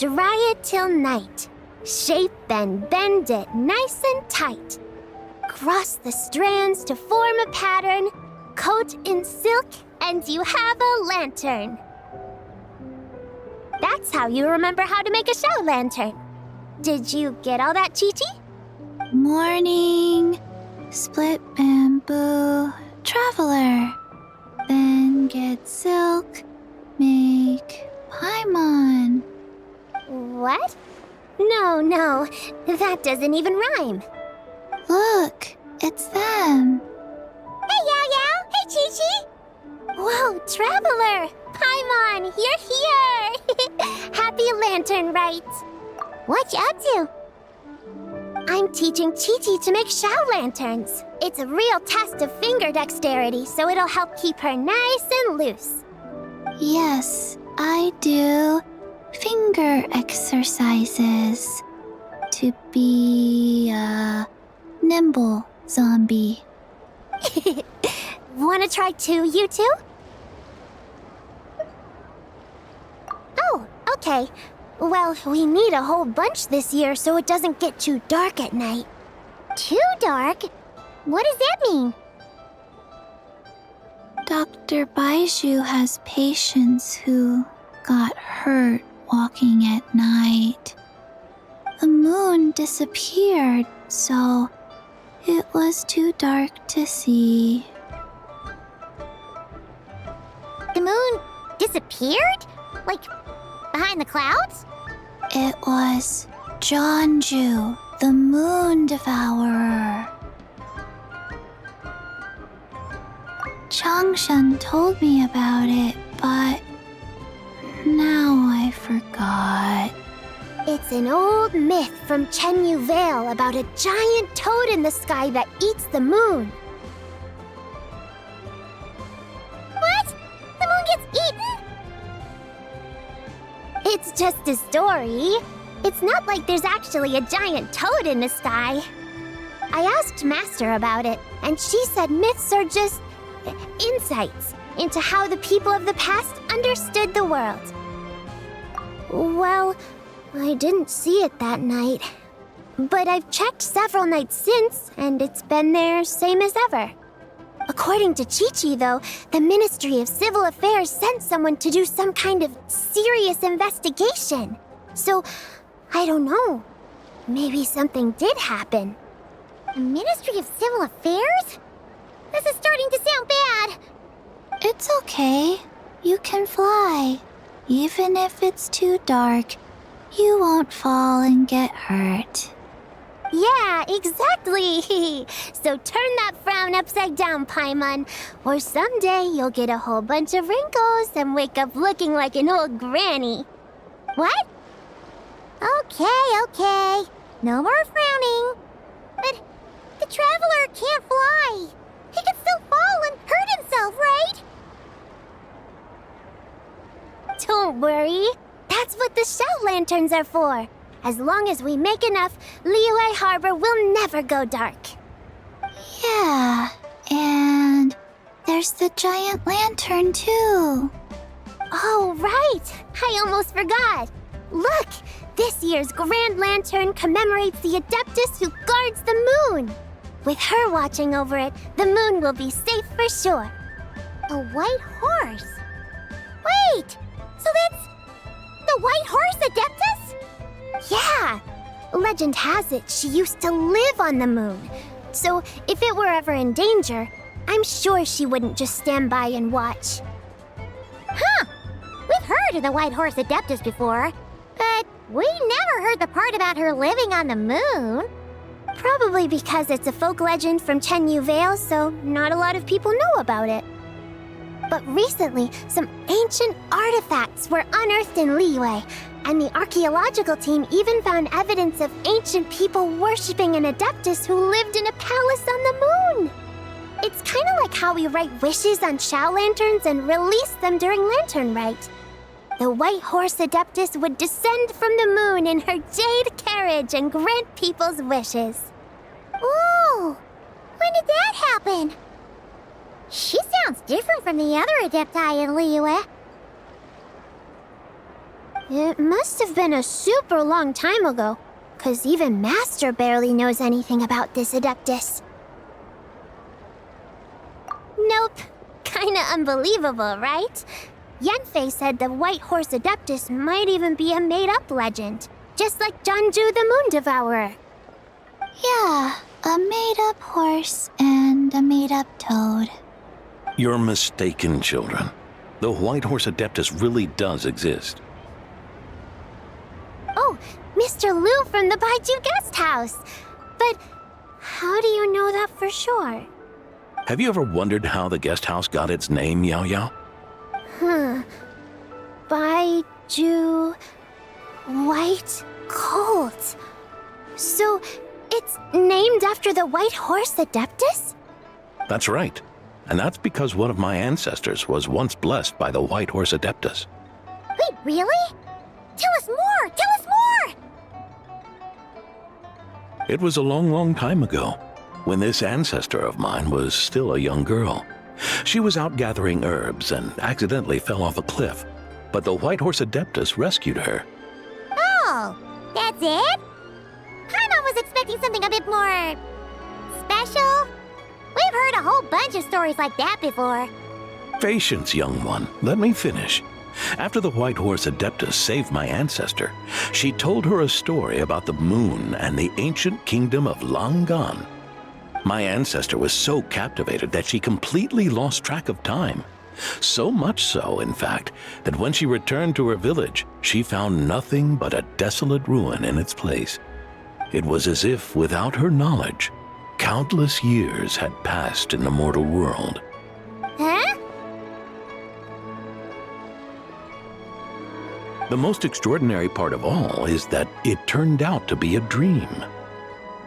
Dry it till night. Shape and bend it nice and tight. Cross the strands to form a pattern. Coat in silk, and you have a lantern. That's how you remember how to make a show lantern. Did you get all that, Chi-Chi? Morning, split bamboo, traveler. Then get silk, make paimon. What? No, that doesn't even rhyme. Look, it's them. Hey, Yao! Hey, Chi-Chi! Whoa, Traveler! Paimon, you're here! Happy Lantern Rite! What you up to? I'm teaching Chi-Chi to make Shao lanterns. It's a real test of finger dexterity, so it'll help keep her nice and loose. Yes, I do finger exercises to be a nimble zombie. Wanna try too, you two? Oh, okay. Well, we need a whole bunch this year so it doesn't get too dark at night. Too dark? What does that mean? Dr. Baiju has patients who got hurt walking at night. The moon disappeared, so it was too dark to see. The moon disappeared? Like, behind the clouds? It was Jeonju, the moon devourer. Changshan told me about it, but now I forgot. It's an old myth from Chenyu Vale about a giant toad in the sky that eats the moon. What? The moon gets eaten? It's just a story. It's not like there's actually a giant toad in the sky. I asked Master about it, and she said myths are just insights into how the people of the past understood the world. Well, I didn't see it that night. But I've checked several nights since, and it's been there same as ever. According to Chi-Chi, though, the Ministry of Civil Affairs sent someone to do some kind of serious investigation. So, I don't know. Maybe something did happen. The Ministry of Civil Affairs? This is starting to sound bad. It's okay. You can fly. Even if it's too dark, you won't fall and get hurt. Yeah, exactly. So turn that frown upside down, Paimon, or someday you'll get a whole bunch of wrinkles and wake up looking like an old granny. What? Okay. No more frowning. But the Traveler can't fly. He can still fall and hurt himself, right? Don't worry. That's what the Shao lanterns are for. As long as we make enough, Liyue Harbor will never go dark. Yeah, and there's the giant lantern too. Oh, right! I almost forgot. Look! This year's Grand Lantern commemorates the Adeptus who guards the moon. With her watching over it, the moon will be safe for sure. A white horse? Wait! So that's the White Horse Adeptus? Yeah! Legend has it she used to live on the moon. So if it were ever in danger, I'm sure she wouldn't just stand by and watch. Huh! We've heard of the White Horse Adeptus before, but we never heard the part about her living on the moon. Probably because it's a folk legend from Chenyu Vale, so not a lot of people know about it. But recently, some ancient artifacts were unearthed in Liyue, and the archaeological team even found evidence of ancient people worshipping an Adeptus who lived in a palace on the moon. It's kind of like how we write wishes on Shao lanterns and release them during Lantern Rite. The White Horse Adeptus would descend from the moon in her jade carriage and grant people's wishes. Ooh! When did that happen? She sounds different from the other Adepti in Liyue. It must have been a super long time ago, 'cause even Master barely knows anything about this Adeptus. Nope. Kinda unbelievable, right? Yanfei said the White Horse Adeptus might even be a made-up legend, just like Janju the Moon Devourer. Yeah, a made-up horse and a made-up toad. You're mistaken, children. The White Horse Adeptus really does exist. Oh, Mr. Liu from the Baiju Guest House. But how do you know that for sure? Have you ever wondered how the guest house got its name, Yao Yao? Baiju... White Colt. So, it's named after the White Horse Adeptus? That's right. And that's because one of my ancestors was once blessed by the White Horse Adeptus. Wait, really? Tell us more! Tell us more! It was a long, long time ago, when this ancestor of mine was still a young girl. She was out gathering herbs and accidentally fell off a cliff, but the White Horse Adeptus rescued her. Oh, that's it? Paimon was expecting something a bit more... special? We've heard a whole bunch of stories like that before. Patience, young one. Let me finish. After the White Horse Adeptus saved my ancestor, she told her a story about the moon and the ancient kingdom of Langan. My ancestor was so captivated that she completely lost track of time. So much so, in fact, that when she returned to her village, she found nothing but a desolate ruin in its place. It was as if, without her knowledge, countless years had passed in the mortal world. Huh? The most extraordinary part of all is that it turned out to be a dream.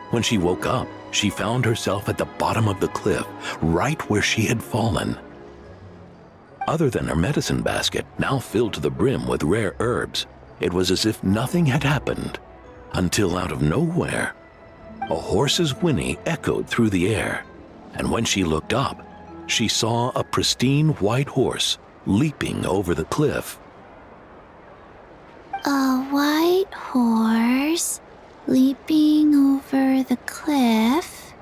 When she woke up, she found herself at the bottom of the cliff, right where she had fallen. Other than her medicine basket, now filled to the brim with rare herbs, it was as if nothing had happened, until out of nowhere, a horse's whinny echoed through the air, and when she looked up, she saw a pristine white horse leaping over the cliff. A white horse leaping over the cliff?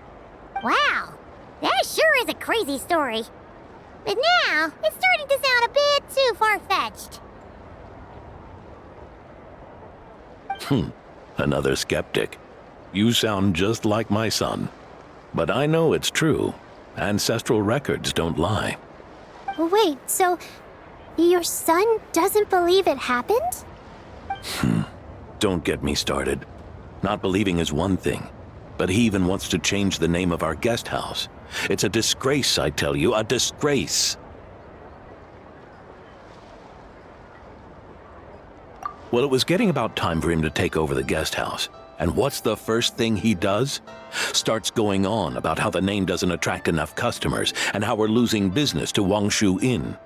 Wow, that sure is a crazy story. But now, it's starting to sound a bit too far-fetched. Another skeptic. You sound just like my son. But I know it's true. Ancestral records don't lie. Wait, so your son doesn't believe it happened? Don't get me started. Not believing is one thing, but he even wants to change the name of our guest house. It's a disgrace, I tell you, a disgrace. Well, it was getting about time for him to take over the guest house. And what's the first thing he does? Starts going on about how the name doesn't attract enough customers and how we're losing business to Wangshu Inn.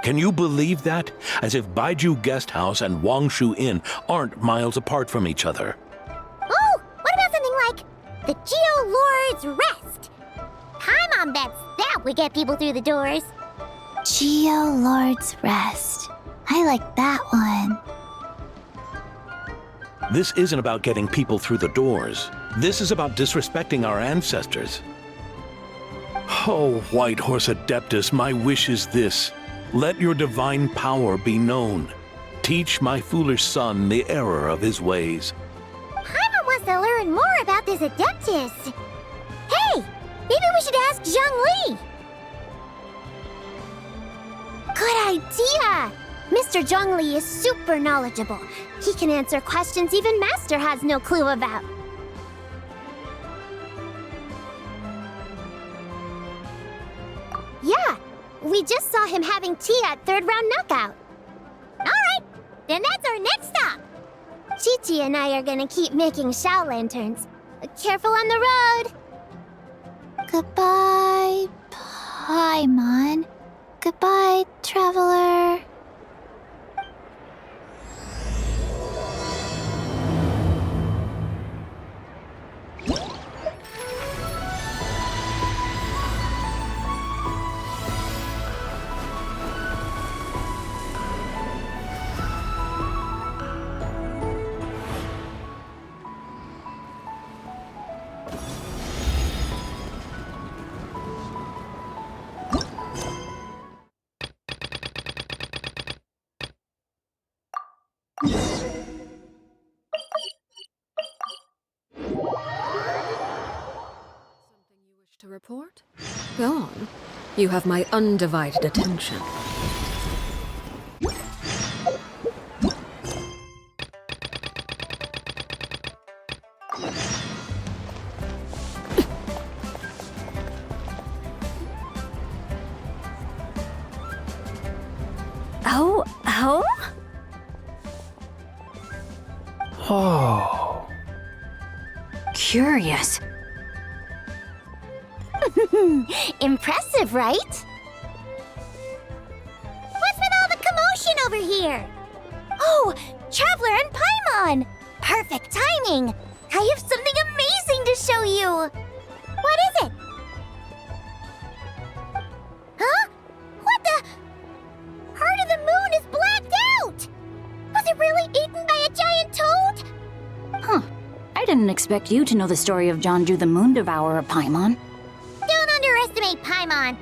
Can you believe that? As if Baiju Guest House and Wangshu Inn aren't miles apart from each other. Oh, what about something like the Geo Lord's Rest? Paimon bets that would get people through the doors. Geo Lord's Rest. I like that one. This isn't about getting people through the doors. This is about disrespecting our ancestors. Oh, White Horse Adeptus, my wish is this. Let your divine power be known. Teach my foolish son the error of his ways. Paimon wants to learn more about this Adeptus. Hey, maybe we should ask Zhang Li. Good idea! Mr. Zhang Li is super knowledgeable. He can answer questions even Master has no clue about. Yeah, we just saw him having tea at third round knockout. Alright, then that's our next stop. Chi-Chi and I are gonna keep making Shao lanterns. Careful on the road. Goodbye, Paimon. Goodbye, traveler. you wish to report? Go on. You have my undivided attention. Oh? Oh. Curious. Impressive, right? What's with all the commotion over here? Oh, Traveler and Paimon! Perfect timing! I have something amazing to show you! What is it? Huh? What the? Heart of the Moon is blacked out! Was it really eaten by a giant toad? Huh. I didn't expect you to know the story of Jonju the Moon Devourer, Paimon. Don't underestimate Paimon.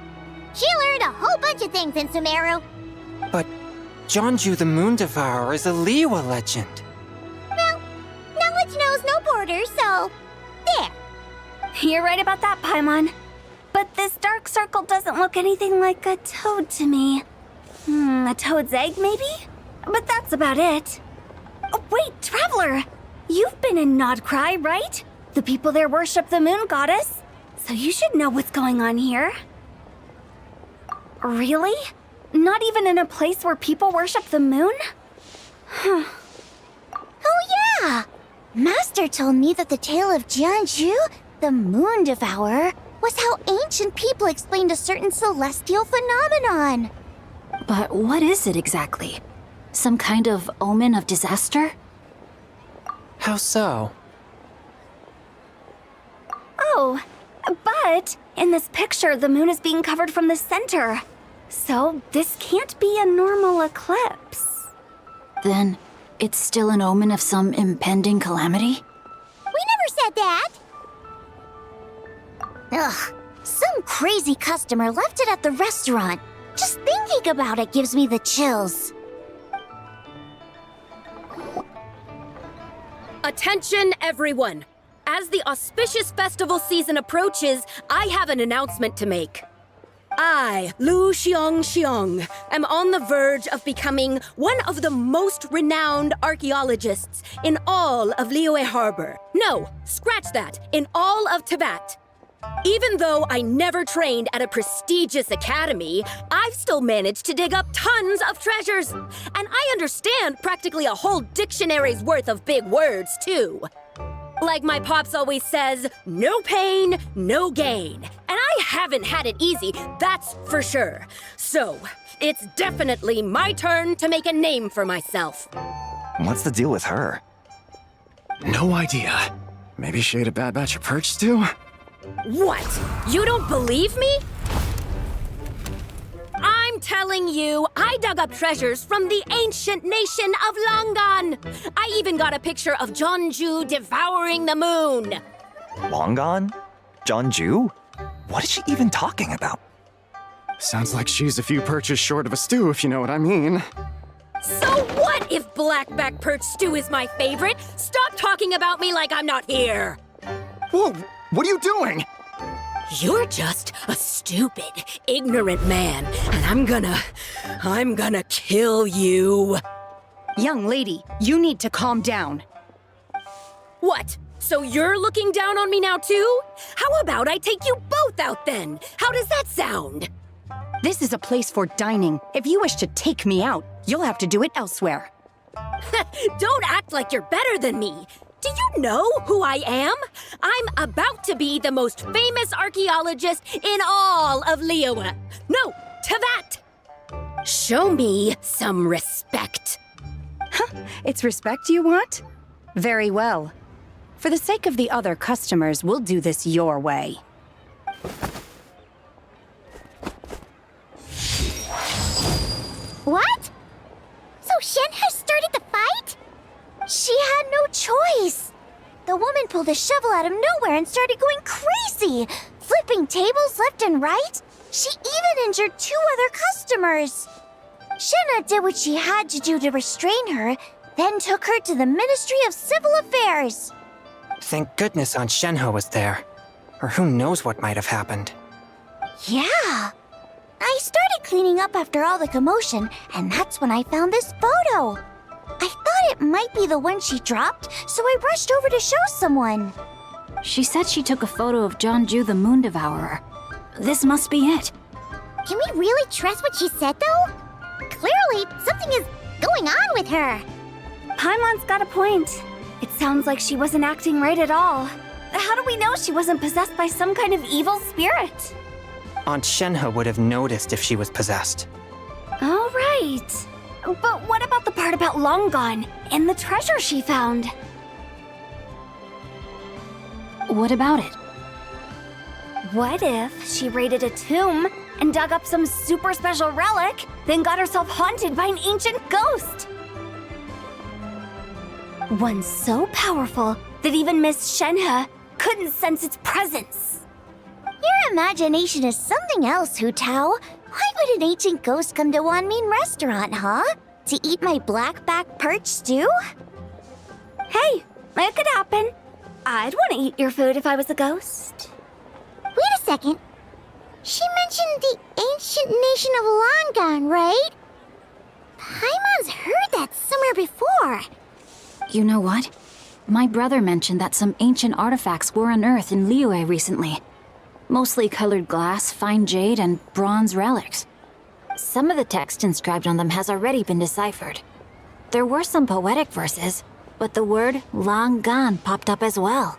She learned a whole bunch of things in Sumeru. But Jonju the Moon Devourer is a Liyue legend. Well, knowledge knows no borders, so there. You're right about that, Paimon. But this dark circle doesn't look anything like a toad to me. A toad's egg, maybe? But that's about it. Oh, wait, Traveler! You've been in Nodcry, right? The people there worship the moon goddess. So you should know what's going on here. Really? Not even in a place where people worship the moon? Oh yeah! Master told me that the tale of Jianzhu, the Moon Devourer, was how ancient people explained a certain celestial phenomenon. But what is it exactly? Some kind of omen of disaster? How so? Oh, but in this picture, the moon is being covered from the center. So this can't be a normal eclipse. Then it's still an omen of some impending calamity? We never said that! Ugh, some crazy customer left it at the restaurant. Just thinking about it gives me the chills. Attention, everyone! As the auspicious festival season approaches, I have an announcement to make. I, Lu Xiong, am on the verge of becoming one of the most renowned archaeologists in all of Liyue Harbor. No, scratch that, in all of Tibet. Even though I never trained at a prestigious academy, I've still managed to dig up tons of treasures. And I understand practically a whole dictionary's worth of big words, too. Like my pops always says, no pain, no gain. And I haven't had it easy, that's for sure. So, it's definitely my turn to make a name for myself. What's the deal with her? No idea. Maybe she ate a bad batch of perch stew? What? You don't believe me? I'm telling you, I dug up treasures from the ancient nation of Langan. I even got a picture of Jonju devouring the moon. Longon? Jonju? What is she even talking about? Sounds like she's a few perches short of a stew, if you know what I mean. So what if blackback perch stew is my favorite? Stop talking about me like I'm not here. Whoa, what are you doing? You're just a stupid, ignorant man, and I'm gonna kill you. Young lady, you need to calm down. What? So you're looking down on me now too? How about I take you both out then? How does that sound? This is a place for dining. If you wish to take me out, you'll have to do it elsewhere. Don't act like you're better than me. Do you know who I am? I'm about to be the most famous archaeologist in all of Liyue. No, Tibet! Show me some respect. It's respect you want? Very well. For the sake of the other customers, we'll do this your way. What? So Shen has started the fight? She had no choice. The woman pulled a shovel out of nowhere and started going crazy, flipping tables left and right. She even injured 2 other customers. Shenna did what she had to do to restrain her, then took her to the Ministry of Civil Affairs. Thank goodness Aunt Shenhe was there. Or who knows what might have happened. Yeah. I started cleaning up after all the commotion, and that's when I found this photo. I thought it might be the one she dropped, so I rushed over to show someone. She said she took a photo of Jeonju the Moon Devourer. This must be it. Can we really trust what she said, though? Clearly, something is going on with her. Paimon's got a point. It sounds like she wasn't acting right at all. How do we know she wasn't possessed by some kind of evil spirit? Aunt Shenhe would have noticed if she was possessed. All right. But what about the part about Long Gone and the treasure she found? What about it? What if she raided a tomb and dug up some super special relic, then got herself haunted by an ancient ghost? One so powerful that even Miss Shenhe couldn't sense its presence. Your imagination is something else, Hu Tao. Why would an ancient ghost come to Wanmin restaurant, huh? To eat my blackback perch stew? Hey, it could happen. I'd want to eat your food if I was a ghost. Wait a second. She mentioned the ancient nation of Longon, right? Paimon's heard that somewhere before. You know what? My brother mentioned that some ancient artifacts were unearthed in Liyue recently. Mostly colored glass, fine jade, and bronze relics. Some of the text inscribed on them has already been deciphered. There were some poetic verses, but the word long gone popped up as well.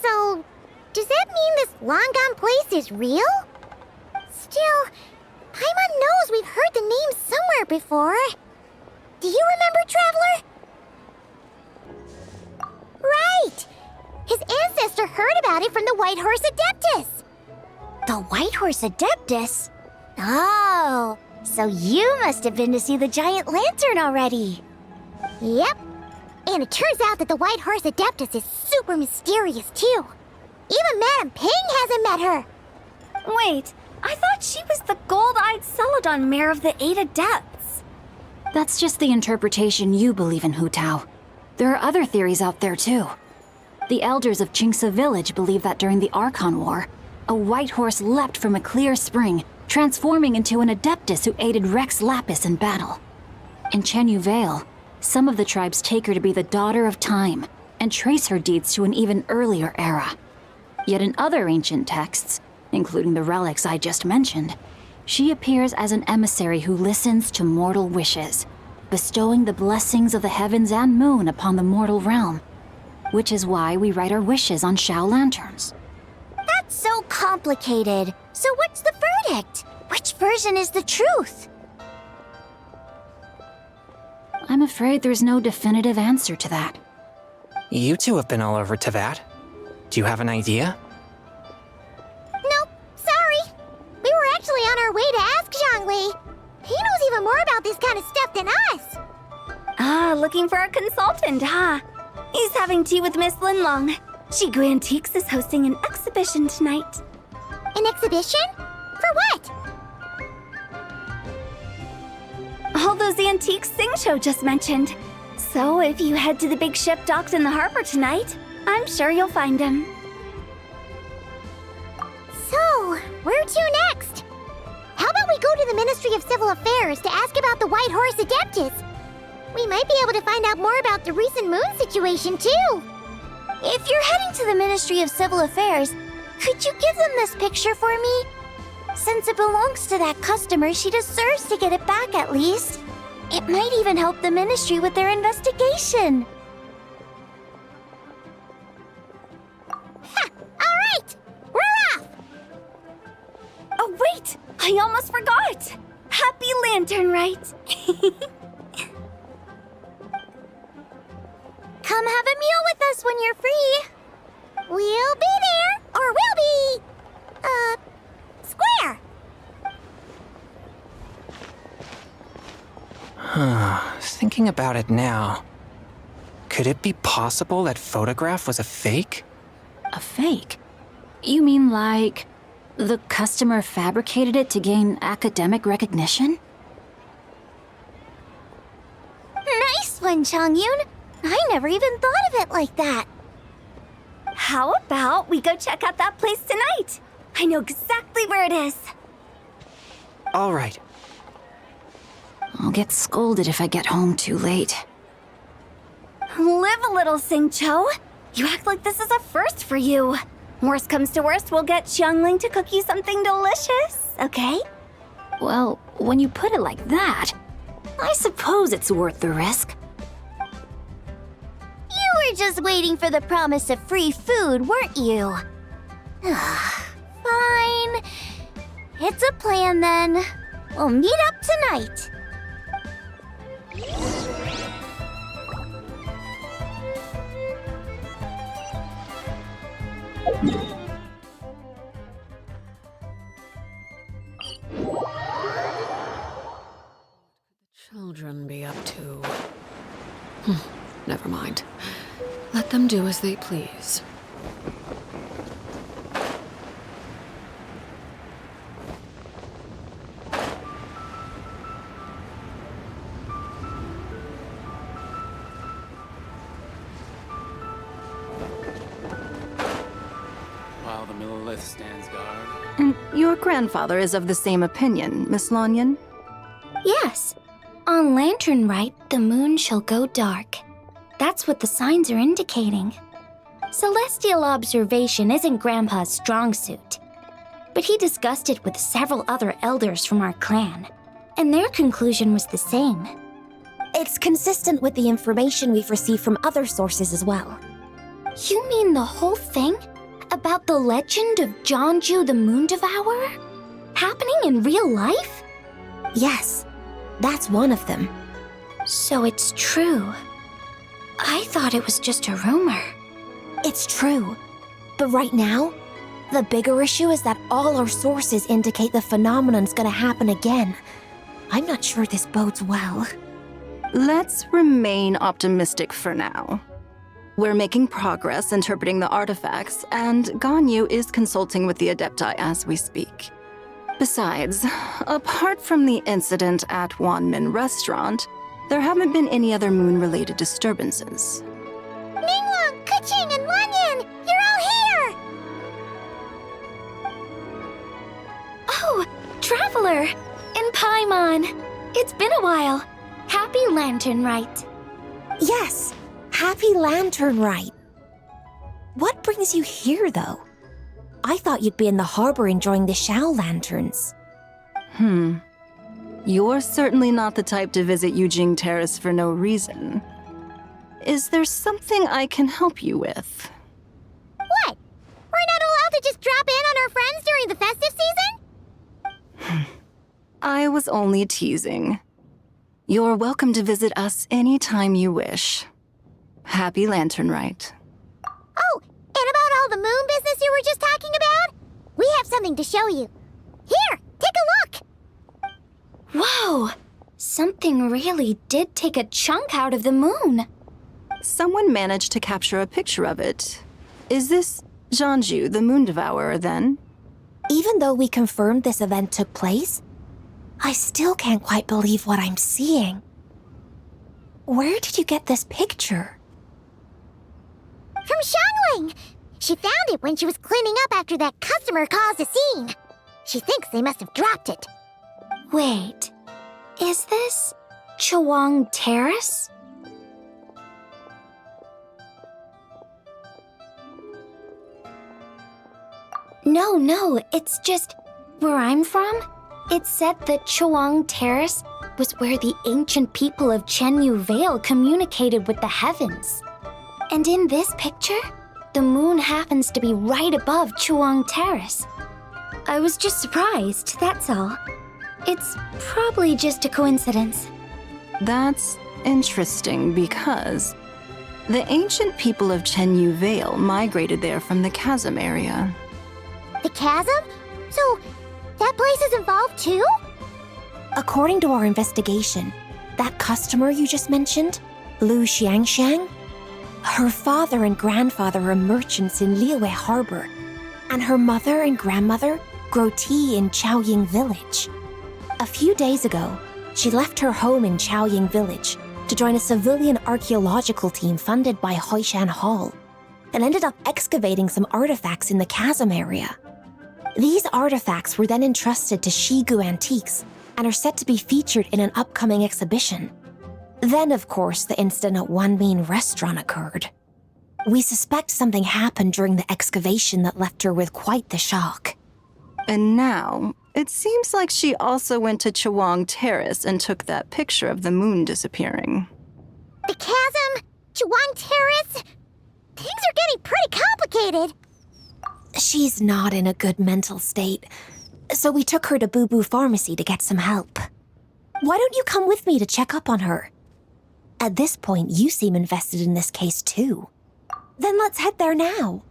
So, does that mean this Longon place is real? Still, Paimon knows we've heard the name somewhere before. Do you remember, Traveler? Right! His ancestor heard about it from the White Horse Adeptus. The White Horse Adeptus? Oh, so you must have been to see the giant lantern already. Yep. And it turns out that the White Horse Adeptus is super mysterious, too. Even Madame Ping hasn't met her. Wait, I thought she was the gold-eyed Celadon Mare of the Eight Adepts. That's just the interpretation you believe in, Hu Tao. There are other theories out there, too. The elders of Qingce village believe that during the Archon War, a white horse leapt from a clear spring, transforming into an Adeptus who aided Rex Lapis in battle. In Chenyu Vale, some of the tribes take her to be the daughter of time and trace her deeds to an even earlier era. Yet in other ancient texts, including the relics I just mentioned, she appears as an emissary who listens to mortal wishes, bestowing the blessings of the heavens and moon upon the mortal realm, which is why we write our wishes on Shao lanterns. That's so complicated. So what's the verdict? Which version is the truth? I'm afraid there's no definitive answer to that. You two have been all over Tevat. Do you have an idea? Nope, sorry. We were actually on our way to ask Zhongli. He knows even more about this kind of stuff than us. Ah, looking for a consultant, huh? He's having tea with Miss Linlong. Shigu Antiques is hosting an exhibition tonight. An exhibition? For what? All those antiques Sing Show just mentioned. So if you head to the big ship docked in the harbor tonight, I'm sure you'll find him. So, where to next? How about we go to the Ministry of Civil Affairs to ask about the White Horse Adeptus? We might be able to find out more about the recent moon situation, too. If you're heading to the Ministry of Civil Affairs, could you give them this picture for me? Since it belongs to that customer, she deserves to get it back at least. It might even help the ministry with their investigation. Ha! All right! We're off! Oh, wait! I almost forgot! Happy Lantern Rite! Come have a meal with us when you're free. We'll be there, or we'll be... square. Thinking about it now, could it be possible that photograph was a fake? A fake? You mean like the customer fabricated it to gain academic recognition? Nice one, one, Changyun. I never even thought of it like that. How about we go check out that place tonight? I know exactly where it is. All right. I'll get scolded if I get home too late. Live a little, Singcho. You act like this is a first for you. Worst comes to worst, we'll get Xiangling to cook you something delicious, okay? Well, when you put it like that, I suppose it's worth the risk. You were just waiting for the promise of free food, weren't you? Fine. It's a plan then. We'll meet up tonight. Children be up to? Never mind. Let them do as they please. While the Millilith stands guard. And your grandfather is of the same opinion, Miss Lanyan? Yes. On Lantern Rite, the moon shall go dark. That's what the signs are indicating. Celestial observation isn't Grandpa's strong suit. But he discussed it with several other elders from our clan, and their conclusion was the same. It's consistent with the information we've received from other sources as well. You mean the whole thing? About the legend of Jeonju the Moon Devourer? Happening in real life? Yes, that's one of them. So it's true. I thought it was just a rumor. It's true. But right now, the bigger issue is that all our sources indicate the phenomenon's gonna happen again. I'm not sure this bodes well. Let's remain optimistic for now. We're making progress interpreting the artifacts, and Ganyu is consulting with the Adepti as we speak. Besides, apart from the incident at Wanmin Restaurant, there haven't been any other moon-related disturbances. Ningguang, Keqing, and Lanyan, you're all here! Oh, Traveler! And Paimon! It's been a while. Happy Lantern Rite. Yes, happy Lantern Rite. What brings you here, though? I thought you'd be in the harbor enjoying the Shao lanterns. You're certainly not the type to visit Yujing Terrace for no reason. Is there something I can help you with? What? We're not allowed to just drop in on our friends during the festive season? I was only teasing. You're welcome to visit us anytime you wish. Happy Lantern Rite. Oh, and about all the moon business you were just talking about? We have something to show you. Here, take a look! Whoa! Something really did take a chunk out of the moon. Someone managed to capture a picture of it. Is this Jeonju, the Moon Devourer, then? Even though we confirmed this event took place, I still can't quite believe what I'm seeing. Where did you get this picture? From Xiangling! She found it when she was cleaning up after that customer caused a scene. She thinks they must have dropped it. Wait, is this Chawang Terrace? No, it's just where I'm from. It said that Chawang Terrace was where the ancient people of Chenyu Vale communicated with the heavens. And in this picture, the moon happens to be right above Chawang Terrace. I was just surprised, that's all. It's probably just a coincidence. That's interesting because the ancient people of Chenyu Vale migrated there from the chasm area. The chasm? So, that place is involved too? According to our investigation, that customer you just mentioned, Lu Xiangxiang, her father and grandfather are merchants in Liyue Harbor, and her mother and grandmother grow tea in Chaoying Village. A few days ago, she left her home in Chaoying Village to to join a civilian archaeological team funded by Hoishan Hall and ended up excavating some artifacts in the chasm area. These artifacts were then entrusted to Shigu Antiques and are set to be featured in an upcoming exhibition. Then, of course, the incident at One Mean Restaurant occurred. We suspect something happened during the excavation that left her with quite the shock. And now, it seems like she also went to Chawang Terrace and took that picture of the moon disappearing. The chasm? Chawang Terrace? Things are getting pretty complicated. She's not in a good mental state, so we took her to Boo Boo Pharmacy to get some help. Why don't you come with me to check up on her? At this point, you seem invested in this case too. Then let's head there now.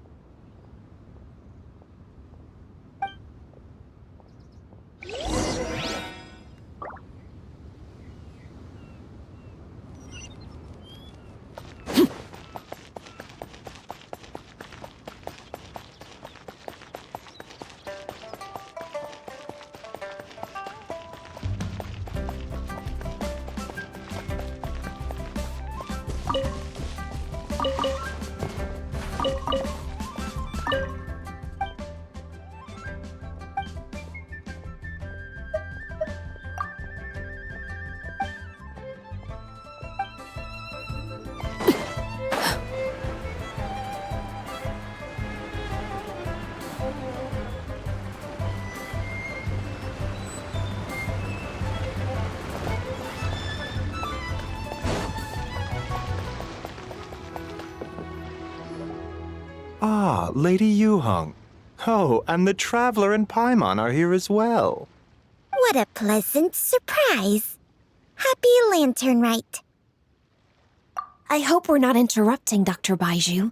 Ah, Lady Yuheng. Oh, and the Traveler and Paimon are here as well. What a pleasant surprise. Happy Lantern Rite. I hope we're not interrupting, Dr. Baiju.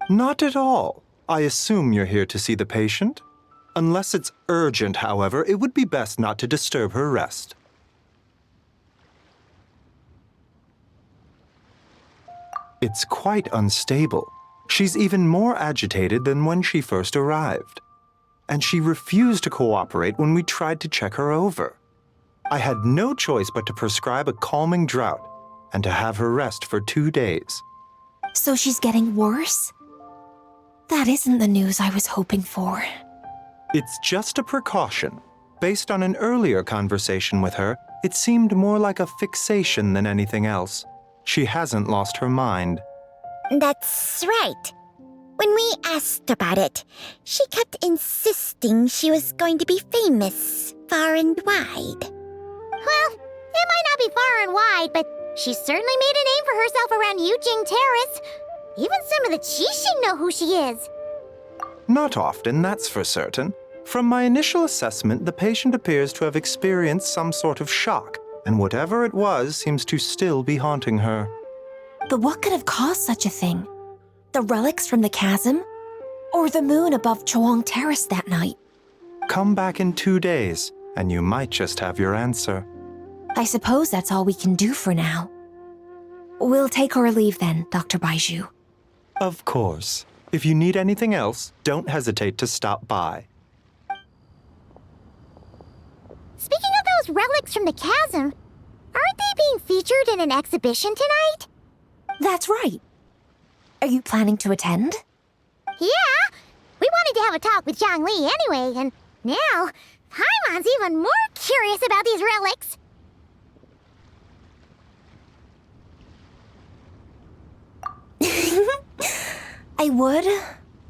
Not at all. I assume you're here to see the patient? Unless it's urgent, however, it would be best not to disturb her rest. It's quite unstable. She's even more agitated than when she first arrived. And she refused to cooperate when we tried to check her over. I had no choice but to prescribe a calming draught and to have her rest for 2 days. So she's getting worse? That isn't the news I was hoping for. It's just a precaution. Based on an earlier conversation with her, it seemed more like a fixation than anything else. She hasn't lost her mind. That's right. When we asked about it, she kept insisting she was going to be famous far and wide. Well, it might not be far and wide, but she certainly made a name for herself around Yujing Terrace. Even some of the Qixing know who she is. Not often, that's for certain. From my initial assessment, the patient appears to have experienced some sort of shock, and whatever it was seems to still be haunting her. But what could have caused such a thing? The relics from the chasm? Or the moon above Chawang Terrace that night? Come back in 2 days, and you might just have your answer. I suppose that's all we can do for now. We'll take our leave then, Dr. Baiju. Of course. If you need anything else, don't hesitate to stop by. Speaking of those relics from the chasm, aren't they being featured in an exhibition tonight? That's right. Are you planning to attend? Yeah! We wanted to have a talk with Zhang Li anyway, and now Paimon's even more curious about these relics. I would,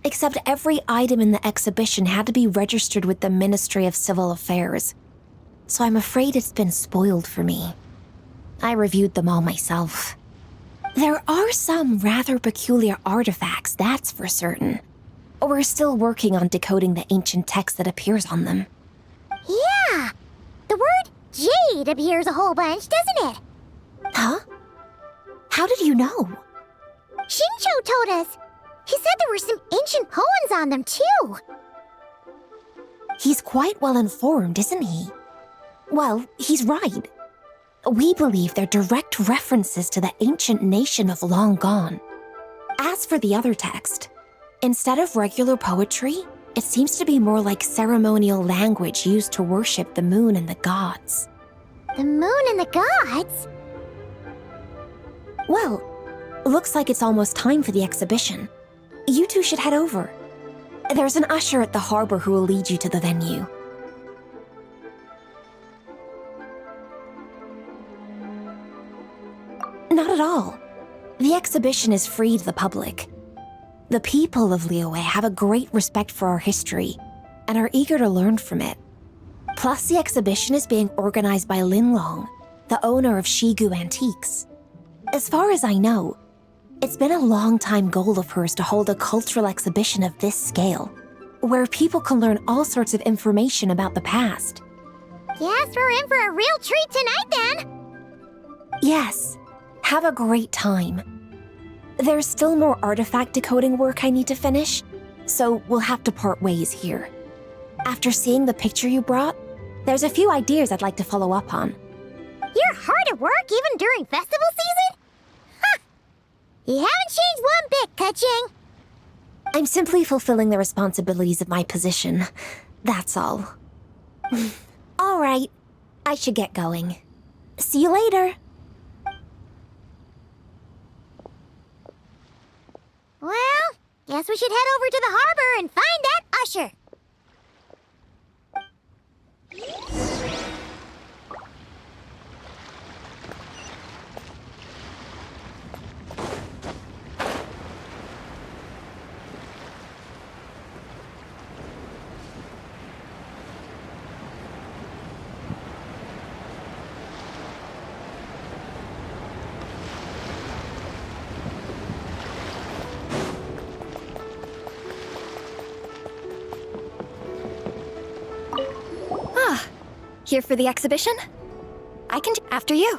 except every item in the exhibition had to be registered with the Ministry of Civil Affairs. So I'm afraid it's been spoiled for me. I reviewed them all myself. There are some rather peculiar artifacts, that's for certain. We're still working on decoding the ancient text that appears on them. Yeah! The word jade appears a whole bunch, doesn't it? Huh? How did you know? Shincho told us. He said there were some ancient poems on them, too. He's quite well informed, isn't he? Well, he's right. We believe they're direct references to the ancient nation of long gone. As for the other text, instead of regular poetry, it seems to be more like ceremonial language used to worship the moon and the gods. The moon and the gods? Well, looks like it's almost time for the exhibition. You two should head over. There's an usher at the harbor who will lead you to the venue. Not at all. The exhibition is free to the public. The people of Liyue have a great respect for our history and are eager to learn from it. Plus, the exhibition is being organized by Linlong, the owner of Shigu Antiques. As far as I know, it's been a long-time goal of hers to hold a cultural exhibition of this scale, where people can learn all sorts of information about the past. Yes, we're in for a real treat tonight then! Yes, have a great time. There's still more artifact decoding work I need to finish, so we'll have to part ways here. After seeing the picture you brought, there's a few ideas I'd like to follow up on. You're hard at work even during festival season? Ha! You haven't changed one bit, Kaching. I'm simply fulfilling the responsibilities of my position. That's all. All right, I should get going. See you later. Well, guess we should head over to the harbor and find that usher. Here for the exhibition? I can after you.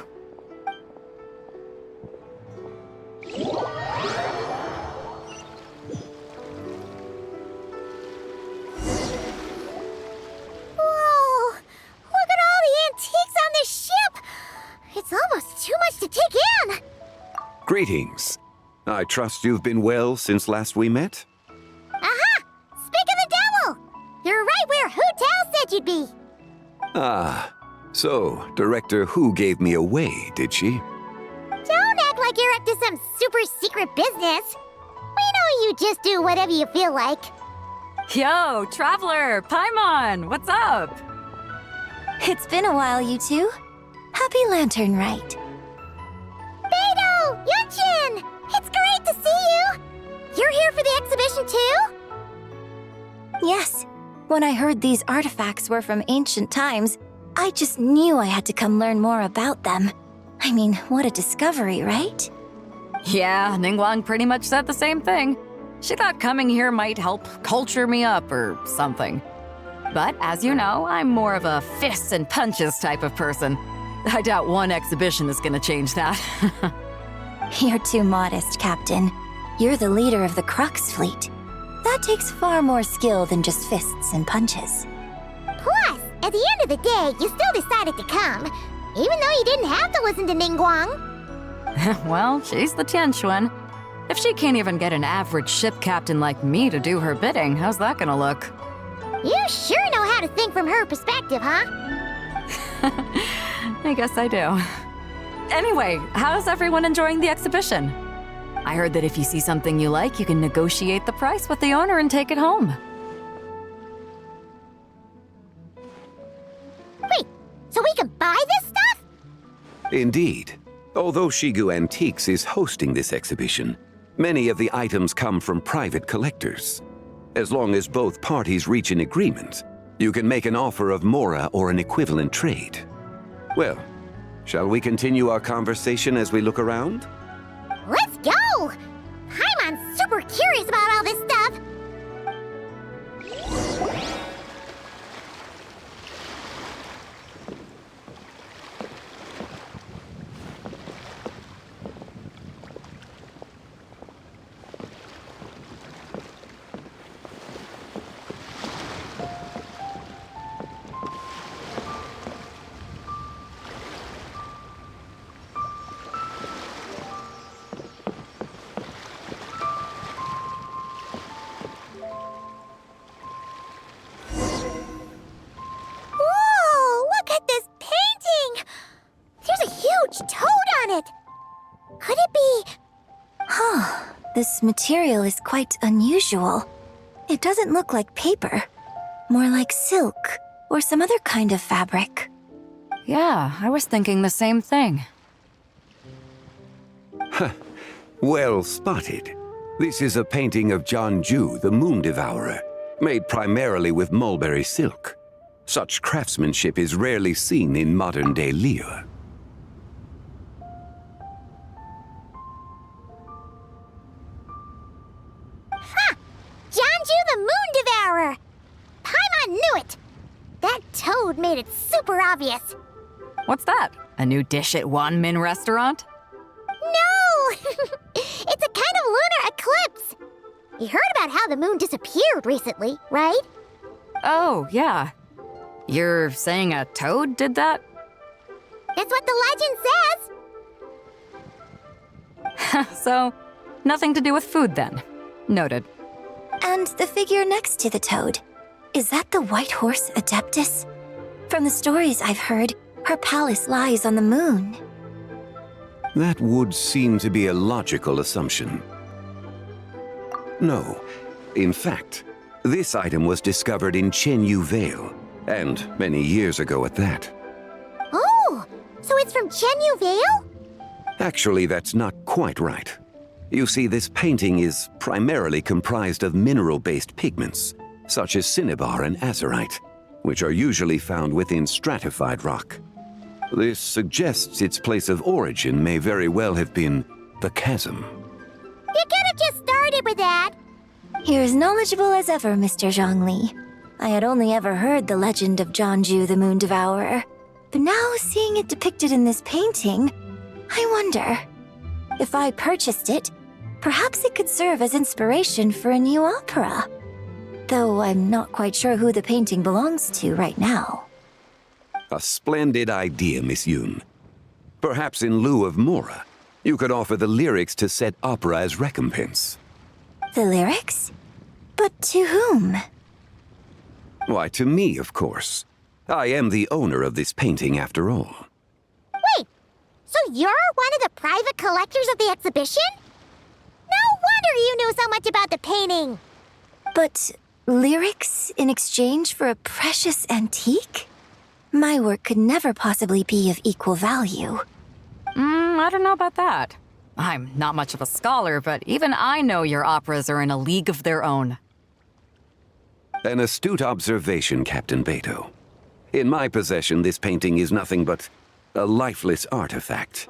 Whoa! Look at all the antiques on this ship! It's almost too much to take in! Greetings. I trust you've been well since last we met? Aha! Speak of the devil! You're right where Hu Tao said you'd be! Ah, so Director Hu gave me away, did she? Don't act like you're up to some super secret business. We know you just do whatever you feel like. Yo, Traveler! Paimon! What's up? It's been a while, you two. Happy Lantern Rite. Beidou! Yunchin! It's great to see you! You're here for the exhibition too? Yes. When I heard these artifacts were from ancient times, I just knew I had to come learn more about them. I mean, what a discovery, right? Yeah, Ningguang pretty much said the same thing. She thought coming here might help culture me up or something. But as you know, I'm more of a fists and punches type of person. I doubt one exhibition is gonna change that. You're too modest, Captain. You're the leader of the Crux fleet. That takes far more skill than just fists and punches. Plus, at the end of the day, you still decided to come, even though you didn't have to listen to Ningguang. Well, she's the Tianquan. If she can't even get an average ship captain like me to do her bidding, how's that gonna look? You sure know how to think from her perspective, huh? I guess I do. Anyway, how's everyone enjoying the exhibition? I heard that if you see something you like, you can negotiate the price with the owner and take it home. Wait, so we can buy this stuff? Indeed. Although Shigu Antiques is hosting this exhibition, many of the items come from private collectors. As long as both parties reach an agreement, you can make an offer of mora or an equivalent trade. Well, shall we continue our conversation as we look around? Let's go! Paimon's super curious about all this stuff. This material is quite unusual. It doesn't look like paper, more like silk or some other kind of fabric. Yeah, I was thinking the same thing. Well spotted. This is a painting of Jeonju, the Moon Devourer, made primarily with mulberry silk. Such craftsmanship is rarely seen in modern-day Liyue. Ha! Jeonju the Moon Devourer! Paimon knew it! That toad made it super obvious. What's that? A new dish at Wanmin restaurant? No! It's a kind of lunar eclipse. You heard about how the moon disappeared recently, right? Oh, yeah. You're saying a toad did that? That's what the legend says. So, nothing to do with food then. Noted. And the figure next to the toad, is that the White Horse Adeptus? From the stories I've heard, her palace lies on the moon. That would seem to be a logical assumption. No. In fact, this item was discovered in Chenyu Vale, and many years ago at that. Oh, so it's from Chenyu Vale? Actually, that's not quite right. You see, this painting is primarily comprised of mineral-based pigments, such as cinnabar and azurite, which are usually found within stratified rock. This suggests its place of origin may very well have been the chasm. You could have just started with that. You're as knowledgeable as ever, Mr. Zhongli. I had only ever heard the legend of Jeonju the Moon Devourer, but now seeing it depicted in this painting, I wonder, if I purchased it, perhaps it could serve as inspiration for a new opera. Though I'm not quite sure who the painting belongs to right now. A splendid idea, Miss Yoon. Perhaps in lieu of Mora, you could offer the lyrics to said opera as recompense. The lyrics? But to whom? Why, to me, of course. I am the owner of this painting, after all. Wait, so you're one of the private collectors of the exhibition? No wonder you knew so much about the painting. But lyrics in exchange for a precious antique? My work could never possibly be of equal value. I don't know about that. I'm not much of a scholar, but even I know your operas are in a league of their own. An astute observation, Captain Beto. In my possession, this painting is nothing but a lifeless artifact.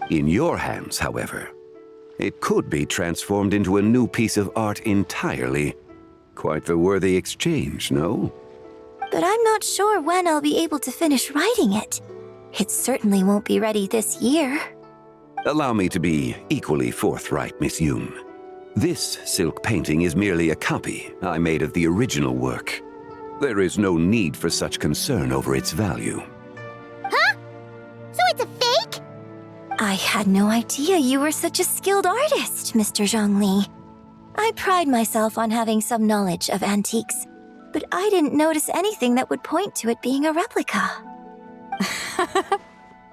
In your hands, however, it could be transformed into a new piece of art entirely. Quite the worthy exchange, no? But I'm not sure when I'll be able to finish writing it. It certainly won't be ready this year. Allow me to be equally forthright, Miss Yoon. This silk painting is merely a copy I made of the original work. There is no need for such concern over its value. Huh? So it's a fake? I had no idea you were such a skilled artist, Mr. Zhongli. I pride myself on having some knowledge of antiques, but I didn't notice anything that would point to it being a replica.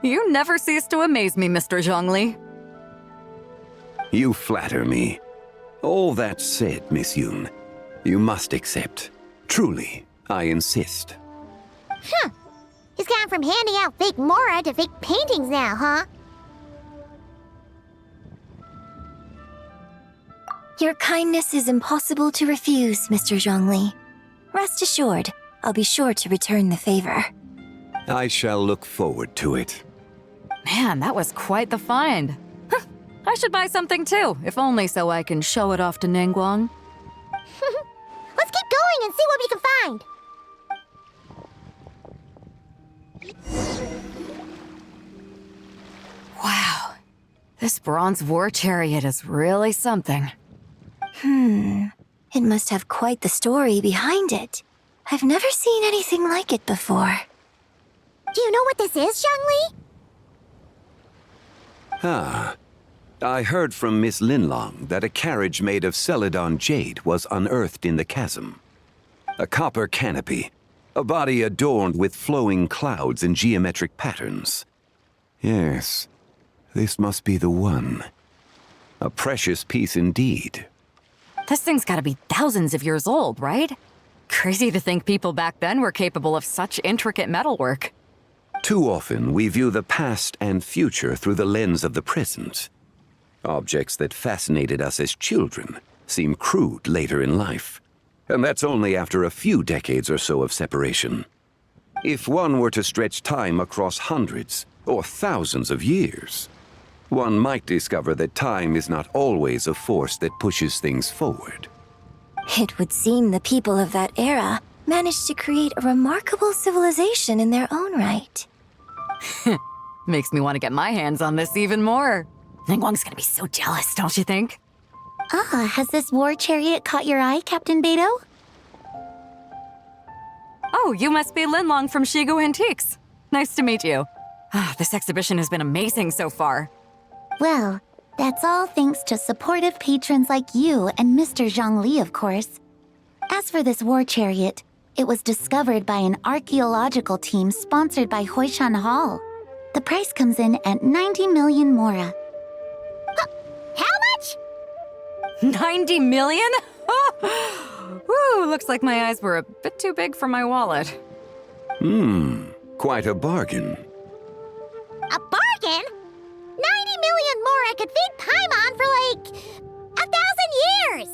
You never cease to amaze me, Mr. Zhongli. You flatter me. All that said, Miss Yoon, you must accept. Truly, I insist. Huh. He's gone from handing out fake Mora to fake paintings now, huh? Your kindness is impossible to refuse, Mr. Zhongli. Rest assured, I'll be sure to return the favor. I shall look forward to it. Man, that was quite the find. I should buy something too, if only so I can show it off to Ningguang. Let's keep going and see what we can find. Wow. This bronze war chariot is really something. It must have quite the story behind it. I've never seen anything like it before. Do you know what this is, Zhongli? Ah. I heard from Miss Linlong that a carriage made of Celadon jade was unearthed in the chasm. A copper canopy, a body adorned with flowing clouds and geometric patterns. Yes, this must be the one. A precious piece indeed. This thing's gotta be thousands of years old, right? Crazy to think people back then were capable of such intricate metalwork. Too often, we view the past and future through the lens of the present. Objects that fascinated us as children seem crude later in life. And that's only after a few decades or so of separation. If one were to stretch time across hundreds or thousands of years, one might discover that time is not always a force that pushes things forward. It would seem the people of that era managed to create a remarkable civilization in their own right. Makes me want to get my hands on this even more. Ningguang's gonna be so jealous, don't you think? Ah, has this war chariot caught your eye, Captain Beidou? Oh, you must be Linlong from Shigu Antiques. Nice to meet you. This exhibition has been amazing so far. Well, that's all thanks to supportive patrons like you and Mr. Zhongli, of course. As for this war chariot, it was discovered by an archaeological team sponsored by Huishan Hall. The price comes in at 90 million mora. How much? 90 million? Woo, looks like my eyes were a bit too big for my wallet. Quite a bargain. A bargain? 90 million mora could feed Paimon for like 1,000 years!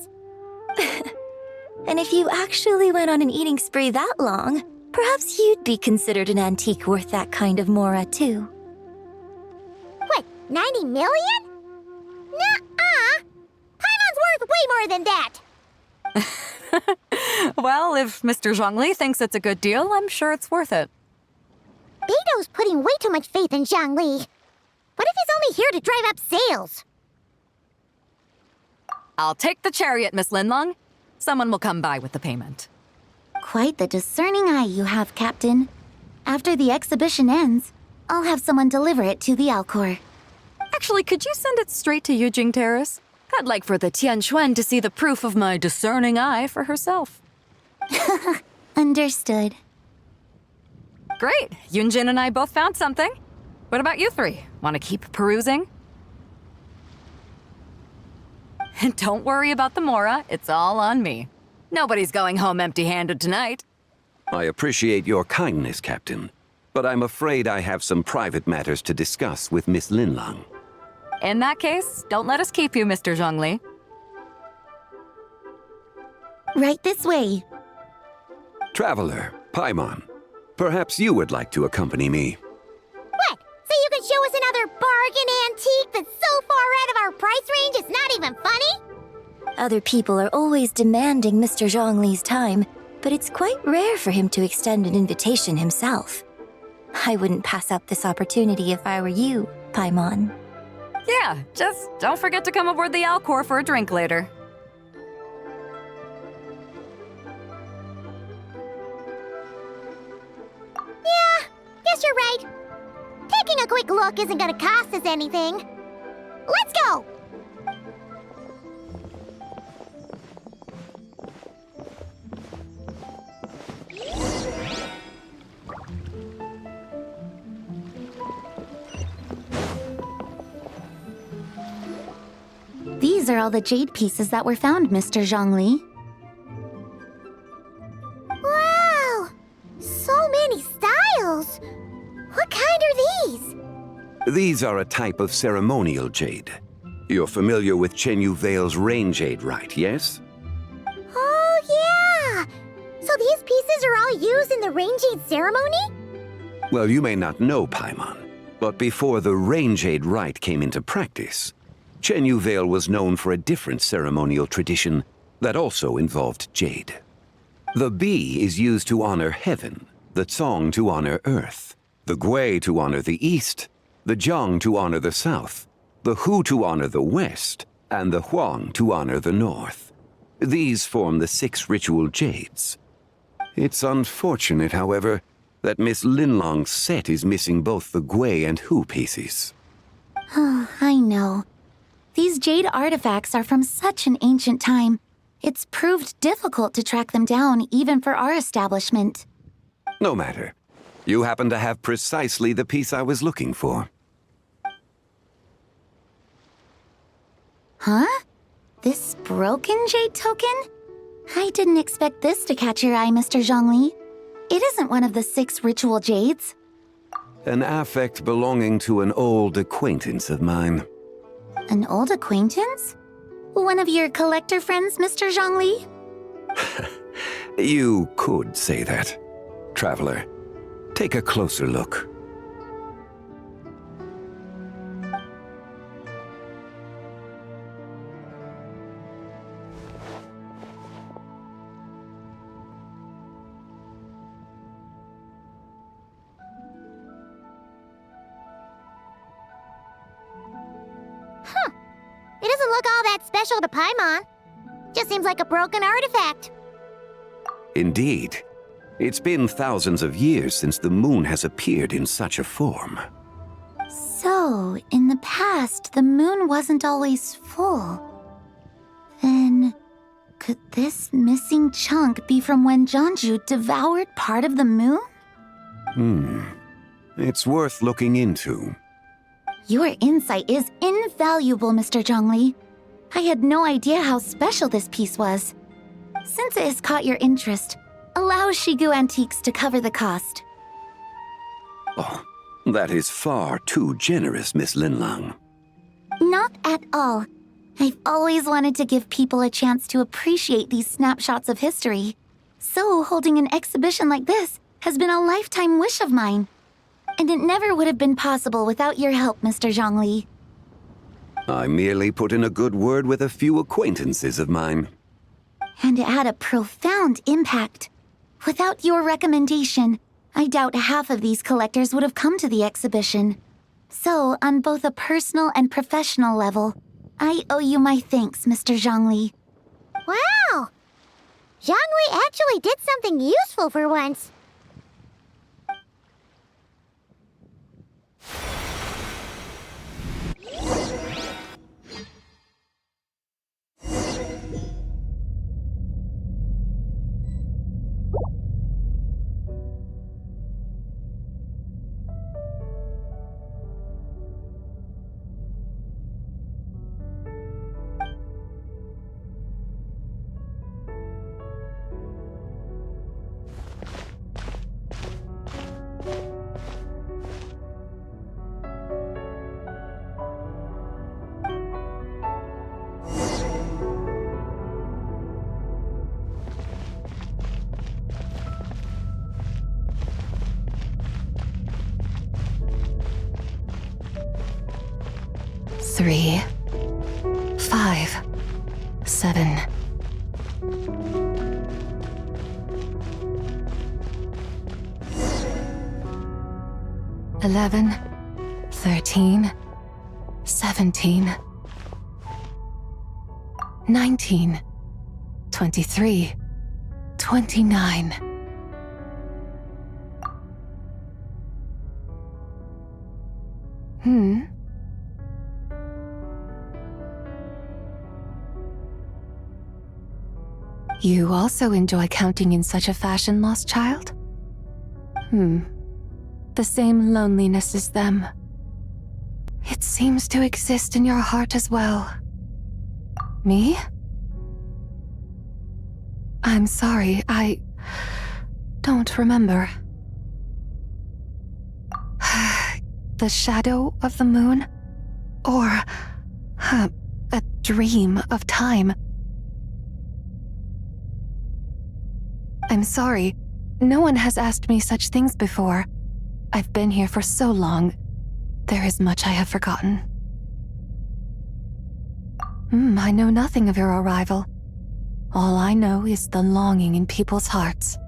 And if you actually went on an eating spree that long, perhaps you'd be considered an antique worth that kind of mora, too. What, 90 million? Nuh-uh! Paimon's worth way more than that! Well, if Mr. Zhongli thinks it's a good deal, I'm sure it's worth it. Beidou's putting way too much faith in Zhongli. What if he's only here to drive up sales? I'll take the chariot, Miss Linlong. Someone will come by with the payment. Quite the discerning eye you have, Captain. After the exhibition ends, I'll have someone deliver it to the Alcor. Actually, could you send it straight to Yujing Terrace? I'd like for the Tianquan to see the proof of my discerning eye for herself. Understood. Great. Yunjin and I both found something. What about you three? Want to keep perusing? And don't worry about the mora. It's all on me. Nobody's going home empty-handed tonight. I appreciate your kindness, Captain, but I'm afraid I have some private matters to discuss with Miss Linlong. In that case, don't let us keep you, Mr. Zhongli. Right this way. Traveler, Paimon, perhaps you would like to accompany me. What? So you can show us another bargain antique that's so far out of our price range it's not even funny? Other people are always demanding Mr. Zhongli's time, but it's quite rare for him to extend an invitation himself. I wouldn't pass up this opportunity if I were you, Paimon. Yeah, just don't forget to come aboard the Alcor for a drink later. Yeah, guess you're right. Taking a quick look isn't gonna cost us anything. Let's go! These are all the jade pieces that were found, Mr. Zhongli. Wow! So many styles! What kind are these? These are a type of ceremonial jade. You're familiar with Chenyu Vale's rain jade, right, yes? Oh, yeah! So these pieces are all used in the rain jade ceremony? Well, you may not know, Paimon, but before the rain jade rite came into practice, Chenyu Vale was known for a different ceremonial tradition that also involved jade. The bee is used to honor heaven, the Tsong to honor earth, the Gui to honor the east, the Jiang to honor the south, the Hu to honor the west, and the Huang to honor the north. These form the 6 ritual jades. It's unfortunate, however, that Miss Linlong's set is missing both the Gui and Hu pieces. Oh, I know. These jade artifacts are from such an ancient time. It's proved difficult to track them down, even for our establishment. No matter. You happen to have precisely the piece I was looking for. Huh? This broken jade token? I didn't expect this to catch your eye, Mr. Zhongli. It isn't one of the 6 ritual jades. An affect belonging to an old acquaintance of mine. An old acquaintance? One of your collector friends, Mr. Zhongli? You could say that. Traveler, take a closer look. It doesn't look all that special to Paimon. Just seems like a broken artifact. Indeed. It's been thousands of years since the moon has appeared in such a form. So, in the past, the moon wasn't always full. Then, could this missing chunk be from when Jeonju devoured part of the moon? It's worth looking into. Your insight is invaluable, Mr. Zhongli. I had no idea how special this piece was. Since it has caught your interest, allow Shigu Antiques to cover the cost. Oh, that is far too generous, Miss Linlang. Not at all. I've always wanted to give people a chance to appreciate these snapshots of history. So holding an exhibition like this has been a lifetime wish of mine. And it never would have been possible without your help, Mr. Zhongli. I merely put in a good word with a few acquaintances of mine. And it had a profound impact. Without your recommendation, I doubt half of these collectors would have come to the exhibition. So, on both a personal and professional level, I owe you my thanks, Mr. Zhongli. Wow! Zhongli actually did something useful for once. Three, 5, 7. $11, 13, 17, 19, 23, 29. You also enjoy counting in such a fashion, lost child? The same loneliness as them. It seems to exist in your heart as well. Me? I'm sorry, I don't remember. The shadow of the moon? Or a dream of time? I'm sorry. No one has asked me such things before. I've been here for so long. There is much I have forgotten. I know nothing of your arrival. All I know is the longing in people's hearts.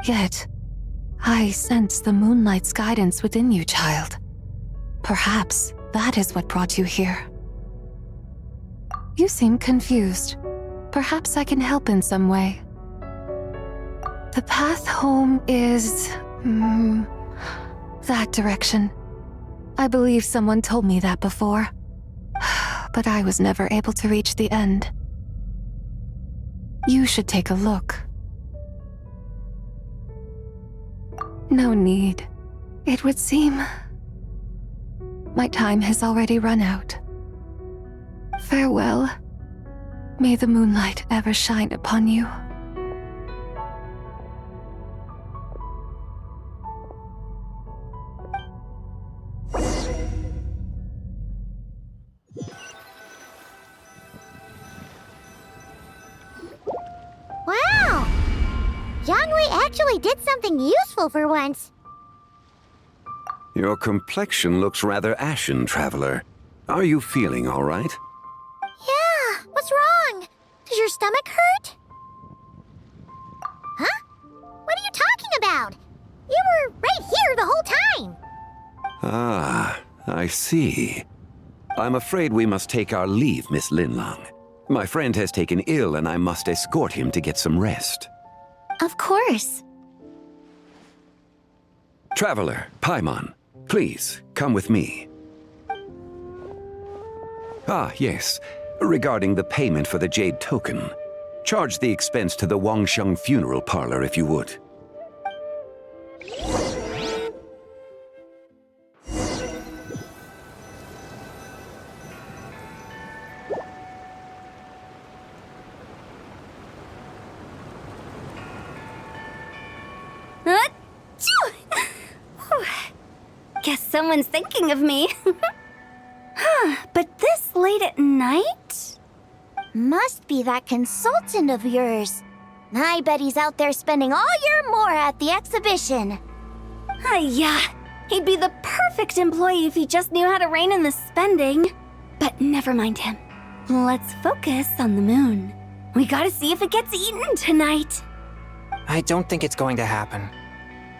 Yet, I sense the moonlight's guidance within you, child. Perhaps that is what brought you here. You seem confused. Perhaps I can help in some way. The path home is... that direction. I believe someone told me that before. But I was never able to reach the end. You should take a look. No need. It would seem... My time has already run out. Farewell. May the moonlight ever shine upon you. Wow! Yanhui actually did something useful for once. Your complexion looks rather ashen, traveler. Are you feeling all right? Yeah, what's wrong? Does your stomach hurt? Huh? What are you talking about? You were right here the whole time. Ah, I see. I'm afraid we must take our leave, Miss Linlang. My friend has taken ill and I must escort him to get some rest. Of course. Traveler, Paimon, please, come with me. Ah, yes. Regarding the payment for the Jade Token. Charge the expense to the Wangsheng Funeral Parlor if you would. Guess someone's thinking of me. But this late at night? Must be that consultant of yours. I bet he's out there spending all year more at the exhibition. Yeah, he'd be the perfect employee if he just knew how to rein in the spending. But never mind him. Let's focus on the moon. We gotta see if it gets eaten tonight. I don't think it's going to happen.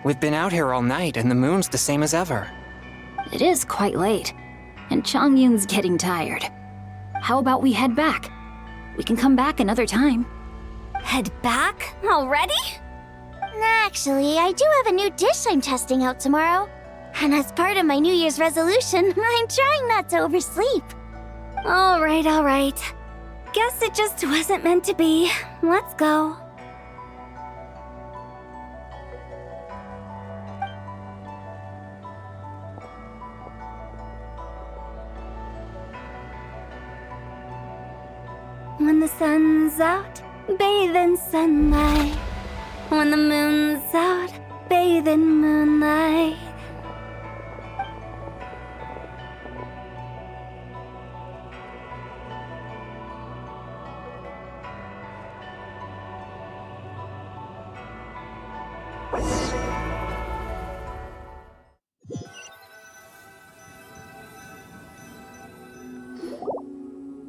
We've been out here all night and the moon's the same as ever. It is quite late, and Chongyun's getting tired. How about we head back? We can come back another time. Head back? Already? Actually, I do have a new dish I'm testing out tomorrow. And as part of my New Year's resolution, I'm trying not to oversleep. All right. Guess it just wasn't meant to be. Let's go. When the sun's out, bathe in sunlight. When the moon's out, bathe in moonlight.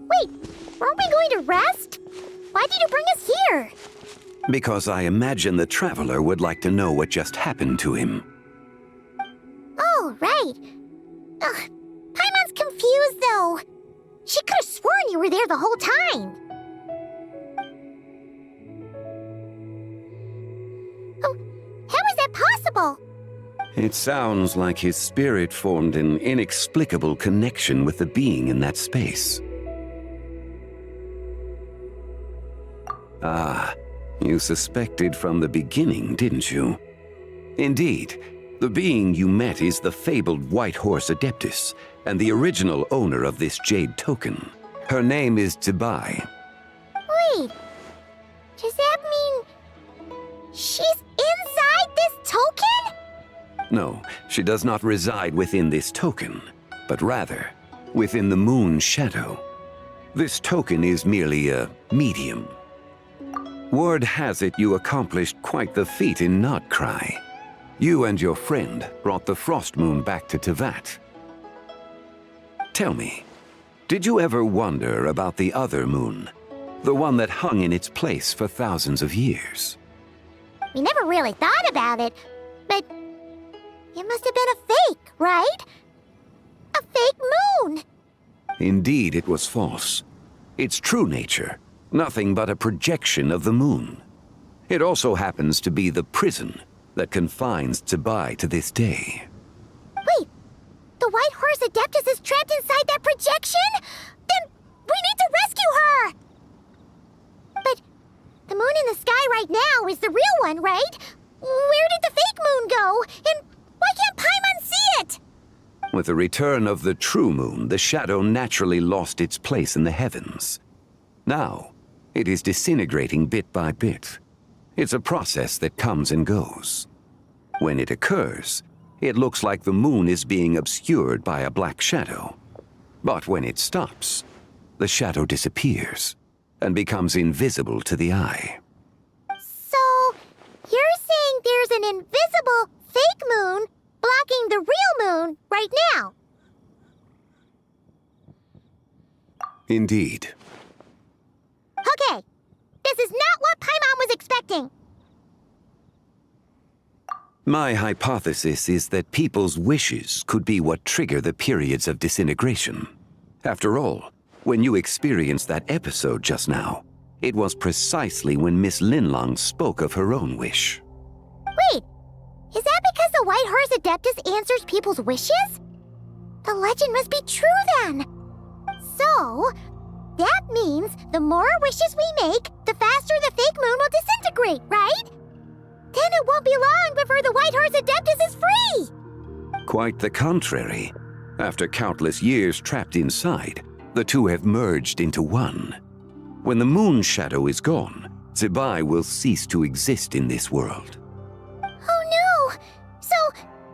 Wait, weren't we going to rest? Why did you bring us here? Because I imagine the traveler would like to know what just happened to him. Oh, right. Paimon's confused, though. She could have sworn you were there the whole time. Oh, how is that possible? It sounds like his spirit formed an inexplicable connection with the being in that space. Ah, you suspected from the beginning, didn't you? Indeed, the being you met is the fabled White Horse Adeptus, and the original owner of this Jade Token. Her name is Zibai. Wait, does that mean she's inside this token? No, she does not reside within this token, but rather within the moon's shadow. This token is merely a medium. Word has it you accomplished quite the feat in Notcry. You and your friend brought the Frost Moon back to Tevat. Tell me, did you ever wonder about the other moon? The one that hung in its place for thousands of years? We never really thought about it, but it must have been a fake, right? A fake moon! Indeed, it was false. Its true nature, nothing but a projection of the moon. It also happens to be the prison that confines Zibai to this day. Wait, the White Horse Adeptus is trapped inside that projection? Then we need to rescue her! But the moon in the sky right now is the real one, right? Where did the fake moon go? And why can't Paimon see it? With the return of the true moon, the shadow naturally lost its place in the heavens. Now, it is disintegrating bit by bit. It's a process that comes and goes. When it occurs, it looks like the moon is being obscured by a black shadow. But when it stops, the shadow disappears and becomes invisible to the eye. So, you're saying there's an invisible fake moon blocking the real moon right now? Indeed. Okay, this is not what Paimon was expecting. My hypothesis is that people's wishes could be what trigger the periods of disintegration. After all, when you experienced that episode just now, it was precisely when Miss Linlong spoke of her own wish. Wait, is that because the White Horse Adeptus answers people's wishes? The legend must be true then. So, that means the more wishes we make, the faster the fake moon will disintegrate, right? Then it won't be long before the White Horse Adeptus is free! Quite the contrary. After countless years trapped inside, the two have merged into one. When the moon shadow is gone, Zebai will cease to exist in this world. Oh no! So,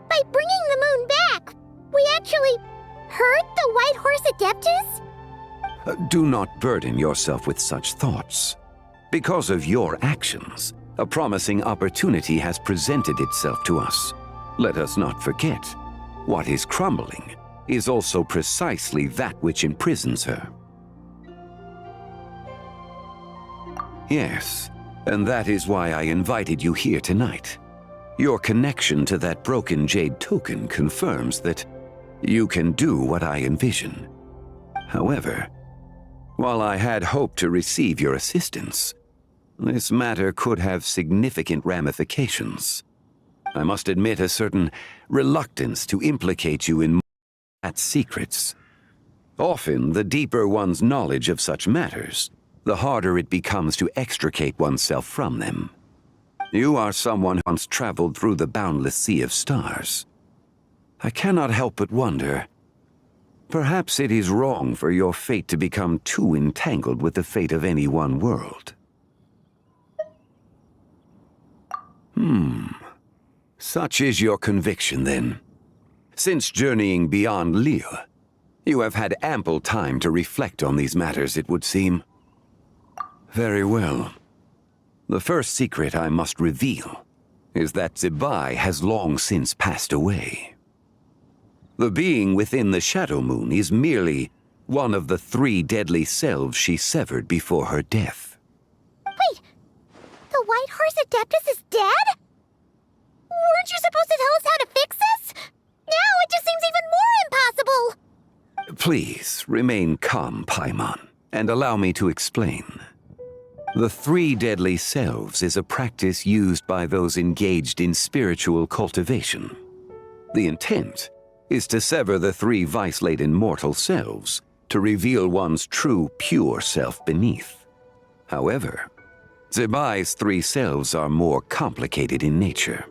by bringing the moon back, we actually hurt the White Horse Adeptus? Do not burden yourself with such thoughts. Because of your actions, a promising opportunity has presented itself to us. Let us not forget, what is crumbling is also precisely that which imprisons her. Yes, and that is why I invited you here tonight. Your connection to that broken jade token confirms that you can do what I envision. However, while I had hoped to receive your assistance, this matter could have significant ramifications. I must admit a certain reluctance to implicate you in that secrets. Often, the deeper one's knowledge of such matters, the harder it becomes to extricate oneself from them. You are someone who once traveled through the boundless sea of stars. I cannot help but wonder, perhaps it is wrong for your fate to become too entangled with the fate of any one world. Such is your conviction, then. Since journeying beyond Lille, you have had ample time to reflect on these matters, it would seem. Very well. The first secret I must reveal is that Zebai has long since passed away. The being within the Shadow Moon is merely one of the 3 deadly selves she severed before her death. Wait, the White Horse Adeptus is dead? Weren't you supposed to tell us how to fix this? Now it just seems even more impossible! Please, remain calm, Paimon, and allow me to explain. The 3 deadly selves is a practice used by those engaged in spiritual cultivation. The intent is to sever the 3 vice-laden mortal selves to reveal one's true, pure self beneath. However, Zebai's 3 selves are more complicated in nature.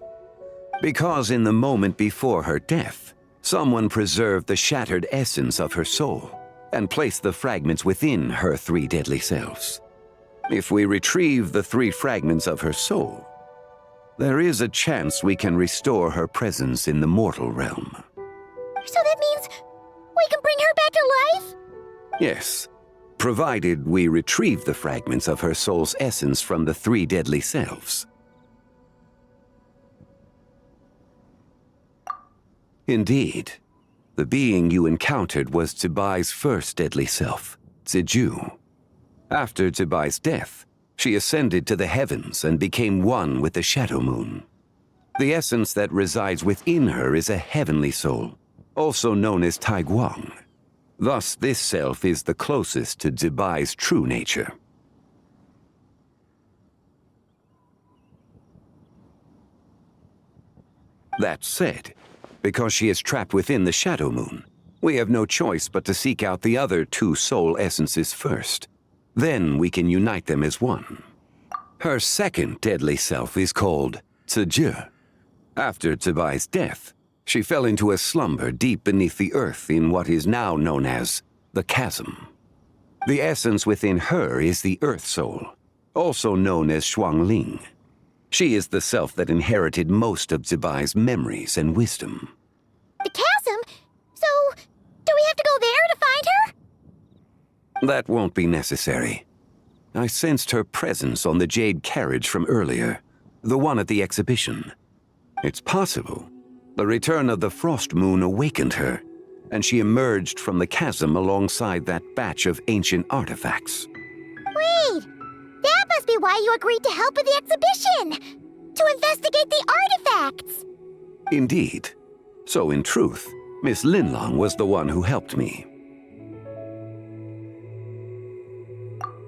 Because in the moment before her death, someone preserved the shattered essence of her soul and placed the fragments within her 3 deadly selves. If we retrieve the 3 fragments of her soul, there is a chance we can restore her presence in the mortal realm. So that means we can bring her back to life? Yes, provided we retrieve the fragments of her soul's essence from the 3 deadly selves. Indeed, the being you encountered was Zebai's first deadly self, Zeju. After Zebai's death, she ascended to the heavens and became one with the Shadow Moon. The essence that resides within her is a heavenly soul, also known as Taiguang. Thus, this self is the closest to Zebai's true nature. That said, because she is trapped within the Shadow Moon, we have no choice but to seek out the other 2 soul essences first. Then we can unite them as one. Her second deadly self is called Ziju. After Zebai's death, She fell into a slumber deep beneath the earth in what is now known as the chasm. The essence within her is the Earth Soul, also known as Xuangling. She is the self that inherited most of Zibai's memories and wisdom. The chasm? So, do we have to go there to find her? That won't be necessary. I sensed her presence on the jade carriage from earlier, the one at the exhibition. It's possible the return of the frost moon awakened her, and she emerged from the chasm alongside that batch of ancient artifacts. Wait! That must be why you agreed to help with the exhibition! To investigate the artifacts! Indeed. So in truth, Miss Linlong was the one who helped me.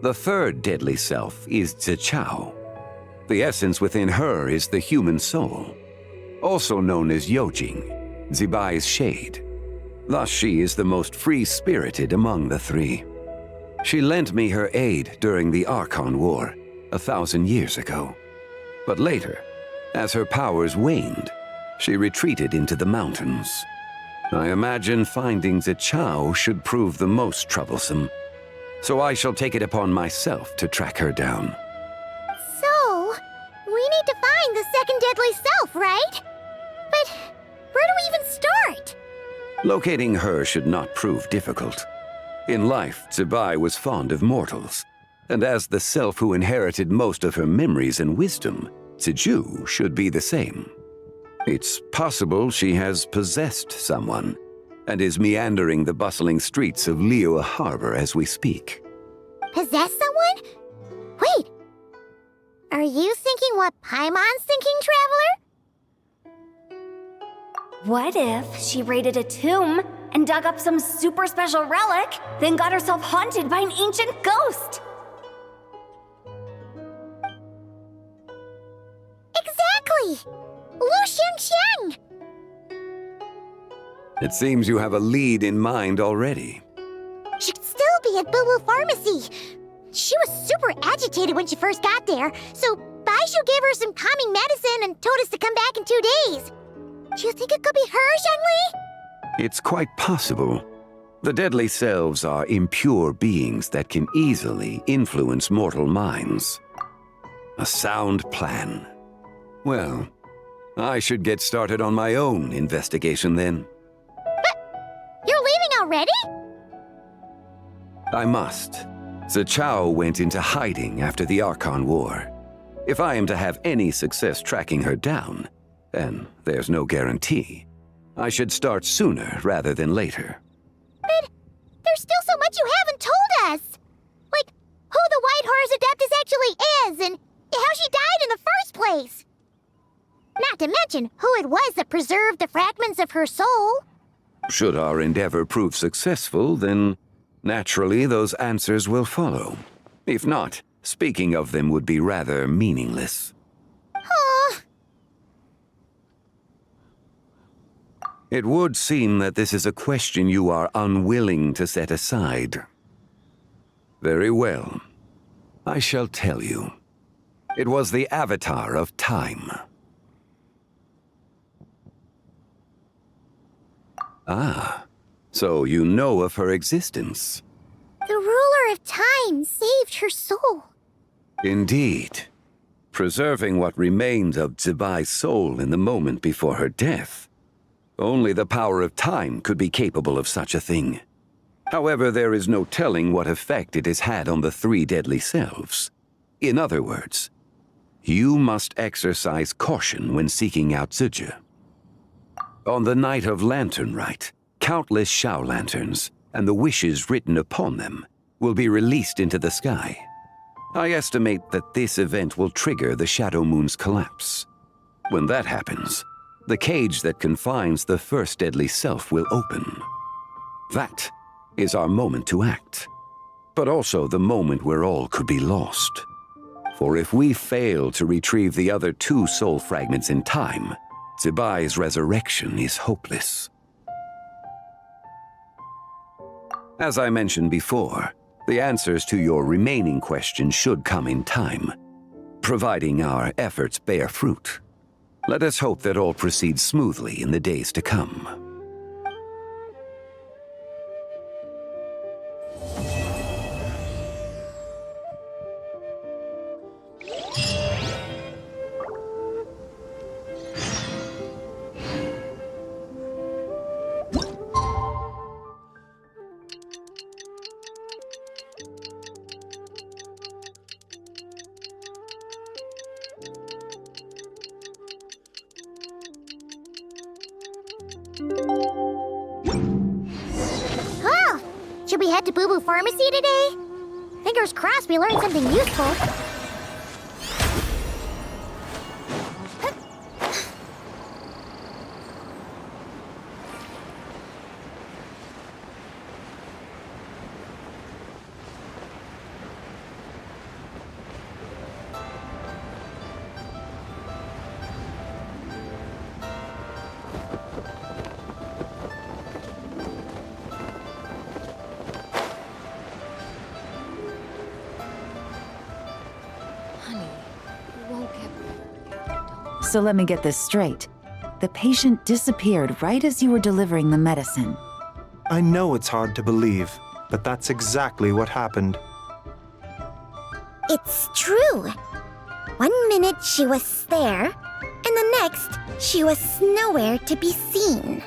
The third deadly self is Zichao. The essence within her is the human soul, also known as Yojing, Zibai's shade. Thus she is the most free-spirited among the three. She lent me her aid during the Archon War 1,000 years ago. But later, as her powers waned, she retreated into the mountains. I imagine finding Zichao should prove the most troublesome, so I shall take it upon myself to track her down. So, we need to find the second deadly self, right? But where do we even start? Locating her should not prove difficult. In life, Zibai was fond of mortals, and as the self who inherited most of her memories and wisdom, Ziju should be the same. It's possible she has possessed someone, and is meandering the bustling streets of Liyue Harbor as we speak. Possess someone? Wait! Are you thinking what Paimon's thinking, Traveler? What if she raided a tomb and dug up some super special relic, then got herself haunted by an ancient ghost? Exactly! Lu Xiangxiang! It seems you have a lead in mind already. She'd still be at Boo Boo Pharmacy. She was super agitated when she first got there, so Baishu gave her some calming medicine and told us to come back in 2 days. Do you think it could be her, Zhengli? It's quite possible. The deadly selves are impure beings that can easily influence mortal minds. A sound plan. Well, I should get started on my own investigation then. But you're leaving already? I must. Zichao went into hiding after the Archon War. If I am to have any success tracking her down, and there's no guarantee, I should start sooner rather than later. But there's still so much you haven't told us! Like, who the White Horse Adeptus actually is, and how she died in the first place! Not to mention who it was that preserved the fragments of her soul. Should our endeavor prove successful, then naturally those answers will follow. If not, speaking of them would be rather meaningless. Huh. It would seem that this is a question you are unwilling to set aside. Very well. I shall tell you. It was the Avatar of Time. Ah, so you know of her existence. The ruler of time saved her soul. Indeed. Preserving what remained of Zibai's soul in the moment before her death. Only the power of time could be capable of such a thing. However, there is no telling what effect it has had on the three deadly selves. In other words, you must exercise caution when seeking out Ziju. On the night of Lantern Rite, countless Shao lanterns, and the wishes written upon them, will be released into the sky. I estimate that this event will trigger the Shadow Moon's collapse. When that happens, the cage that confines the first deadly self will open. That is our moment to act, but also the moment where all could be lost. For if we fail to retrieve the other two soul fragments in time, Zibai's resurrection is hopeless. As I mentioned before, the answers to your remaining questions should come in time, providing our efforts bear fruit. Let us hope that all proceeds smoothly in the days to come. Oh, should we head to Boo Boo Pharmacy today? Fingers crossed we learned something useful. So let me get this straight. The patient disappeared right as you were delivering the medicine. I know it's hard to believe, but that's exactly what happened. It's true. 1 minute she was there, and the next she was nowhere to be seen.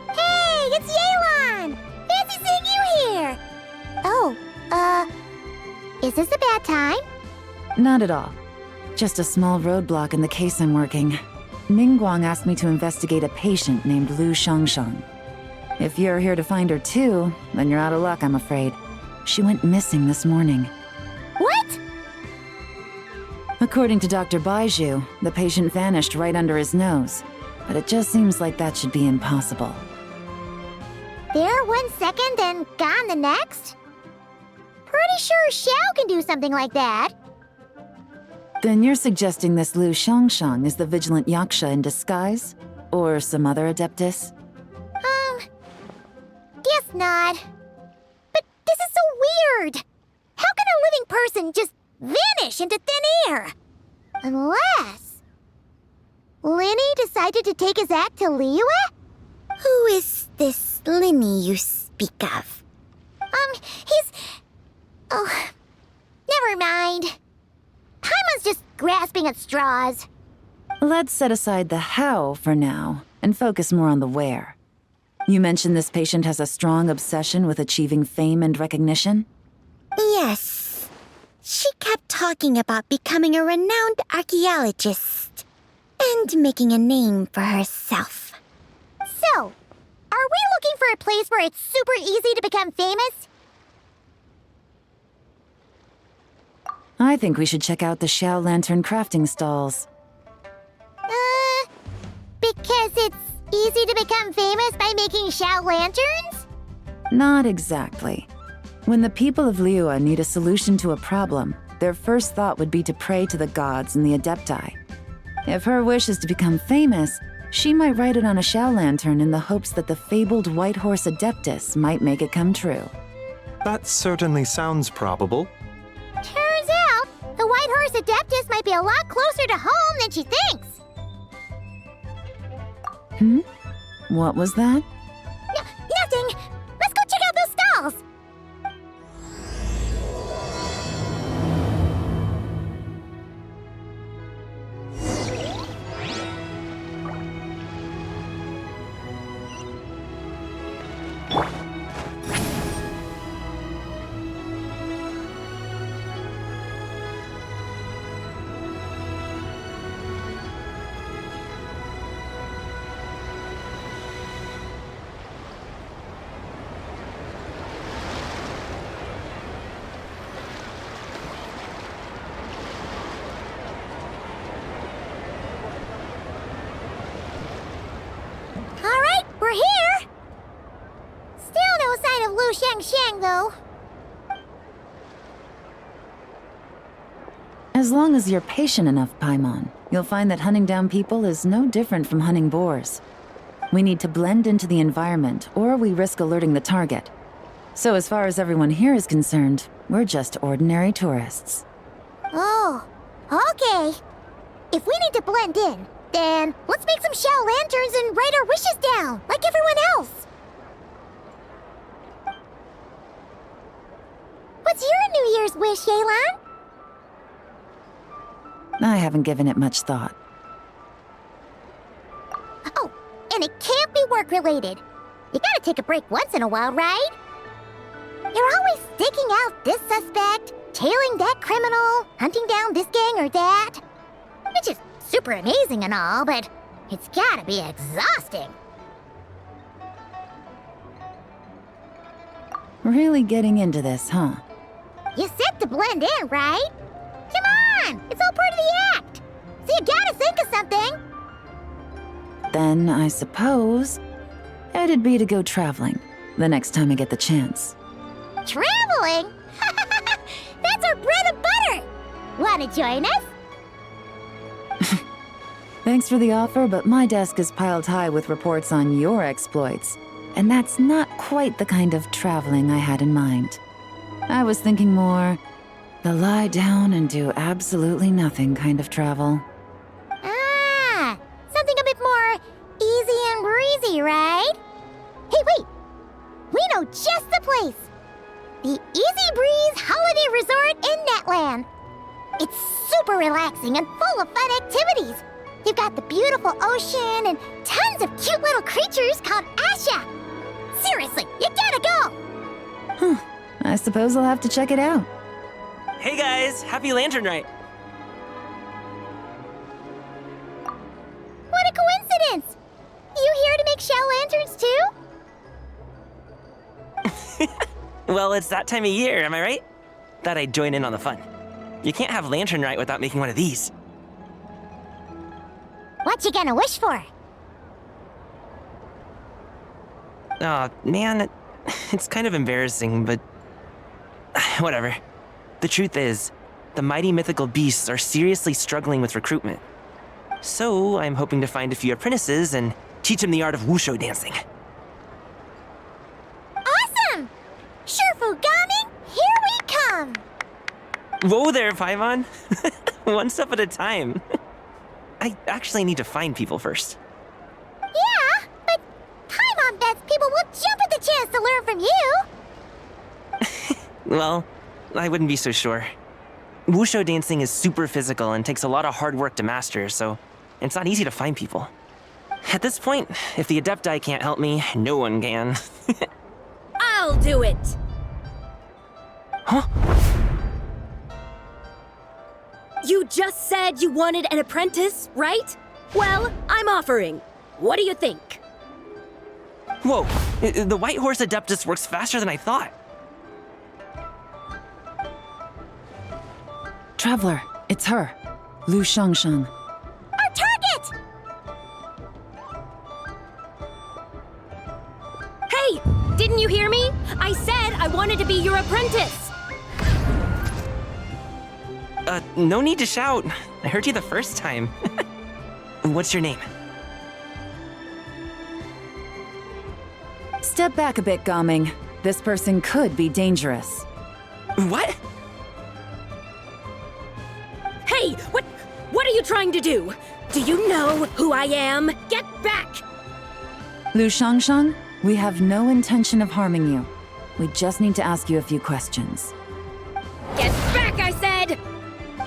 Hey, it's Yelan! Fancy seeing you here! Oh, is this a bad time? Not at all. Just a small roadblock in the case I'm working. Ningguang asked me to investigate a patient named Lu Shangshang. If you're here to find her too, then you're out of luck, I'm afraid. She went missing this morning. What? According to Dr. Baiju, the patient vanished right under his nose. But it just seems like that should be impossible. There 1 second and gone the next? Pretty sure Xiao can do something like that. Then you're suggesting this Lu Shangshang is the vigilant Yaksha in disguise? Or some other adeptus? Guess not. But this is so weird! How can a living person just vanish into thin air? Unless... Linny decided to take his act to Liyue? Who is this Linny you speak of? He's... Oh, never mind. Paimon's just grasping at straws. Let's set aside the how for now, and focus more on the where. You mentioned this patient has a strong obsession with achieving fame and recognition? Yes. She kept talking about becoming a renowned archaeologist and making a name for herself. So, are we looking for a place where it's super easy to become famous? I think we should check out the Xiao Lantern crafting stalls. Because it's easy to become famous by making Xiao lanterns? Not exactly. When the people of Liyue need a solution to a problem, their first thought would be to pray to the gods and the Adepti. If her wish is to become famous, she might write it on a Xiao lantern in the hopes that the fabled White Horse Adeptus might make it come true. That certainly sounds probable. Turns out, the White Horse Adeptus might be a lot closer to home than she thinks. What was that? Nothing! Let's go check out those stalls! Alright, we're here! Still no sign of Lu Shangshang, though. As long as you're patient enough, Paimon, you'll find that hunting down people is no different from hunting boars. We need to blend into the environment, or we risk alerting the target. So as far as everyone here is concerned, we're just ordinary tourists. Oh, okay. If we need to blend in, Then let's make some shell lanterns and write our wishes down, like everyone else. What's your New Year's wish, Yelan? I haven't given it much thought. Oh, and it can't be work-related. You gotta take a break once in a while, right? You're always digging out this suspect, tailing that criminal, hunting down this gang or that. Which is super amazing and all, but it's gotta be exhausting. Really getting into this, huh? You said to blend in, right? Come on! It's all part of the act! So you gotta think of something! Then I suppose it'd be to go traveling the next time I get the chance. Traveling? That's our bread and butter! Wanna join us? Thanks for the offer, but my desk is piled high with reports on your exploits. And that's not quite the kind of traveling I had in mind. I was thinking more the lie down and do absolutely nothing kind of travel. Ah, something a bit more easy and breezy, right? Hey, wait! We know just the place! The Easy Breeze Holiday Resort in Netland. It's super relaxing and full of fun activities. You've got the beautiful ocean and tons of cute little creatures called Asha. Seriously, you gotta go! I suppose I'll have to check it out. Hey guys, happy Lantern Rite! What a coincidence! You here to make shell lanterns too? Well, it's that time of year, am I right? Thought I'd join in on the fun. You can't have Lantern Rite without making one of these. What you gonna wish for? Aw, man, it's kind of embarrassing, but whatever. The truth is, the mighty mythical beasts are seriously struggling with recruitment. So I'm hoping to find a few apprentices and teach them the art of wushu dancing. Awesome! Shurfugami, here we come! Whoa there, Paimon! One step at a time. I actually need to find people first. Yeah, but Paimon bets people will jump at the chance to learn from you! Well, I wouldn't be so sure. Wushu dancing is super physical and takes a lot of hard work to master, so it's not easy to find people. At this point, if the Adepti can't help me, no one can. I'll do it! Huh? You just said you wanted an apprentice, right? Well, I'm offering. What do you think? Whoa, the White Horse Adeptus works faster than I thought. Traveler, it's her, Lu Shangshang. Our target! Hey, didn't you hear me? I said I wanted to be your apprentice. No need to shout. I heard you the first time. What's your name? Step back a bit, Gaming. This person could be dangerous. What? Hey, what are you trying to do? Do you know who I am? Get back! Lu Shangshang, we have no intention of harming you. We just need to ask you a few questions. Get back, I said!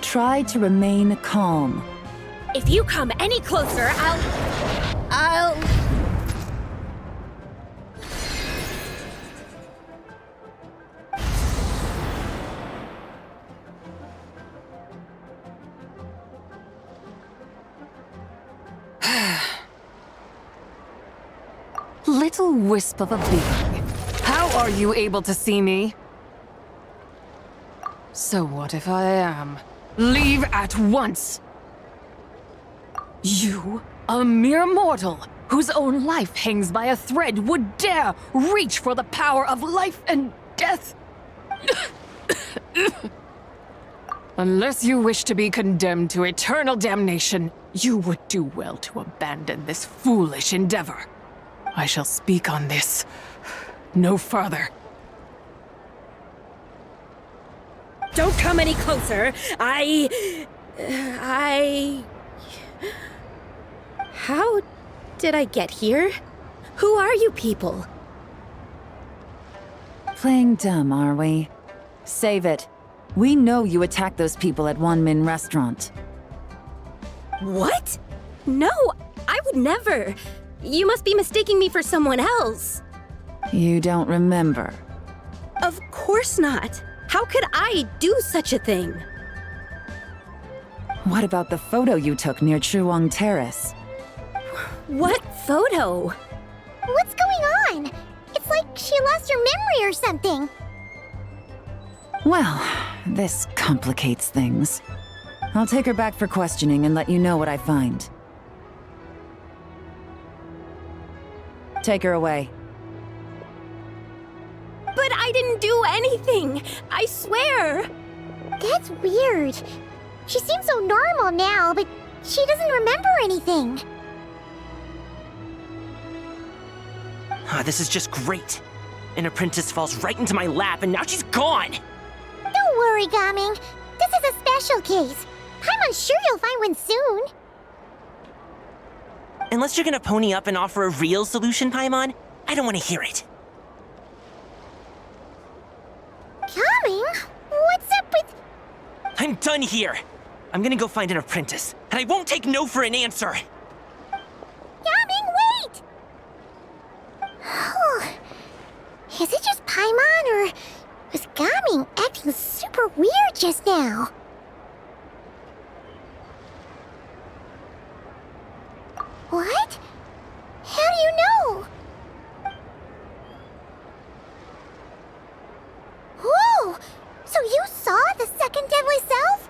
Try to remain calm. If you come any closer, I'll... Little wisp of a being. How are you able to see me? So what if I am? Leave at once! You, a mere mortal, whose own life hangs by a thread, would dare reach for the power of life and death? Unless you wish to be condemned to eternal damnation, you would do well to abandon this foolish endeavor. I shall speak on this no further. Don't come any closer. How did I get here? Who are you people? Playing dumb, are we? Save it. We know you attacked those people at One Min Restaurant. What? No, I would never. You must be mistaking me for someone else. You don't remember. Of course not. How could I do such a thing? What about the photo you took near Chuang Terrace? What photo? What's going on? It's like she lost her memory or something. Well, this complicates things. I'll take her back for questioning and let you know what I find. Take her away. But I didn't do anything! I swear! That's weird. She seems so normal now, but she doesn't remember anything. This is just great. An apprentice falls right into my lap and now she's gone! Don't worry, Gaming. This is a special case. I'm sure you'll find one soon. Unless you're gonna pony up and offer a real solution, Paimon, I don't want to hear it. Gaming? What's up with... I'm done here! I'm gonna go find an apprentice, and I won't take no for an answer! Gaming, wait! Is it just Paimon, or was Gaming acting super weird just now? What? How do you know? Whoa! So you saw the second deadly self?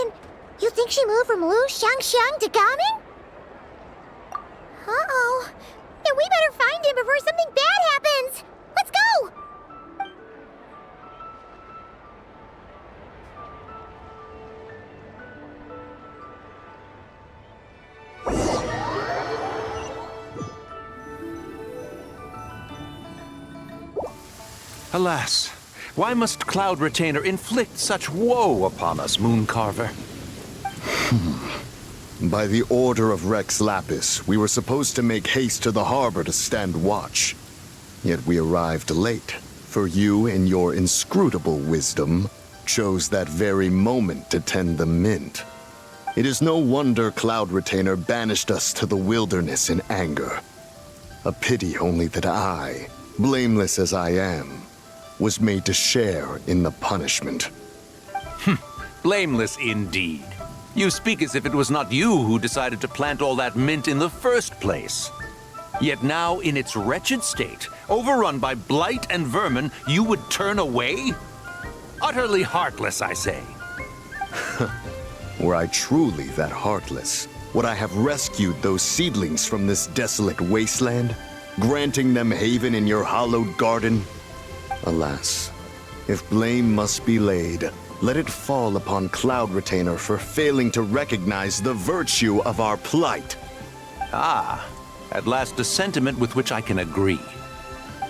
And you think she moved from Lu Xiangxiang to Gaming? Uh-oh. Then we better find him before something bad happens! Let's go! Alas, why must Cloud Retainer inflict such woe upon us, Mooncarver? By the order of Rex Lapis, we were supposed to make haste to the harbor to stand watch. Yet we arrived late, for you, in your inscrutable wisdom, chose that very moment to tend the mint. It is no wonder Cloud Retainer banished us to the wilderness in anger. A pity only that I, blameless as I am, was made to share in the punishment. Blameless indeed. You speak as if it was not you who decided to plant all that mint in the first place. Yet now, in its wretched state, overrun by blight and vermin, you would turn away? Utterly heartless, I say. Were I truly that heartless, would I have rescued those seedlings from this desolate wasteland, granting them haven in your hallowed garden? Alas, if blame must be laid, let it fall upon Cloud Retainer for failing to recognize the virtue of our plight. Ah, at last a sentiment with which I can agree.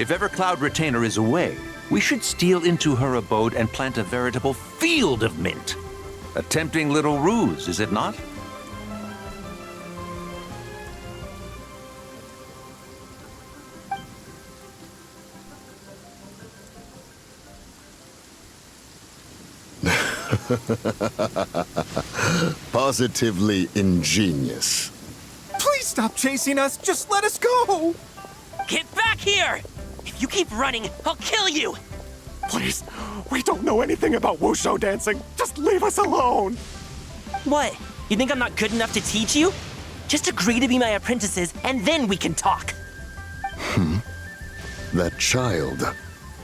If ever Cloud Retainer is away, we should steal into her abode and plant a veritable field of mint. A tempting little ruse, is it not? Positively ingenious. Please stop chasing us. Just let us go. Get back here! If you keep running, I'll kill you! Please, we don't know anything about wushu dancing. Just leave us alone. What? You think I'm not good enough to teach you? Just agree to be my apprentices, and then we can talk. That child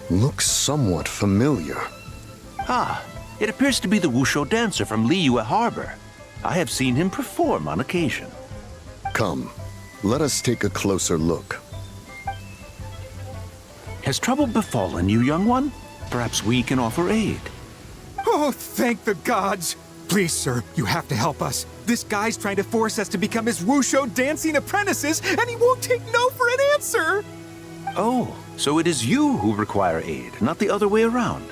looks somewhat familiar. Ah, it appears to be the wushu dancer from Liyue Harbor. I have seen him perform on occasion. Come, let us take a closer look. Has trouble befallen you, young one? Perhaps we can offer aid. Oh, thank the gods. Please, sir, you have to help us. This guy's trying to force us to become his wushu dancing apprentices, and he won't take no for an answer. Oh, so it is you who require aid, not the other way around.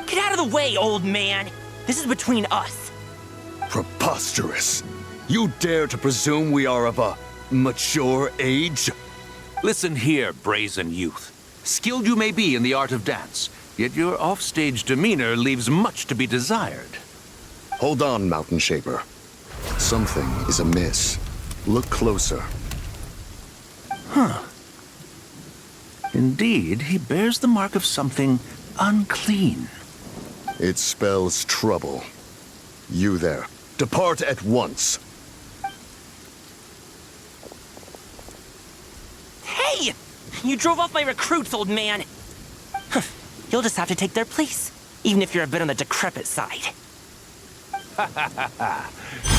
Get out of the way, old man! This is between us. Preposterous. You dare to presume we are of a mature age? Listen here, brazen youth. Skilled you may be in the art of dance, yet your offstage demeanor leaves much to be desired. Hold on, Mountain Shaper. Something is amiss. Look closer. Huh. Indeed, he bears the mark of something unclean. It spells trouble. You there, depart at once. Hey! You drove off my recruits, old man! You'll just have to take their place, even if you're a bit on the decrepit side.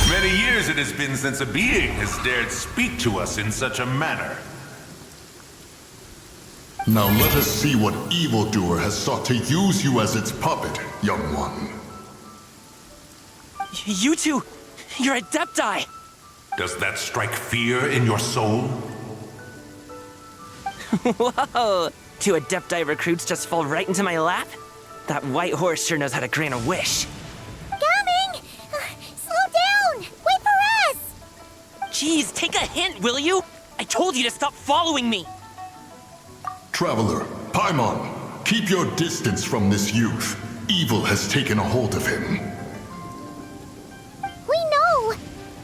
Many years it has been since a being has dared speak to us in such a manner. Now let us see what evildoer has sought to use you as its puppet, young one. You two, you're Adepti! Does that strike fear in your soul? Whoa! Two Adepti recruits just fall right into my lap? That white horse sure knows how to grant a wish. Coming! Slow down! Wait for us! Jeez, take a hint, will you? I told you to stop following me! Traveler, Paimon, keep your distance from this youth. Evil has taken a hold of him. We know!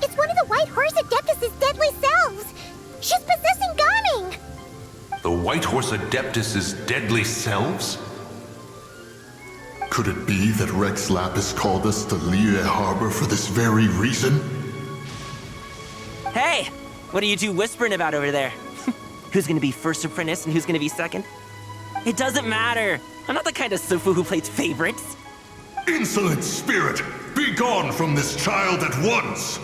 It's one of the White Horse Adeptus' deadly selves! She's possessing Gaming! The White Horse Adeptus' deadly selves? Could it be that Rex Lapis called us to Liyue Harbor for this very reason? Hey! What are you two whispering about over there? Who's gonna be first apprentice and who's gonna be second? It doesn't matter. I'm not the kind of Sufu who plays favorites. Insolent spirit! Be gone from this child at once!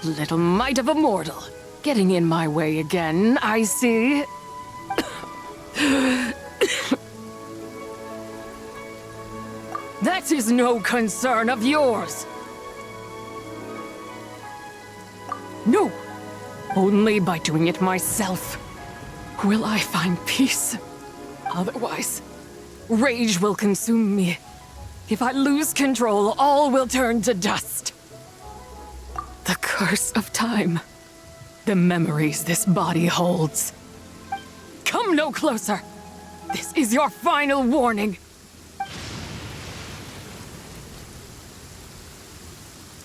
Little mite of a mortal. Getting in my way again, I see. That is no concern of yours. No, only by doing it myself will I find peace. Otherwise, rage will consume me. If I lose control, all will turn to dust. The curse of time. The memories this body holds. Come no closer. This is your final warning.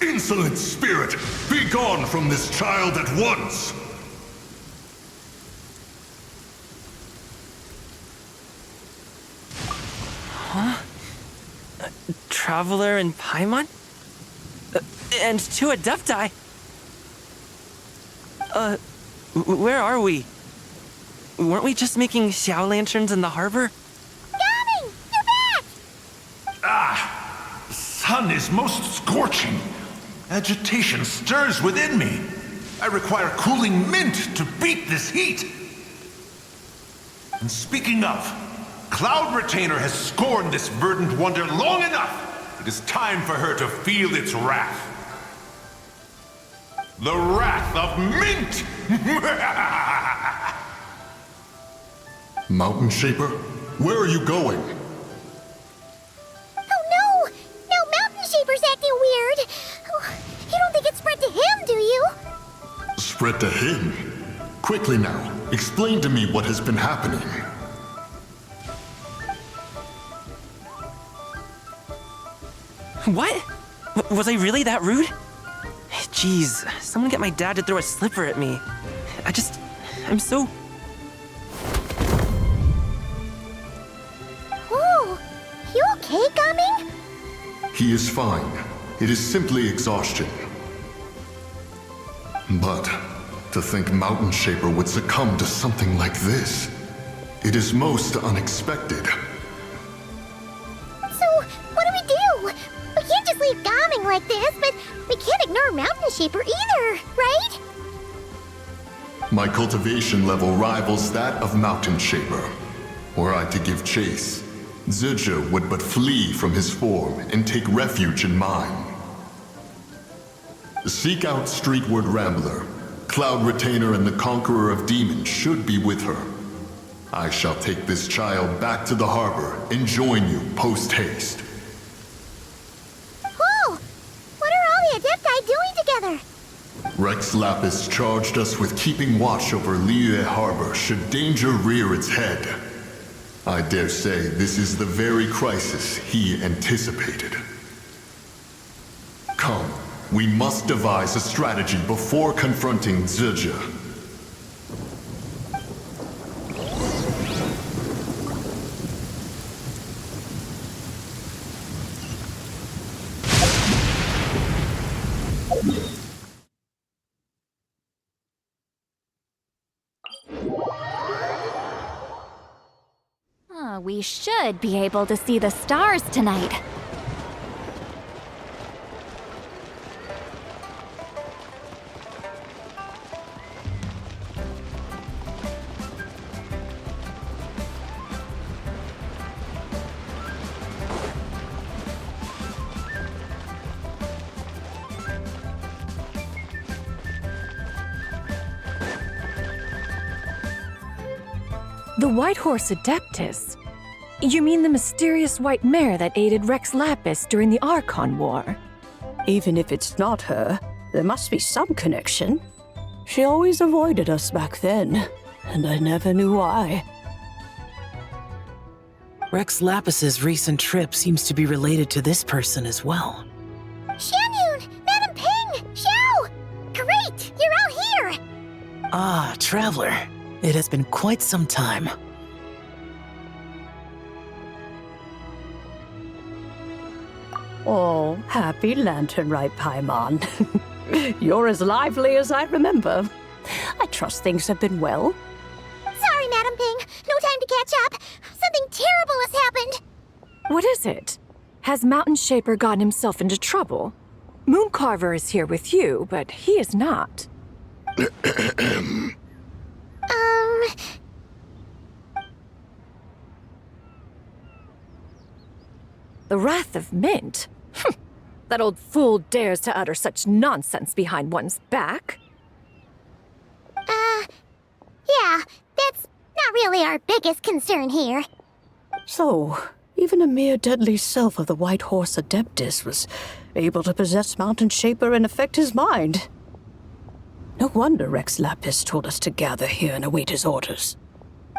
Insolent spirit! Be gone from this child at once! Huh? Traveler and Paimon? And two Adepti? Where are we? Weren't we just making Xiao lanterns in the harbor? Gaming! You're back! Ah! Sun is most scorching. Agitation stirs within me. I require cooling mint to beat this heat. And speaking of, Cloud Retainer has scorned this verdant wonder long enough. It is time for her to feel its wrath. The wrath of mint! Mountain Shaper, where are you going? Oh no! Now Mountain Shaper's acting weird! Oh, you don't think it's spread to him, do you? Spread to him? Quickly now, explain to me what has been happening. What? Was I really that rude? Jeez, someone get my dad to throw a slipper at me. I'm so... Oh, you okay, Gaming? He is fine. It is simply exhaustion. But to think Mountain Shaper would succumb to something like this, it is most unexpected. So, what do we do? We can't just leave Gaming like this, but we can't ignore Mountain Shaper either, right? My cultivation level rivals that of Mountain Shaper. Were I to give chase, Zizha would but flee from his form and take refuge in mine. Seek out Streetward Rambler. Cloud Retainer and the Conqueror of Demons should be with her. I shall take this child back to the harbor and join you post-haste. Whoa! What are all the Adepti doing together? Rex Lapis charged us with keeping watch over Liyue Harbor should danger rear its head. I dare say this is the very crisis he anticipated. Come, we must devise a strategy before confronting Zizia. We should be able to see the stars tonight. The White Horse Adeptus? You mean the mysterious white mare that aided Rex Lapis during the Archon War? Even if it's not her, there must be some connection. She always avoided us back then, and I never knew why. Rex Lapis's recent trip seems to be related to this person as well. Xianyun! Madam Ping! Xiao! Great! You're all here! Ah, Traveler. It has been quite some time. Oh, happy Lantern Rite, Paimon. You're as lively as I remember. I trust things have been well. Sorry, Madam Ping. No time to catch up. Something terrible has happened. What is it? Has Mountain Shaper gotten himself into trouble? Mooncarver is here with you, but he is not. The Wrath of Mint? That old fool dares to utter such nonsense behind one's back. Yeah, that's not really our biggest concern here. So, even a mere deadly self of the White Horse Adeptus was able to possess Mountain Shaper and affect his mind. No wonder Rex Lapis told us to gather here and await his orders.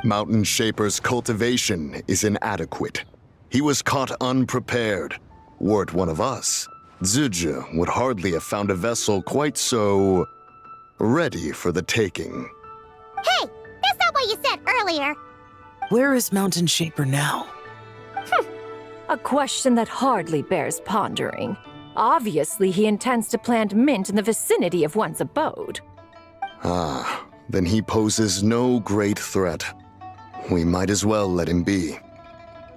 Mountain Shaper's cultivation is inadequate. He was caught unprepared. Were it one of us, Zizia would hardly have found a vessel quite so ready for the taking. Hey, that's not what you said earlier. Where is Mountain Shaper now? A question that hardly bears pondering. Obviously, he intends to plant mint in the vicinity of one's abode. Ah, then he poses no great threat. We might as well let him be.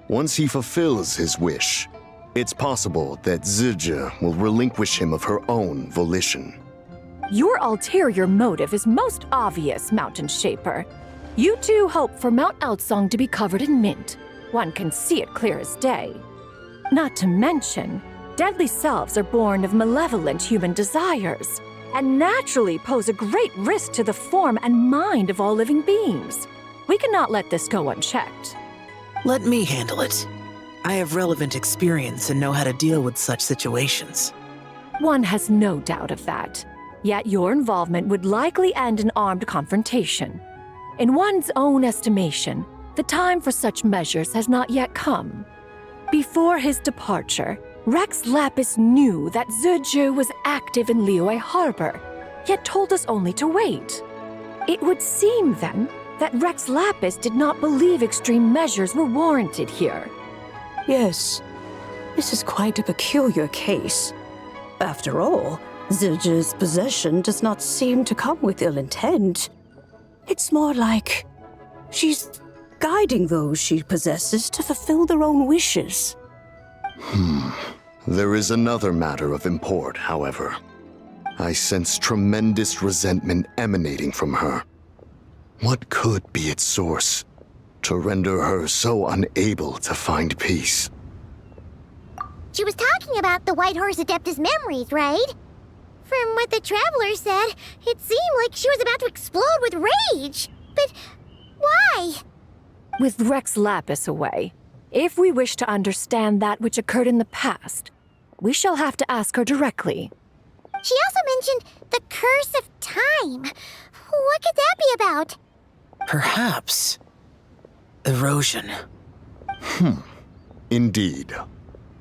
Once he fulfills his wish, it's possible that Zizia will relinquish him of her own volition. Your ulterior motive is most obvious, Mountain Shaper. You two hope for Mount Outsong to be covered in mint. One can see it clear as day. Not to mention, deadly selves are born of malevolent human desires, and naturally pose a great risk to the form and mind of all living beings. We cannot let this go unchecked. Let me handle it. I have relevant experience and know how to deal with such situations. One has no doubt of that. Yet your involvement would likely end in armed confrontation. In one's own estimation, the time for such measures has not yet come. Before his departure, Rex Lapis knew that Zizia was active in Liyue Harbor, yet told us only to wait. It would seem, then, that Rex Lapis did not believe extreme measures were warranted here. Yes, this is quite a peculiar case. After all, Zizia's possession does not seem to come with ill intent. It's more like she's guiding those she possesses to fulfill their own wishes. There is another matter of import, however. I sense tremendous resentment emanating from her. What could be its source to render her so unable to find peace? She was talking about the White Horse Adeptus memories, right? From what the Traveler said, it seemed like she was about to explode with rage. But why? With Rex Lapis away, if we wish to understand that which occurred in the past, we shall have to ask her directly. She also mentioned the curse of time. What could that be about? Perhaps erosion. Indeed.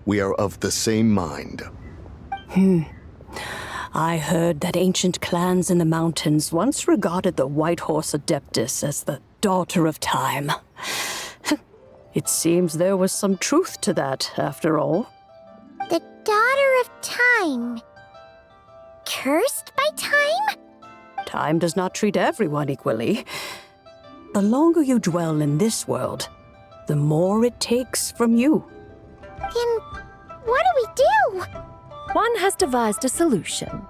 We are of the same mind. I heard that ancient clans in the mountains once regarded the White Horse Adeptus as the daughter of time. It seems there was some truth to that, after all. The daughter of time. Cursed by time? Time does not treat everyone equally. The longer you dwell in this world, the more it takes from you. Then what do we do? One has devised a solution.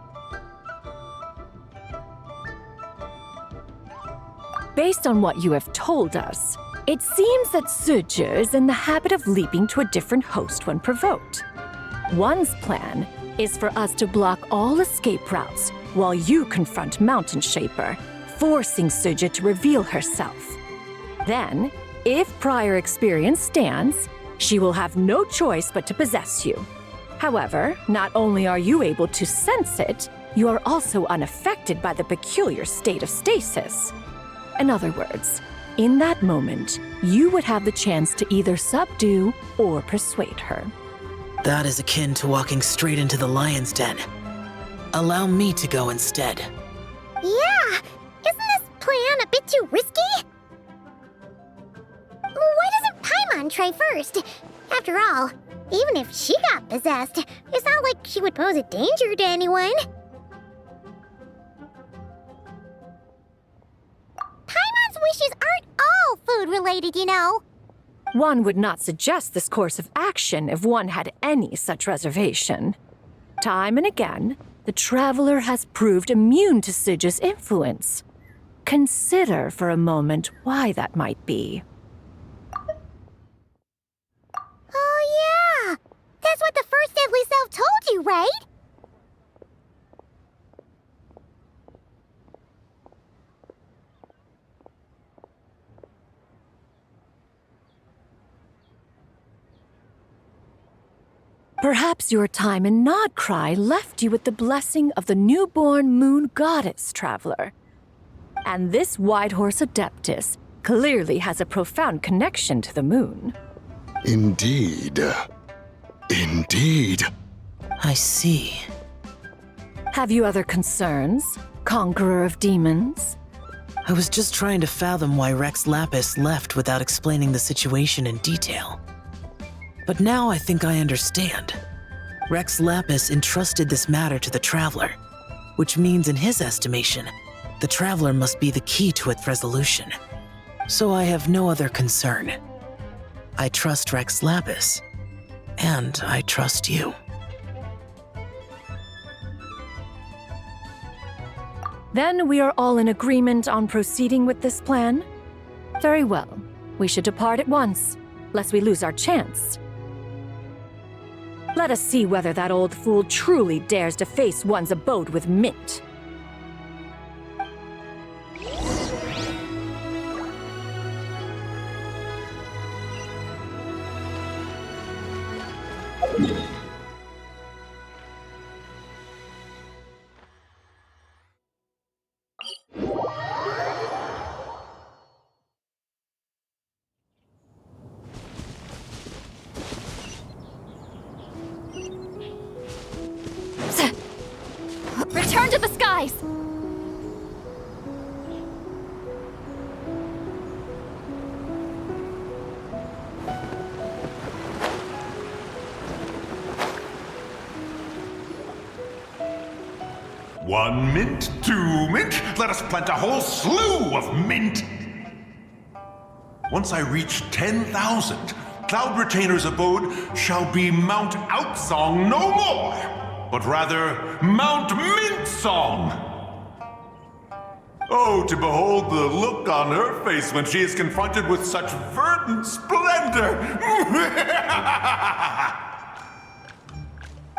Based on what you have told us, it seems that Suju is in the habit of leaping to a different host when provoked. One's plan is for us to block all escape routes while you confront Mountain Shaper, forcing Suju to reveal herself. Then, if prior experience stands, she will have no choice but to possess you. However, not only are you able to sense it, you are also unaffected by the peculiar state of stasis. In other words, in that moment, you would have the chance to either subdue or persuade her. That is akin to walking straight into the lion's den. Allow me to go instead. Yeah! Isn't this plan a bit too risky? Why doesn't Paimon try first? After all, even if she got possessed, it's not like she would pose a danger to anyone. Paimon's wishes aren't all food-related, you know. One would not suggest this course of action if one had any such reservation. Time and again, the traveler has proved immune to Suju's influence. Consider for a moment why that might be. Oh yeah! That's what the first deadly self told you, right? Perhaps your time in Nodcry left you with the blessing of the newborn moon goddess, traveler. And this White Horse Adeptus clearly has a profound connection to the moon. Indeed. Indeed. I see. Have you other concerns, Conqueror of Demons? I was just trying to fathom why Rex Lapis left without explaining the situation in detail. But now I think I understand. Rex Lapis entrusted this matter to the Traveler, which means in his estimation, the Traveler must be the key to its resolution. So I have no other concern. I trust Rex Lapis, and I trust you. Then we are all in agreement on proceeding with this plan? Very well. We should depart at once, lest we lose our chance. Let us see whether that old fool truly dares to face one's abode with Mint. Return to the skies! One mint, two mint, let us plant a whole slew of mint. Once I reach 10,000, Cloud Retainer's abode shall be Mount Outsong no more, but rather Mount Mintsong. Oh, to behold the look on her face when she is confronted with such verdant splendor!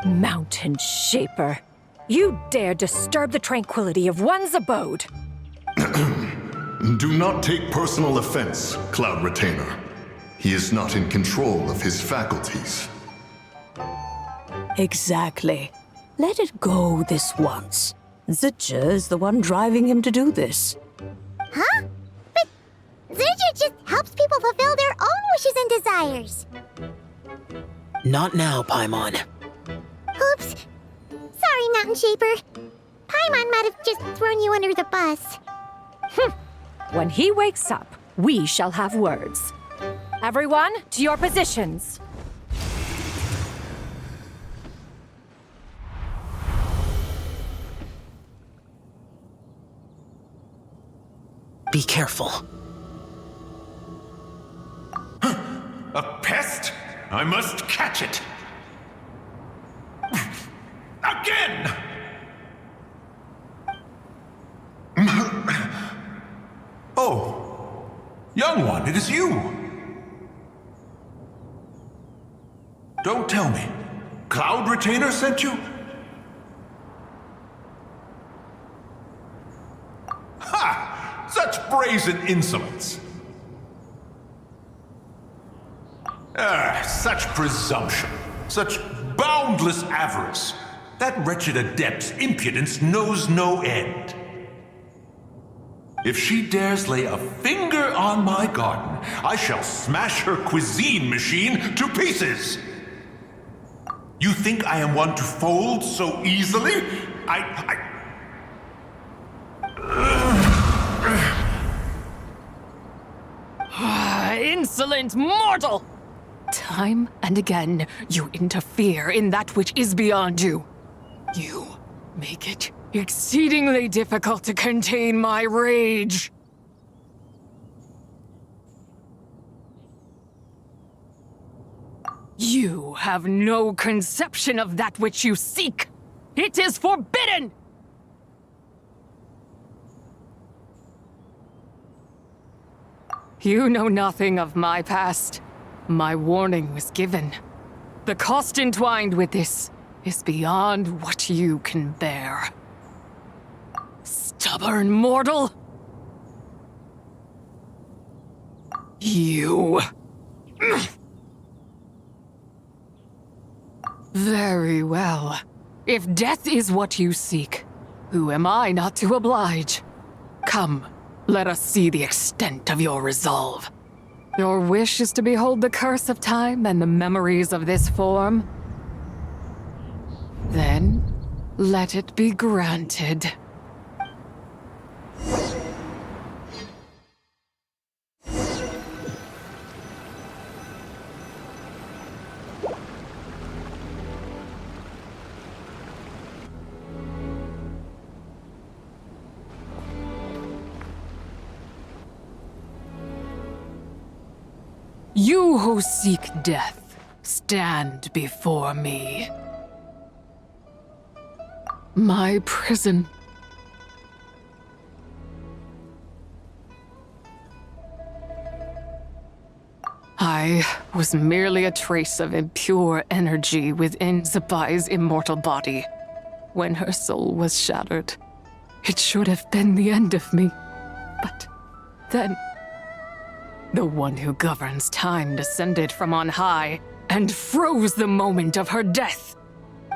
Mountain Shaper, you dare disturb the tranquility of one's abode. Do not take personal offense, Cloud Retainer. He is not in control of his faculties. Exactly. Let it go this once. Zidja is the one driving him to do this. Huh? But Zidja just helps people fulfill their own wishes and desires. Not now, Paimon. Oops. Sorry, Mountain Shaper. Paimon might have just thrown you under the bus. When he wakes up, we shall have words. Everyone, to your positions. Be careful. A pest? I must catch it! Again! Oh, young one, it is you! Don't tell me. Cloud Retainer sent you? Ha! Such brazen insolence! Such presumption. Such boundless avarice. That wretched adept's impudence knows no end. If she dares lay a finger on my garden, I shall smash her cuisine machine to pieces! You think I am one to fold so easily? Insolent mortal! Time and again, you interfere in that which is beyond you. You make it exceedingly difficult to contain my rage. You have no conception of that which you seek. It is forbidden! You know nothing of my past. My warning was given. The cost entwined with this is beyond what you can bear. Stubborn mortal! You... Very well. If death is what you seek, who am I not to oblige? Come, let us see the extent of your resolve. Your wish is to behold the curse of time and the memories of this form? Then, let it be granted. You who seek death, stand before me. My prison. I was merely a trace of impure energy within Zabai's immortal body. When her soul was shattered, it should have been the end of me. But then, the one who governs time descended from on high and froze the moment of her death.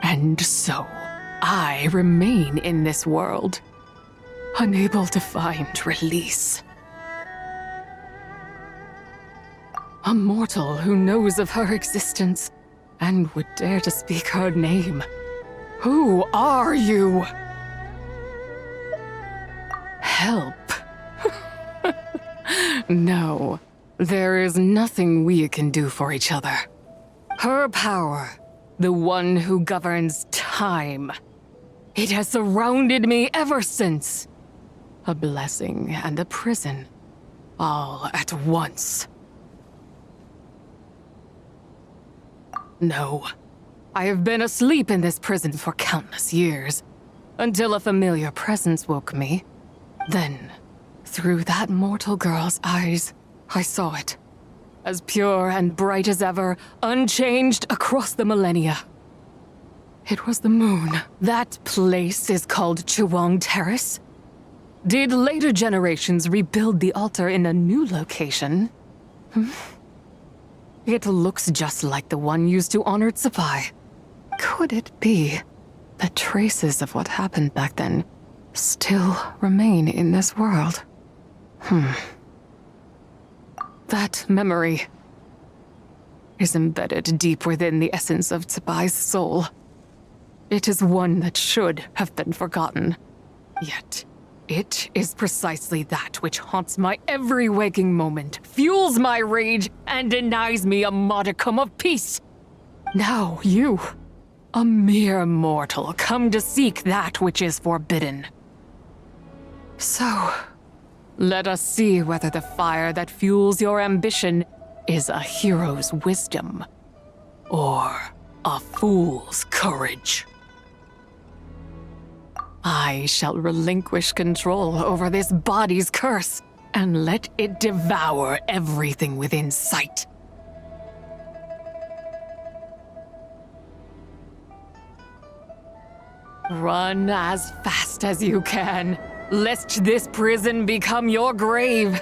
And so, I remain in this world, unable to find release. A mortal who knows of her existence and would dare to speak her name. Who are you? Help. No, there is nothing we can do for each other. Her power, the one who governs time, it has surrounded me ever since. A blessing and a prison, all at once. No, I have been asleep in this prison for countless years, until a familiar presence woke me. Then, through that mortal girl's eyes, I saw it. As pure and bright as ever, unchanged across the millennia. It was the moon. That place is called Chuang Terrace. Did later generations rebuild the altar in a new location? It looks just like the one used to honor Tsupai. Could it be that traces of what happened back then still remain in this world? That memory is embedded deep within the essence of Tsubai's soul. It is one that should have been forgotten. Yet, it is precisely that which haunts my every waking moment, fuels my rage, and denies me a modicum of peace. Now you, a mere mortal, come to seek that which is forbidden. So, let us see whether the fire that fuels your ambition is a hero's wisdom or a fool's courage. I shall relinquish control over this body's curse and let it devour everything within sight. Run as fast as you can, lest this prison become your grave.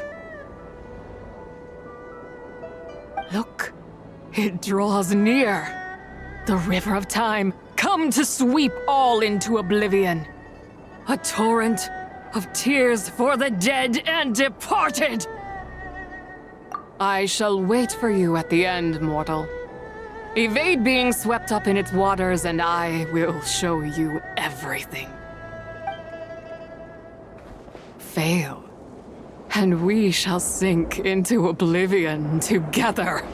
Look, it draws near. The river of time, come to sweep all into oblivion. A torrent of tears for the dead and departed. I shall wait for you at the end, mortal. Evade being swept up in its waters, and I will show you everything. Fail, and we shall sink into oblivion together.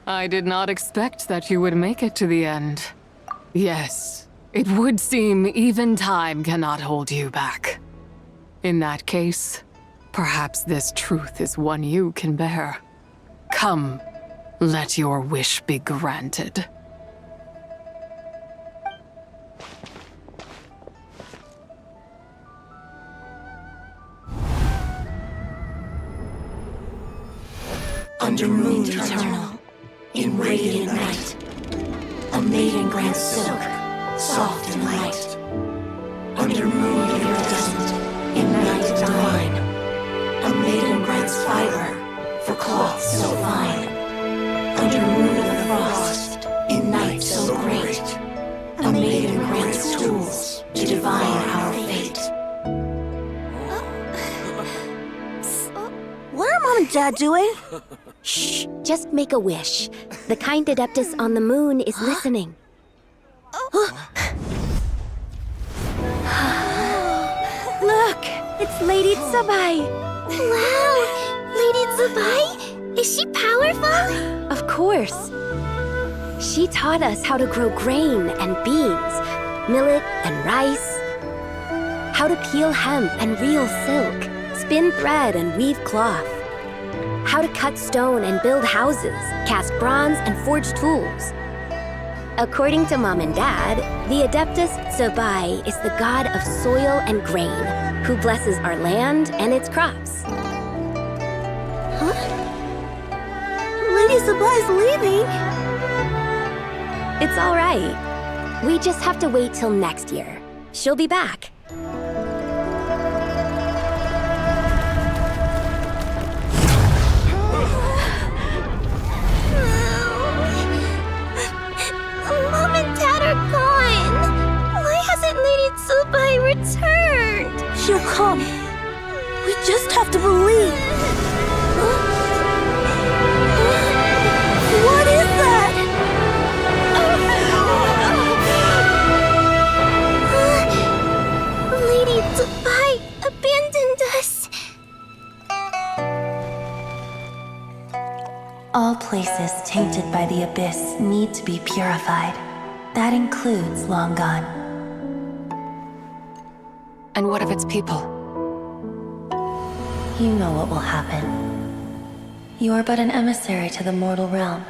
I did not expect that you would make it to the end. Yes, it would seem even time cannot hold you back. In that case, perhaps this truth is one you can bear. Come, let your wish be granted. Under moon eternal, in radiant night, a maiden grants silk, soft and light. Under moon iridescent, in night divine, a maiden grants fiber for cloth so fine. Under moon of frost, in night so great, a maiden grants tools to divine our fate. What are Mom and Dad doing? Shh, just make a wish. The kind Adeptus on the moon is listening. Look, it's Lady Tsubai. Wow, Lady Tsubai? Is she powerful? Of course. She taught us how to grow grain and beans, millet and rice, how to peel hemp and reel silk, spin thread and weave cloth. how to cut stone and build houses, cast bronze and forge tools. According to Mom and Dad, the Adeptus Tsubai is the god of soil and grain, who blesses our land and its crops. Huh? Lady Tsubai's leaving. It's all right. We just have to wait till next year. She'll be back. Mom and Dad are gone. Why hasn't Lady Tsubai returned? She'll come. We just have to believe. What is that? Lady Tsubai abandoned us. All places tainted by the abyss need to be purified. That includes Longan. And what of its people? You know what will happen. You are but an emissary to the mortal realm.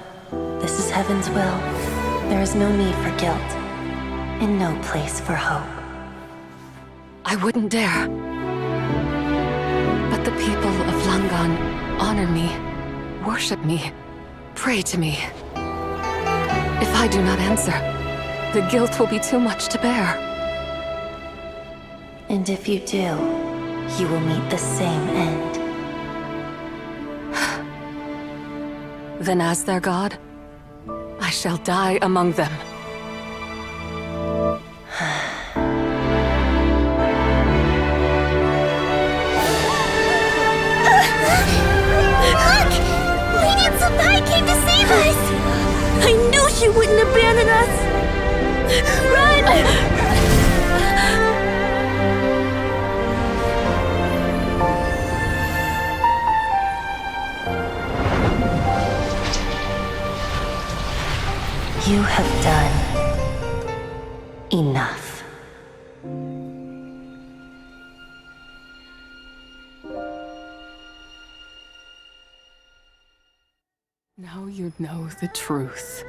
This is Heaven's will. There is no need for guilt, and no place for hope. I wouldn't dare. But the people of Langan honor me, worship me, pray to me. If I do not answer, the guilt will be too much to bear. And if you do, you will meet the same end. Then as their god, I shall die among them. Look! Lady Tsubai came to save us! I knew she wouldn't abandon us! Run! You have done enough. Now you know the truth.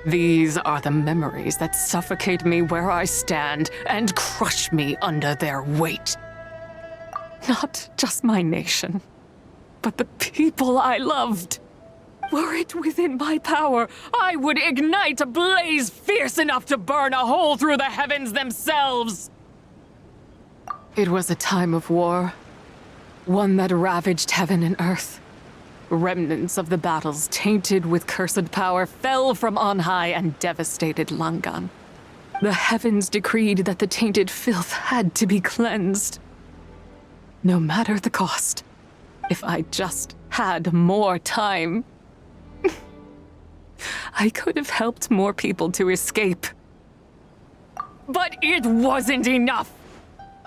These are the memories that suffocate me where I stand and crush me under their weight. Not just my nation, but the people I loved. Were it within my power, I would ignite a blaze fierce enough to burn a hole through the heavens themselves. It was a time of war, one that ravaged heaven and earth. Remnants of the battles tainted with cursed power fell from on high and devastated Langan. The heavens decreed that the tainted filth had to be cleansed. No matter the cost, if I just had more time, I could have helped more people to escape. But it wasn't enough.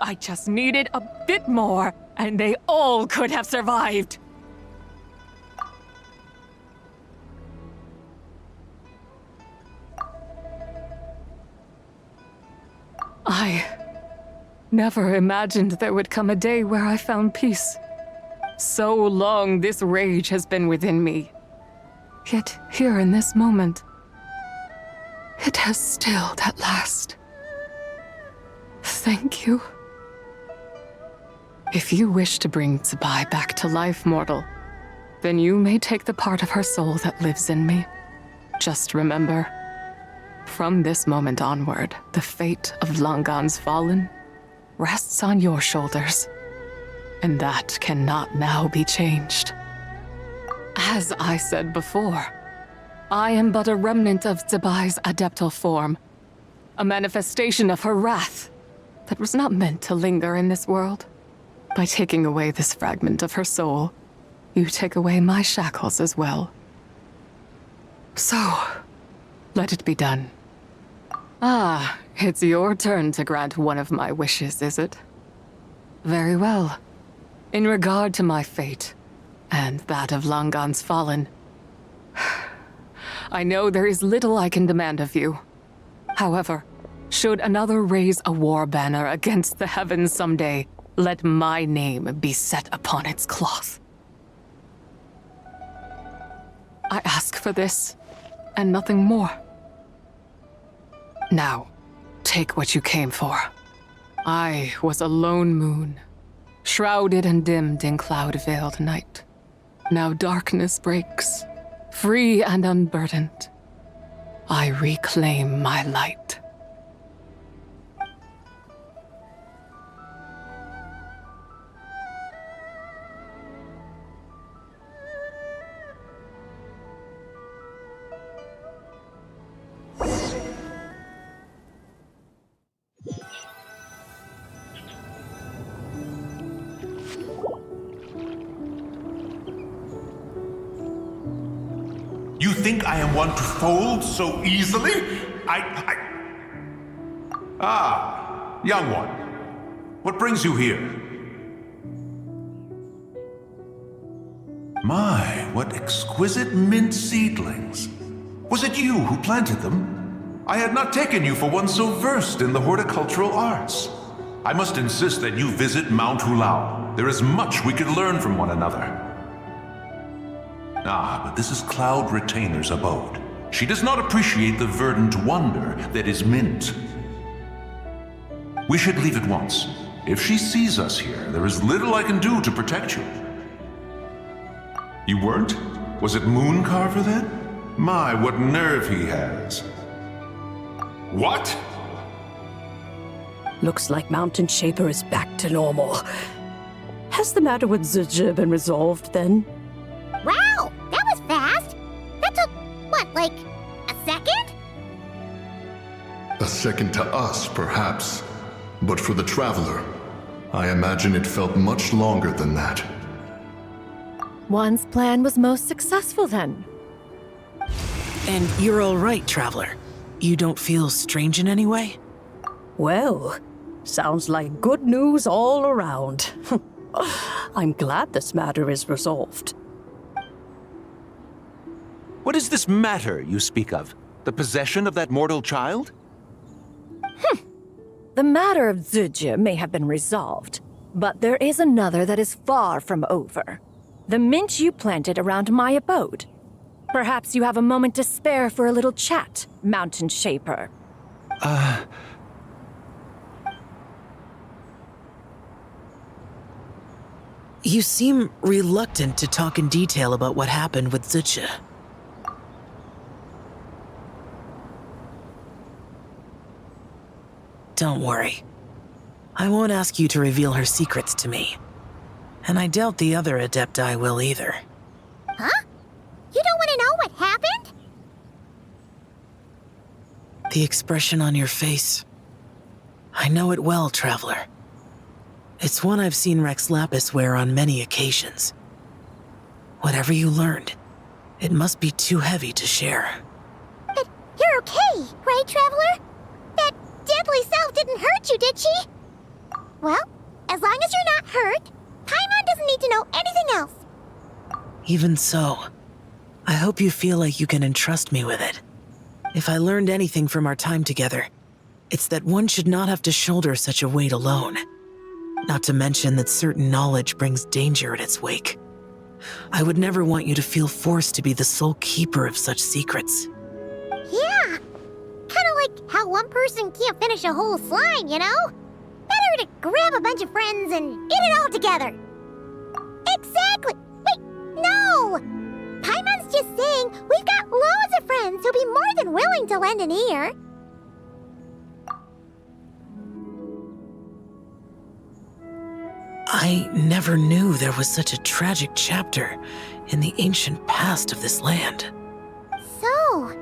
I just needed a bit more, and they all could have survived. I never imagined there would come a day where I found peace. So long this rage has been within me. Yet here in this moment, it has stilled at last. Thank you. If you wish to bring Tsubai back to life, mortal, then you may take the part of her soul that lives in me. Just remember, from this moment onward, the fate of Langan's fallen rests on your shoulders, and that cannot now be changed. As I said before, I am but a remnant of Tsubai's adeptal form, a manifestation of her wrath that was not meant to linger in this world. By taking away this fragment of her soul, you take away my shackles as well. So, let it be done. Ah, it's your turn to grant one of my wishes, is it? Very well. In regard to my fate, and that of Langan's fallen, I know there is little I can demand of you. However, should another raise a war banner against the heavens someday, let my name be set upon its cloth. I ask for this, and nothing more. Now, take what you came for. I was a lone moon, shrouded and dimmed in cloud-veiled night. Now darkness breaks, free and unburdened. I reclaim my light. You think I am one to fold so easily? Ah, young one. What brings you here? My, what exquisite mint seedlings. Was it you who planted them? I had not taken you for one so versed in the horticultural arts. I must insist that you visit Mount Hulao. There is much we could learn from one another. Ah, but this is Cloud Retainer's abode. She does not appreciate the verdant wonder that is mint. We should leave at once. If she sees us here, there is little I can do to protect you. You weren't? Was it Mooncarver then? My, what nerve he has. What? Looks like Mountain Shaper is back to normal. Has the matter with Zizhi been resolved then? Wow, that was fast. That took, what, like a second? A second to us, perhaps. But for the Traveler, I imagine it felt much longer than that. One's plan was most successful then. And you're all right, Traveler. You don't feel strange in any way? Well, sounds like good news all around. I'm glad this matter is resolved. What is this matter you speak of? The possession of that mortal child? The matter of Zizhi may have been resolved, but there is another that is far from over. The mint you planted around my abode. Perhaps you have a moment to spare for a little chat, Mountain Shaper. You seem reluctant to talk in detail about what happened with Zizhi. Don't worry. I won't ask you to reveal her secrets to me. And I doubt the other Adepti will either. Huh? You don't want to know what happened? The expression on your face. I know it well, Traveler. It's one I've seen Rex Lapis wear on many occasions. Whatever you learned, it must be too heavy to share. But you're okay, right, Traveler? That deadly self didn't hurt you, did she? Well, as long as you're not hurt, Paimon doesn't need to know anything else. Even so, I hope you feel like you can entrust me with it. If I learned anything from our time together, it's that one should not have to shoulder such a weight alone. Not to mention that certain knowledge brings danger in its wake. I would never want you to feel forced to be the sole keeper of such secrets. Yeah, kinda like how one person can't finish a whole slime, you know? Better to grab a bunch of friends and eat it all together. Exactly! Wait, no! Paimon's just saying we've got loads of friends who'll be more than willing to lend an ear. I never knew there was such a tragic chapter in the ancient past of this land. So,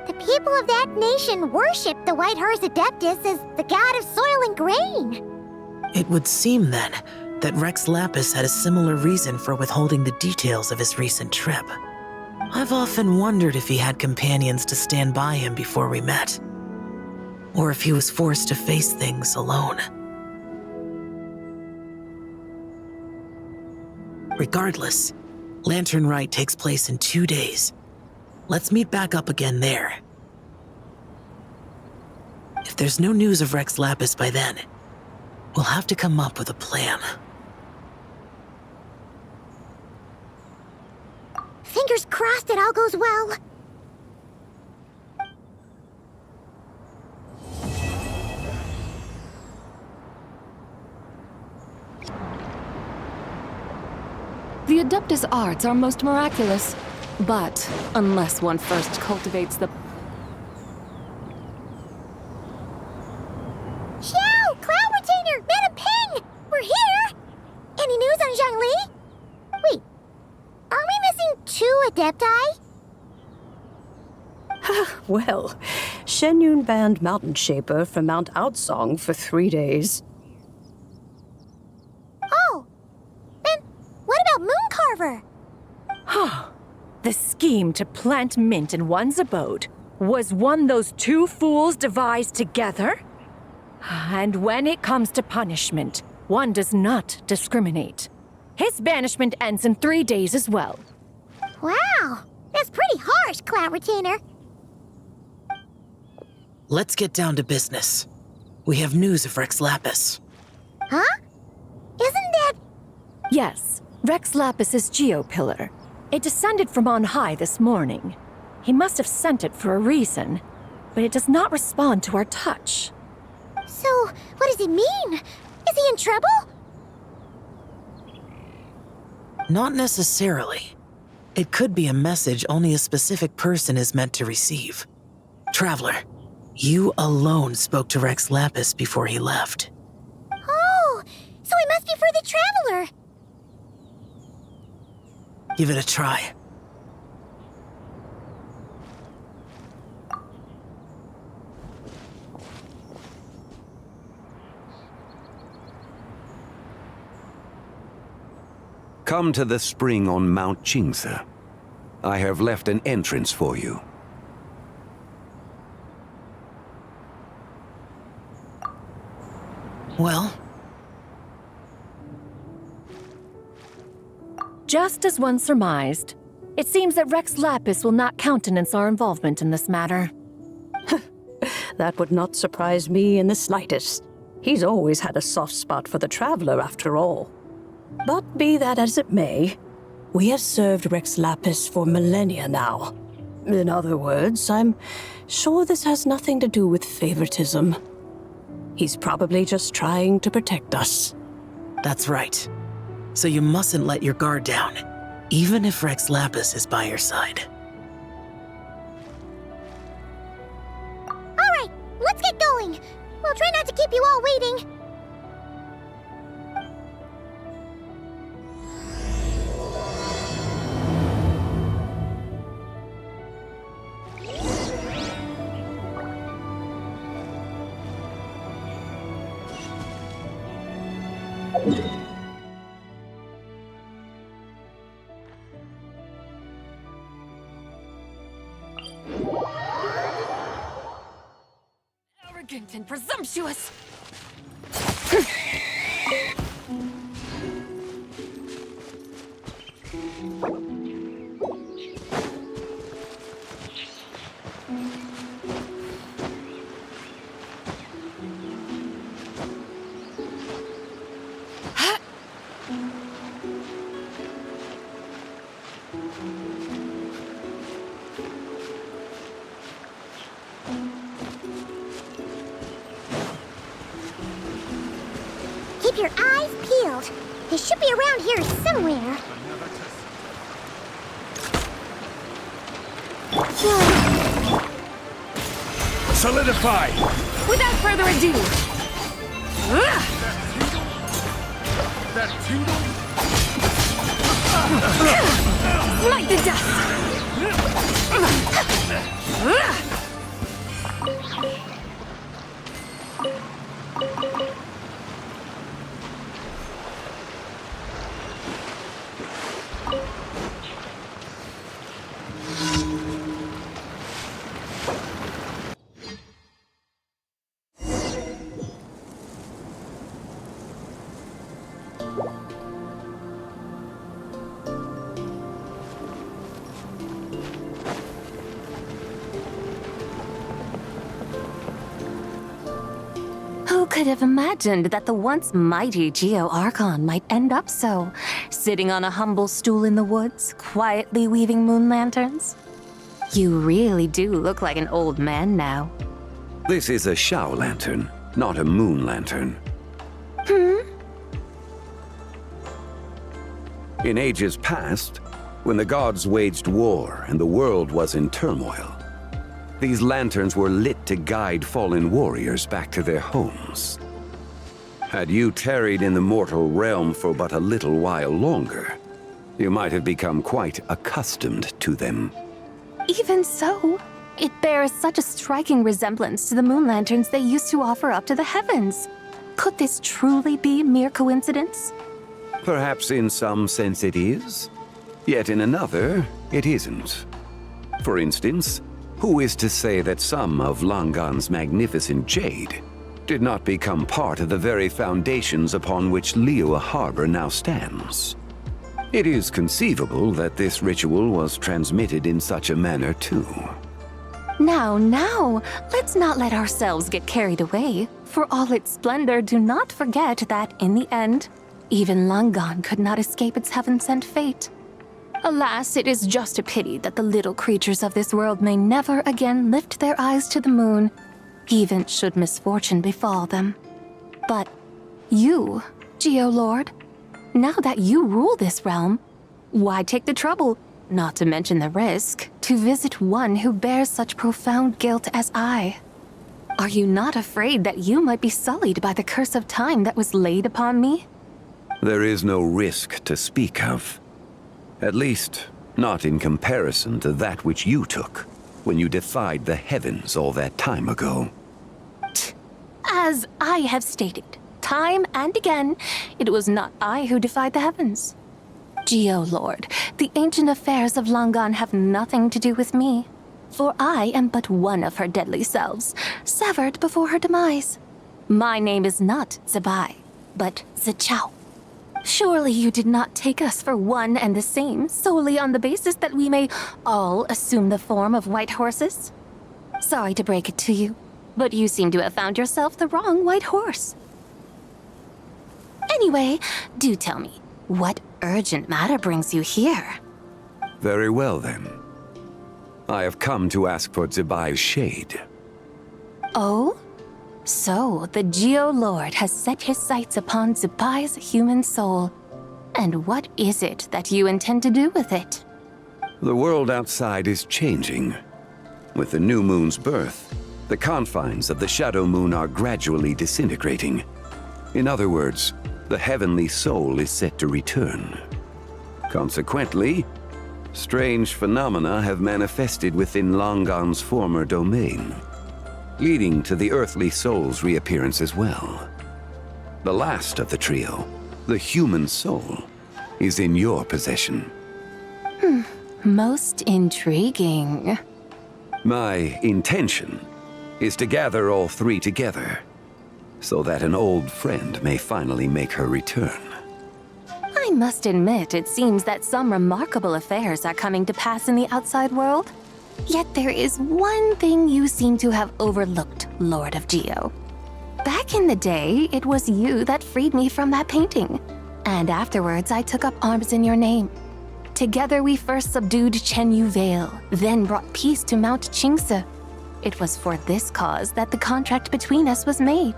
the people of that nation worship the White Horse Adeptus as the god of soil and grain. It would seem, then, that Rex Lapis had a similar reason for withholding the details of his recent trip. I've often wondered if he had companions to stand by him before we met, or if he was forced to face things alone. Regardless, Lantern Rite takes place in 2 days. Let's meet back up again there. If there's no news of Rex Lapis by then, we'll have to come up with a plan. Fingers crossed it all goes well. The Adeptus arts are most miraculous, but unless one first cultivates the... Xiao! Cloud Retainer! Madam Ping! We're here! Any news on Zhongli? Wait, are we missing 2 Adepti? Well, Shenyun banned Mountain Shaper from Mount Outsong for 3 days. Oh! Then what about Mooncarver? The scheme to plant mint in one's abode was one those 2 fools devised together? And when it comes to punishment, one does not discriminate. His banishment ends in 3 days as well. Wow! That's pretty harsh, Cloud Retainer. Let's get down to business. We have news of Rex Lapis. Huh? Isn't that... Yes, Rex Lapis's geopillar. It descended from on high this morning. He must have sent it for a reason, but it does not respond to our touch. So, what does it mean? Is he in trouble? Not necessarily. It could be a message only a specific person is meant to receive. Traveler, you alone spoke to Rex Lapis before he left. Oh, so it must be for the Traveler. Give it a try. Come to the spring on Mount Qingse. I have left an entrance for you. Well? Just as one surmised, it seems that Rex Lapis will not countenance our involvement in this matter. That would not surprise me in the slightest. He's always had a soft spot for the Traveler, after all. But be that as it may, we have served Rex Lapis for millennia now. In other words, I'm sure this has nothing to do with favoritism. He's probably just trying to protect us. That's right. So you mustn't let your guard down, even if Rex Lapis is by your side. All right, let's get going. We'll try not to keep you all waiting. Arrogant and presumptuous! Keep your eyes peeled. They should be around here somewhere. Solidify! Without further ado! Smite the dust! could have imagined that the once mighty Geo Archon might end up so, sitting on a humble stool in the woods, quietly weaving moon lanterns? You really do look like an old man now. This is a Shao lantern, not a moon lantern. In ages past, when the gods waged war and the world was in turmoil, these lanterns were lit to guide fallen warriors back to their homes. Had you tarried in the mortal realm for but a little while longer, you might have become quite accustomed to them. Even so, it bears such a striking resemblance to the moon lanterns they used to offer up to the heavens. Could this truly be mere coincidence? Perhaps in some sense it is, yet in another, it isn't. For instance, who is to say that some of Langan's magnificent jade did not become part of the very foundations upon which Liyue Harbor now stands? It is conceivable that this ritual was transmitted in such a manner too. Now, let's not let ourselves get carried away. For all its splendor, do not forget that, in the end, even Langan could not escape its heaven-sent fate. Alas, it is just a pity that the little creatures of this world may never again lift their eyes to the moon, even should misfortune befall them. But you, Geolord, now that you rule this realm, why take the trouble, not to mention the risk, to visit one who bears such profound guilt as I? Are you not afraid that you might be sullied by the curse of time that was laid upon me? There is no risk to speak of. At least, not in comparison to that which you took when you defied the heavens all that time ago. As I have stated, time and again, it was not I who defied the heavens. Geolord, the ancient affairs of Langan have nothing to do with me, for I am but one of her deadly selves, severed before her demise. My name is not Zebai, but Zichao. Surely you did not take us for one and the same, solely on the basis that we may all assume the form of white horses? Sorry to break it to you, but you seem to have found yourself the wrong white horse. Anyway, do tell me, what urgent matter brings you here? Very well then. I have come to ask for Zebai's shade. Oh? So, the Geolord has set his sights upon Zebai's human soul. And what is it that you intend to do with it? The world outside is changing. With the new moon's birth, the confines of the shadow moon are gradually disintegrating. In other words, the heavenly soul is set to return. Consequently, strange phenomena have manifested within Langan's former domain, leading to the earthly soul's reappearance as well. The last of the trio, the human soul, is in your possession. Most intriguing. My intention is to gather all three together, so that an old friend may finally make her return. I must admit, it seems that some remarkable affairs are coming to pass in the outside world. Yet there is one thing you seem to have overlooked, Lord of Geo. Back in the day, it was you that freed me from that painting. And afterwards, I took up arms in your name. Together we first subdued Chenyu Vale, then brought peace to Mount Qingse. It was for this cause that the contract between us was made.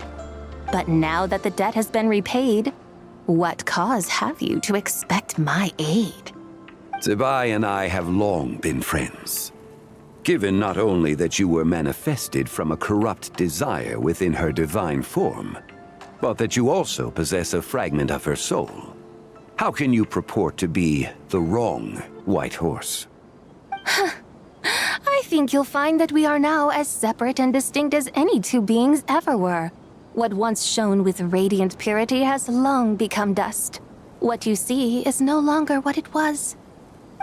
But now that the debt has been repaid, what cause have you to expect my aid? Zebai and I have long been friends. Given not only that you were manifested from a corrupt desire within her divine form, but that you also possess a fragment of her soul, how can you purport to be the wrong white horse? I think you'll find that we are now as separate and distinct as any two beings ever were. What once shone with radiant purity has long become dust. What you see is no longer what it was.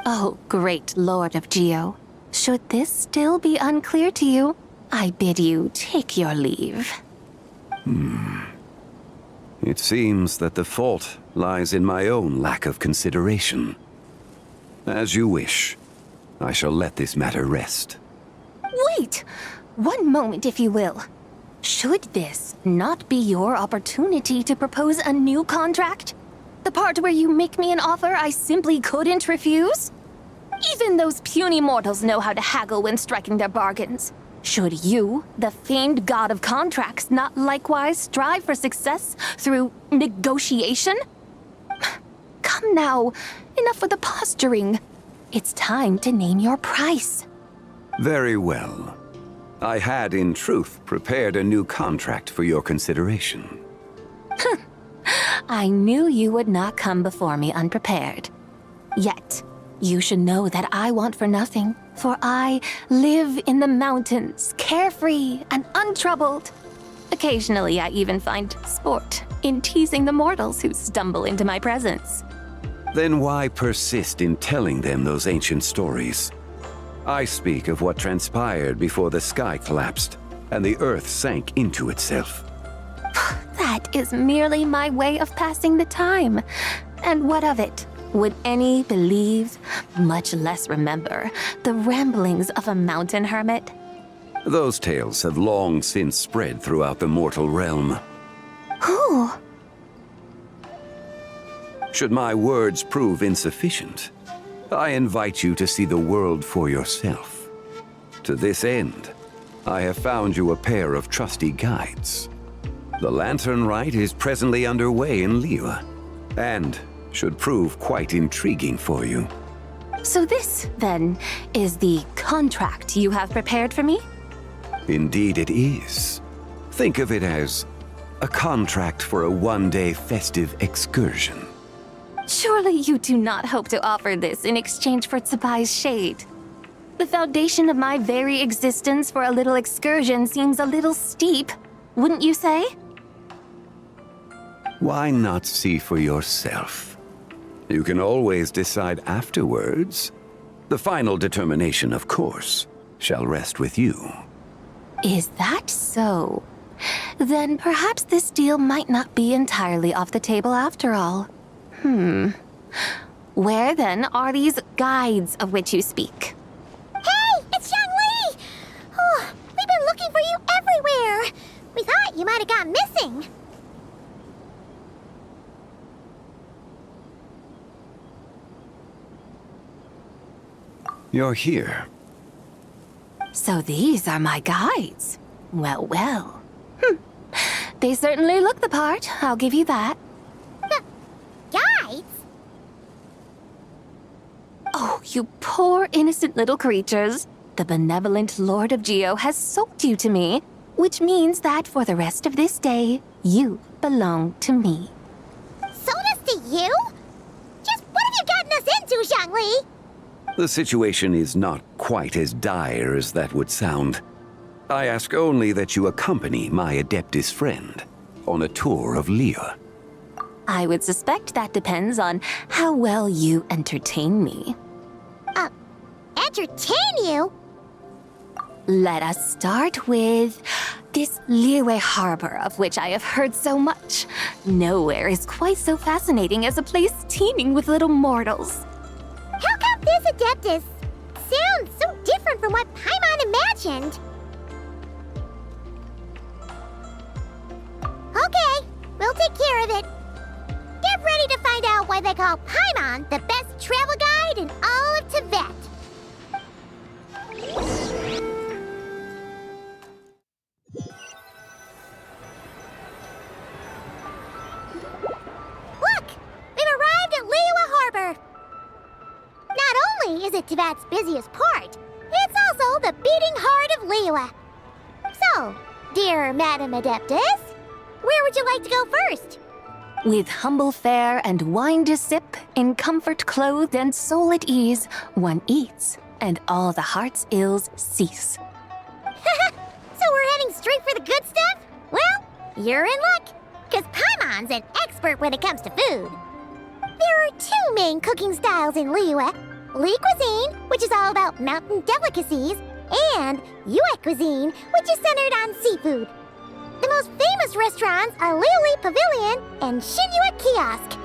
Oh, great Lord of Geo. Should this still be unclear to you, I bid you take your leave. It seems that the fault lies in my own lack of consideration. As you wish, I shall let this matter rest. Wait! One moment, if you will. Should this not be your opportunity to propose a new contract? The part where you make me an offer I simply couldn't refuse? Even those puny mortals know how to haggle when striking their bargains. Should you, the famed god of contracts, not likewise strive for success through negotiation? Come now, enough with the posturing. It's time to name your price. Very well. I had, in truth, prepared a new contract for your consideration. I knew you would not come before me unprepared. Yet, you should know that I want for nothing, for I live in the mountains, carefree and untroubled. Occasionally, I even find sport in teasing the mortals who stumble into my presence. Then why persist in telling them those ancient stories? I speak of what transpired before the sky collapsed and the earth sank into itself. That is merely my way of passing the time. And what of it? Would any believe, much less remember, the ramblings of a mountain hermit? Those tales have long since spread throughout the mortal realm. Who? Should my words prove insufficient, I invite you to see the world for yourself. To this end, I have found you a pair of trusty guides. The Lantern Rite is presently underway in Liyue, and should prove quite intriguing for you. So this, then, is the contract you have prepared for me? Indeed it is. Think of it as a contract for a one-day festive excursion. Surely you do not hope to offer this in exchange for Tsubai's shade. The foundation of my very existence for a little excursion seems a little steep, wouldn't you say? Why not see for yourself? You can always decide afterwards. The final determination, of course, shall rest with you. Is that so? Then perhaps this deal might not be entirely off the table after all. Where then are these guides of which you speak? Hey, it's Xiangli! Oh, we've been looking for you everywhere. We thought you might have gone missing. You're here. So these are my guides. Well, well. They certainly look the part, I'll give you that. Guides? Oh, you poor innocent little creatures. The benevolent Lord of Geo has sold you to me, which means that for the rest of this day, you belong to me. Sold us to you? Just what have you gotten us into, Xiangli? The situation is not quite as dire as that would sound. I ask only that you accompany my Adeptus friend on a tour of Liyue. I would suspect that depends on how well you entertain me. Entertain you? Let us start with this Liyue harbor of which I have heard so much. Nowhere is quite so fascinating as a place teeming with little mortals. How come this Adeptus sounds so different from what Paimon imagined? Okay, we'll take care of it. Get ready to find out why they call Paimon the best travel guide in all of Tibet. Look! We've arrived at Liyue Harbor. Not only is it Tibet's busiest port, it's also the beating heart of Liyue. So, dear Madam Adeptus, where would you like to go first? With humble fare and wine to sip, in comfort clothed and soul at ease, one eats, and all the heart's ills cease. So we're heading straight for the good stuff? Well, you're in luck, because Paimon's an expert when it comes to food. There are two main cooking styles in Liyue. Li cuisine, which is all about mountain delicacies, and Yue cuisine, which is centered on seafood. The most famous restaurants are Liyue Pavilion and Shinyue Kiosk.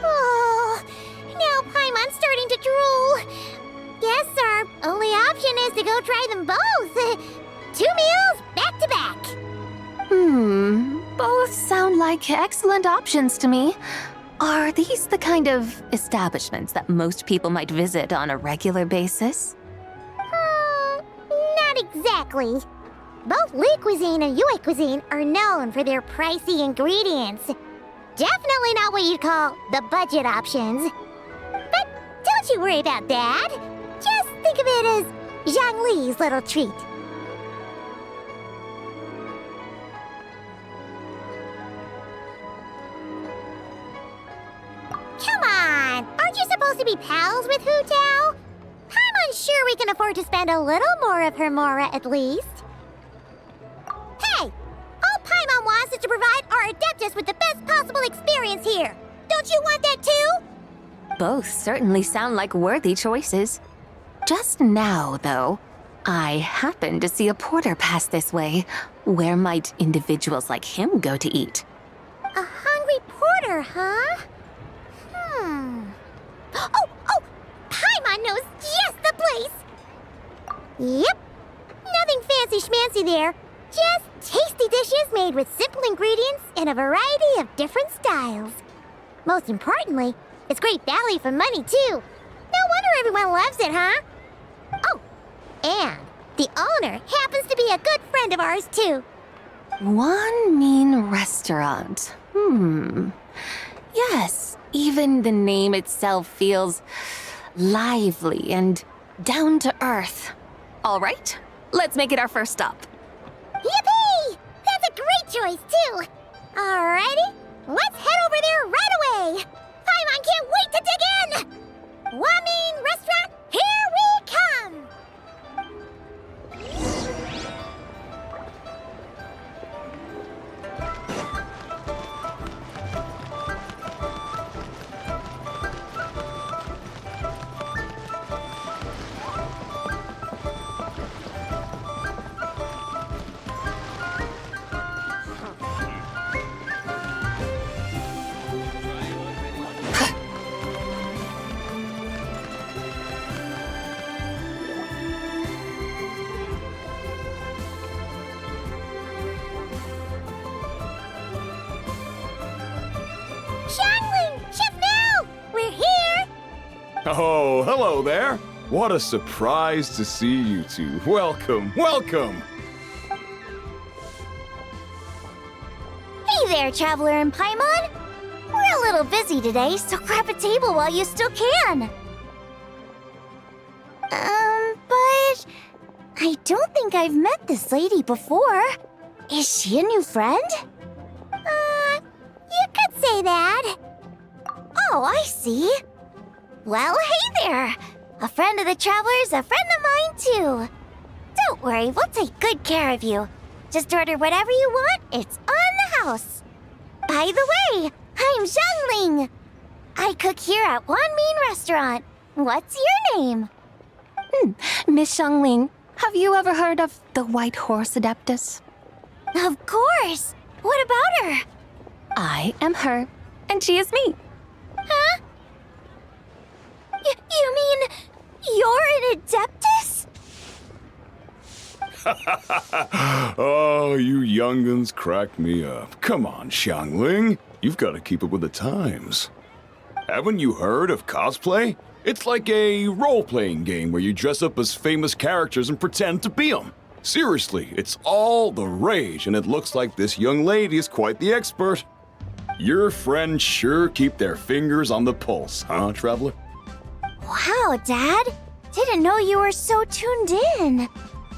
Oh, now Paimon's starting to drool. Guess our only option is to go try them both. 2 meals back to back. Both sound like excellent options to me. Are these the kind of establishments that most people might visit on a regular basis? Not exactly. Both Lu Cuisine and Yue Cuisine are known for their pricey ingredients. Definitely not what you'd call the budget options. But don't you worry about that. Just think of it as Zhang Li's little treat. Come on! Aren't you supposed to be pals with Hu Tao? I'm unsure we can afford to spend a little more of her mora at least. Hey! All Paimon wants is to provide our Adeptus with the best possible experience here. Don't you want that too? Both certainly sound like worthy choices. Just now, though, I happened to see a porter pass this way. Where might individuals like him go to eat? A hungry porter, huh? Oh! Paimon knows just the place! Yep. Nothing fancy schmancy there. Just tasty dishes made with simple ingredients in a variety of different styles. Most importantly, it's great value for money, too. No wonder everyone loves it, huh? Oh, and the owner happens to be a good friend of ours, too. One mean restaurant. Yes, even the name itself feels lively and down to earth. All right, let's make it our first stop. Yippee! That's a great choice, too. Alrighty, let's head over there right away. Paimon can't wait to dig in. Wamin Restaurant, here we come. Oh, hello there. What a surprise to see you two. Welcome, welcome. Hey there, Traveler and Paimon. We're a little busy today, so grab a table while you still can. But I don't think I've met this lady before. Is she a new friend? You could say that. Oh, I see. Well, hey there! A friend of the Traveler's a friend of mine, too. Don't worry, we'll take good care of you. Just order whatever you want, it's on the house. By the way, I'm Zhangling. I cook here at Wanmin Restaurant. What's your name? Miss Zhangling, have you ever heard of the White Horse Adeptus? Of course! What about her? I am her, and she is me. Huh? You mean you're an Adeptus? Oh, you young'uns crack me up. Come on, Xiangling. You've got to keep up with the times. Haven't you heard of cosplay? It's like a role-playing game where you dress up as famous characters and pretend to be them. Seriously, it's all the rage, and it looks like this young lady is quite the expert. Your friends sure keep their fingers on the pulse, huh, Traveler? Wow, Dad. Didn't know you were so tuned in.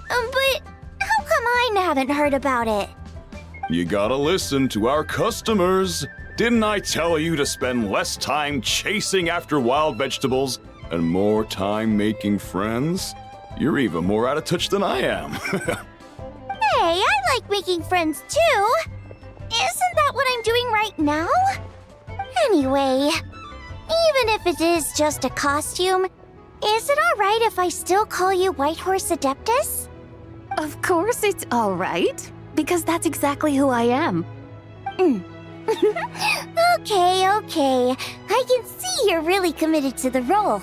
But how come I haven't heard about it? You gotta listen to our customers. Didn't I tell you to spend less time chasing after wild vegetables and more time making friends? You're even more out of touch than I am. Hey, I like making friends too. Isn't that what I'm doing right now? Anyway, even if it is just a costume, is it alright if I still call you White Horse Adeptus? Of course it's all right, because that's exactly who I am. Okay. I can see you're really committed to the role.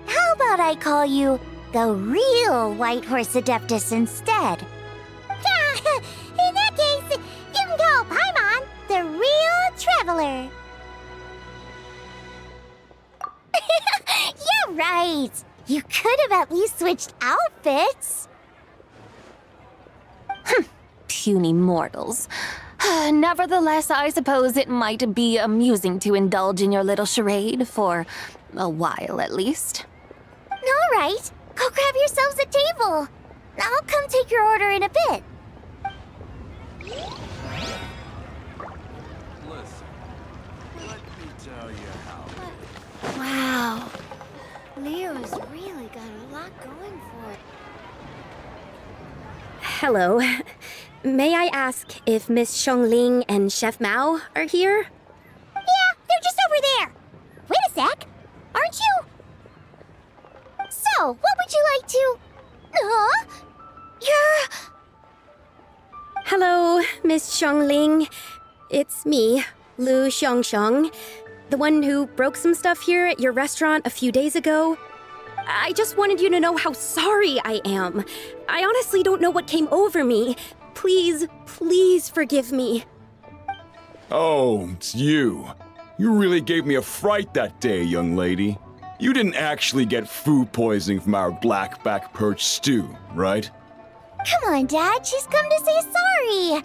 How about I call you the real White Horse Adeptus instead? In that case, you can call Paimon color. Yeah, right. You could have at least switched outfits. Puny mortals. Nevertheless, I suppose it might be amusing to indulge in your little charade for a while at least. All right, go grab yourselves a table. I'll come take your order in a bit. Listen, let me tell you how. Wow. Leo's really got a lot going for it. Hello. May I ask if Miss Xiongling and Chef Mao are here? Yeah, they're just over there. Wait a sec. Aren't you? So, what would you like to... You're... Hello, Miss Xiongling. It's me, Lu Xiongxiong, the one who broke some stuff here at your restaurant a few days ago. I just wanted you to know how sorry I am. I honestly don't know what came over me. Please, please forgive me. Oh, it's you. You really gave me a fright that day, young lady. You didn't actually get food poisoning from our blackback perch stew, right? Come on, Dad. She's come to say sorry.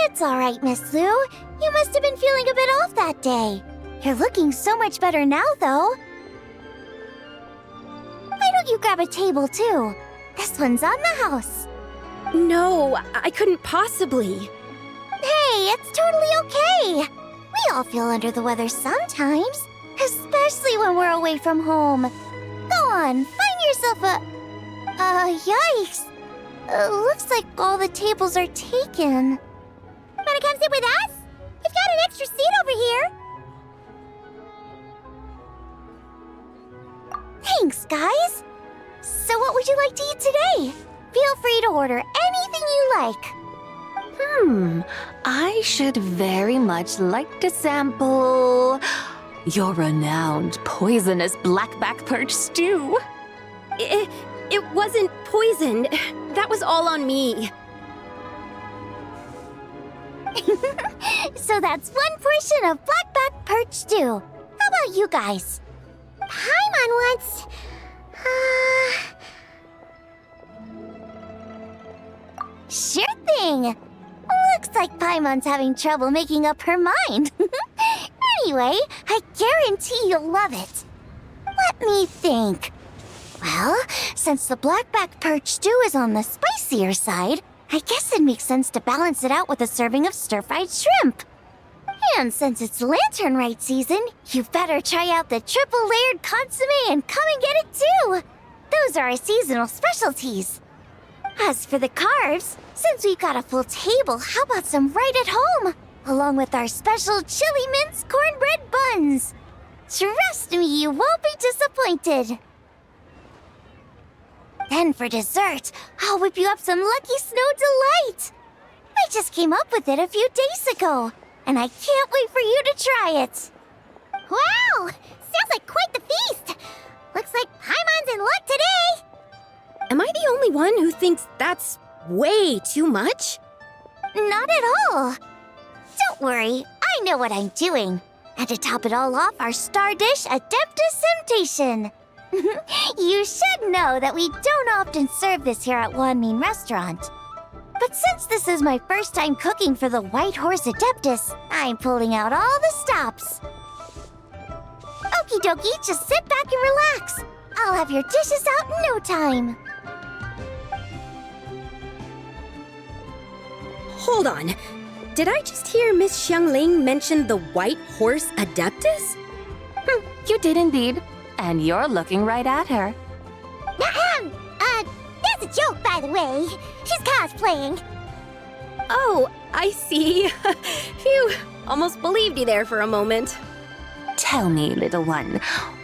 It's all right, Miss Lu. You must have been feeling a bit off that day. You're looking so much better now, though. Why don't you grab a table, too? This one's on the house. No, I couldn't possibly. Hey, it's totally okay. We all feel under the weather sometimes, especially when we're away from home. Go on, find yourself a... yikes. Looks like all the tables are taken. Wanna come sit with us? We've got an extra seat over here. Thanks, guys. So what would you like to eat today? Feel free to order anything you like. I should very much like to sample your renowned poisonous blackback perch stew. It wasn't poisoned. That was all on me. So that's one portion of blackback perch stew. How about you guys? Paimon wants... Sure thing. Looks like Paimon's having trouble making up her mind. Anyway, I guarantee you'll love it. Let me think. Well, since the blackback perch stew is on the spicier side, I guess it makes sense to balance it out with a serving of stir-fried shrimp. And since it's Lantern Rite season, you better try out the triple-layered consommé and come and get it too. Those are our seasonal specialties. As for the carbs, since we've got a full table, how about some right at home? Along with our special chili mince cornbread buns. Trust me, you won't be disappointed. Then for dessert, I'll whip you up some Lucky Snow Delight. I just came up with it a few days ago, and I can't wait for you to try it. Wow! Sounds like quite the feast. Looks like Paimon's in luck today. Am I the only one who thinks that's way too much? Not at all. Don't worry, I know what I'm doing. And to top it all off, our star dish, Adeptus Temptation. You should know that we don't often serve this here at Wanmin Restaurant. But since this is my first time cooking for the White Horse Adeptus, I'm pulling out all the stops. Okie dokie, just sit back and relax. I'll have your dishes out in no time. Hold on. Did I just hear Miss Xiongling mention the White Horse Adeptus? You did indeed. And you're looking right at her. That's a joke, by the way. She's cosplaying. Oh, I see. Phew, almost believed you there for a moment. Tell me, little one,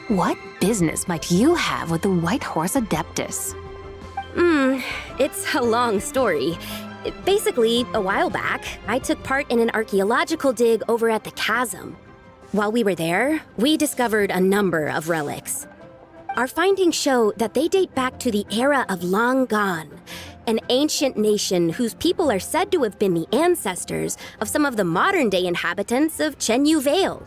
what business might you have with the White Horse Adeptus? It's a long story. Basically, a while back, I took part in an archaeological dig over at the chasm. While we were there, we discovered a number of relics. Our findings show that they date back to the era of long gone. an ancient nation whose people are said to have been the ancestors of some of the modern-day inhabitants of Chenyu Vale.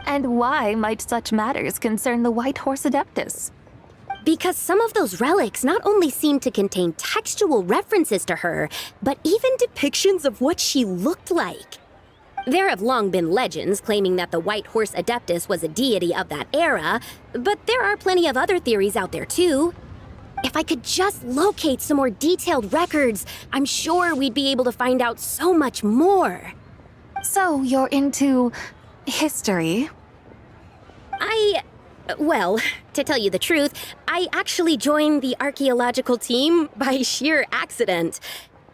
And why might such matters concern the White Horse Adeptus? Because some of those relics not only seem to contain textual references to her, but even depictions of what she looked like. There have long been legends claiming that the White Horse Adeptus was a deity of that era, but there are plenty of other theories out there too. If I could just locate some more detailed records, I'm sure we'd be able to find out so much more. So you're into history? Well, to tell you the truth, I actually joined the archaeological team by sheer accident.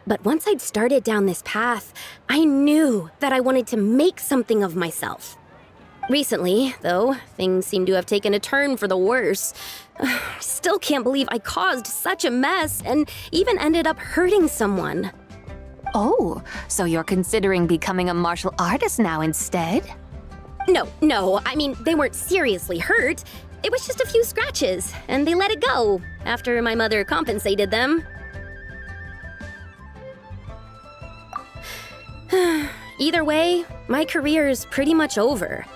But once I'd started down this path, I knew that I wanted to make something of myself. Recently, though, things seem to have taken a turn for the worse. Still can't believe I caused such a mess and even ended up hurting someone. Oh, so you're considering becoming a martial artist now instead? No, I mean, they weren't seriously hurt. It was just a few scratches, and they let it go after my mother compensated them. Either way, my career is pretty much over.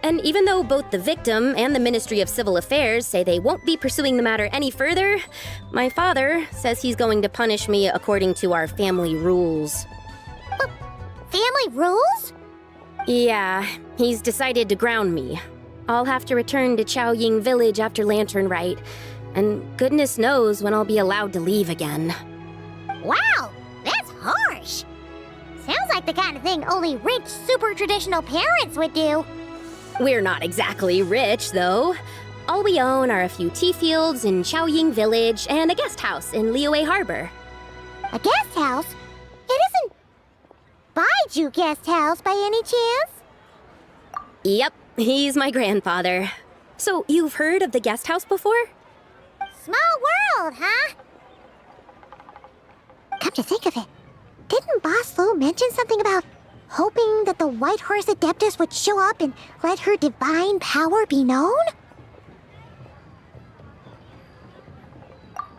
And even though both the victim and the Ministry of Civil Affairs say they won't be pursuing the matter any further, my father says he's going to punish me according to our family rules. Family rules? Yeah, he's decided to ground me. I'll have to return to Chaoying Village after Lantern Rite, and goodness knows when I'll be allowed to leave again. Wow, that's harsh. Sounds like the kind of thing only rich, super traditional parents would do. We're not exactly rich, though. All we own are a few tea fields in Chaoying Village and a guest house in Liyue Harbor. A guest house? It isn't Baiju Guest House by any chance? Yep, he's my grandfather. So you've heard of the guest house before? Small world, huh? Come to think of it, didn't Boss Lu mention something about hoping that the White Horse Adeptus would show up and let her divine power be known?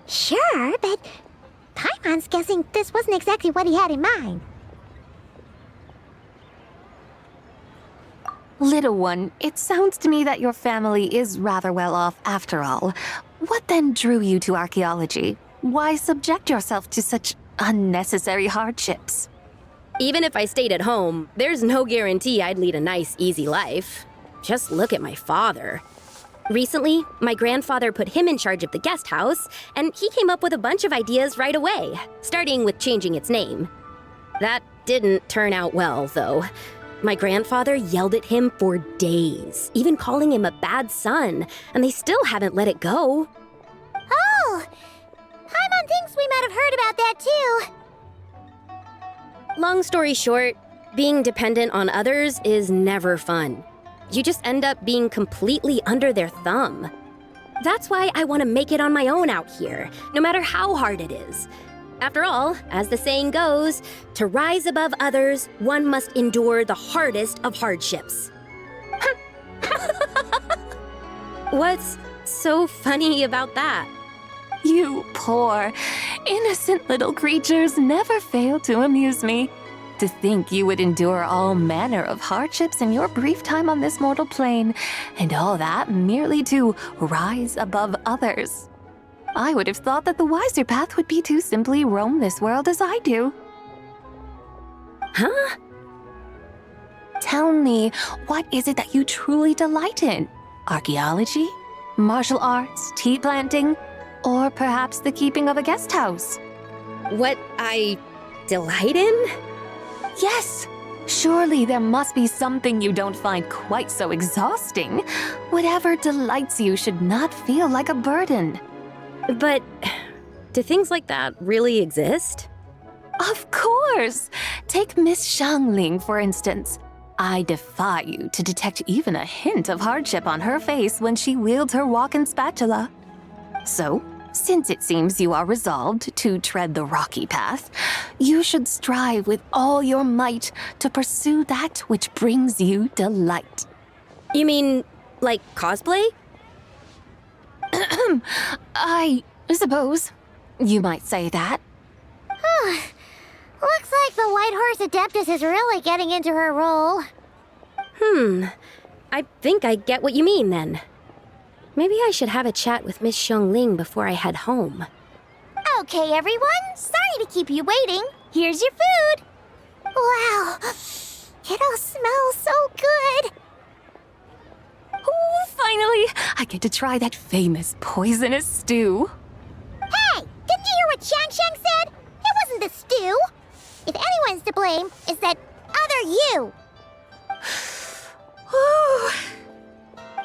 Sure, but Paimon's guessing this wasn't exactly what he had in mind. Little one, it sounds to me that your family is rather well off after all. What then drew you to archaeology? Why subject yourself to such unnecessary hardships? Even if I stayed at home, there's no guarantee I'd lead a nice, easy life. Just look at my father. Recently, my grandfather put him in charge of the guest house, and he came up with a bunch of ideas right away, starting with changing its name. That didn't turn out well, though. My grandfather yelled at him for days, even calling him a bad son, and they still haven't let it go. Oh! Paimon thinks we might have heard about that too. Long story short, being dependent on others is never fun. You just end up being completely under their thumb. That's why I want to make it on my own out here, no matter how hard it is. After all, as the saying goes, to rise above others, one must endure the hardest of hardships. What's so funny about that? You poor, innocent little creatures never fail to amuse me. To think you would endure all manner of hardships in your brief time on this mortal plane, and all that merely to rise above others. I would have thought that the wiser path would be to simply roam this world as I do. Huh? Tell me, what is it that you truly delight in? Archaeology? Martial arts? Tea planting? Or perhaps the keeping of a guest house? What I delight in? Yes! Surely there must be something you don't find quite so exhausting. Whatever delights you should not feel like a burden. But do things like that really exist? Of course! Take Miss Xiangling, for instance. I defy you to detect even a hint of hardship on her face when she wields her walking spatula. So, since it seems you are resolved to tread the rocky path, you should strive with all your might to pursue that which brings you delight. You mean, like cosplay? I suppose you might say that. Looks like the White Horse Adeptus is really getting into her role. I think I get what you mean then. Maybe I should have a chat with Miss Xiangling before I head home. Okay, everyone. Sorry to keep you waiting. Here's your food. Wow. It all smells so good. Oh, finally! I get to try that famous poisonous stew. Hey! Didn't you hear what Shang said? It wasn't the stew. If anyone's to blame, it's that other you.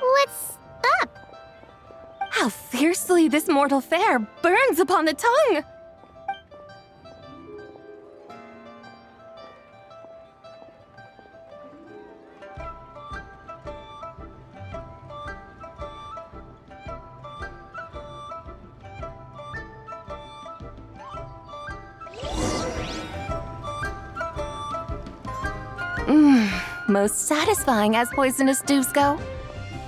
What's up? How fiercely this mortal fare burns upon the tongue! Most satisfying as poisonous stews go.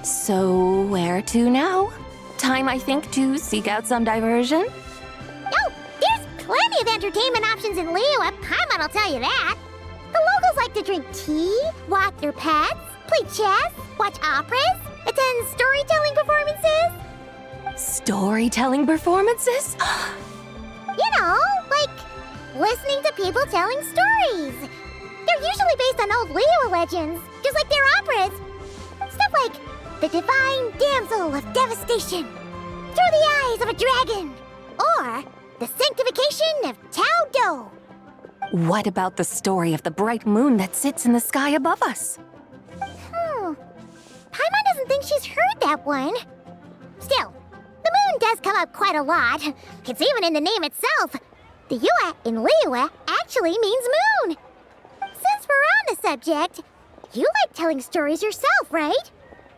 So, where to now? Time, I think, to seek out some diversion? Oh, there's plenty of entertainment options in Liyue. Paimon will tell you that. The locals like to drink tea, walk their pets, play chess, watch operas, attend storytelling performances. Storytelling performances? You know, like listening to people telling stories. They're usually based on old Liyue legends, just like their operas. Stuff like the Divine Damsel of Devastation, Through the Eyes of a Dragon, or the Sanctification of Tao Do. What about the story of the bright moon that sits in the sky above us? Paimon doesn't think she's heard that one. Still, the moon does come up quite a lot. It's even in the name itself. The Yue in Liyue actually means moon. Since we're on the subject, you like telling stories yourself, right?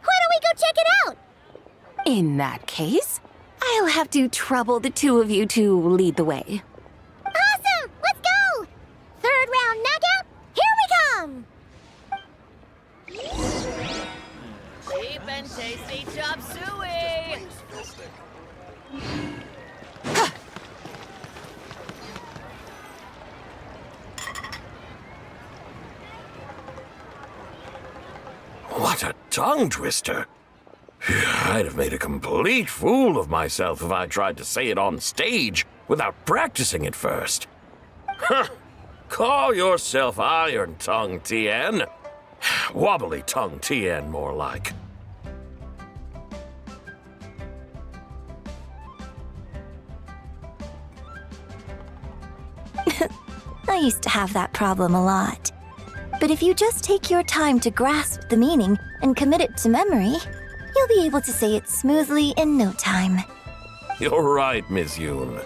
Why don't we go check it out? In that case, I'll have to trouble the two of you to lead the way. Awesome! Let's go! Third round knockout, here we come! Cheap and tasty chop suey! What a tongue twister! I'd have made a complete fool of myself if I tried to say it on stage without practicing it first. Huh! Call yourself Iron Tongue, Tien. Wobbly Tongue, Tien, more like. I used to have that problem a lot. But if you just take your time to grasp the meaning and commit it to memory, you'll be able to say it smoothly in no time. You're right, Miss Yoon.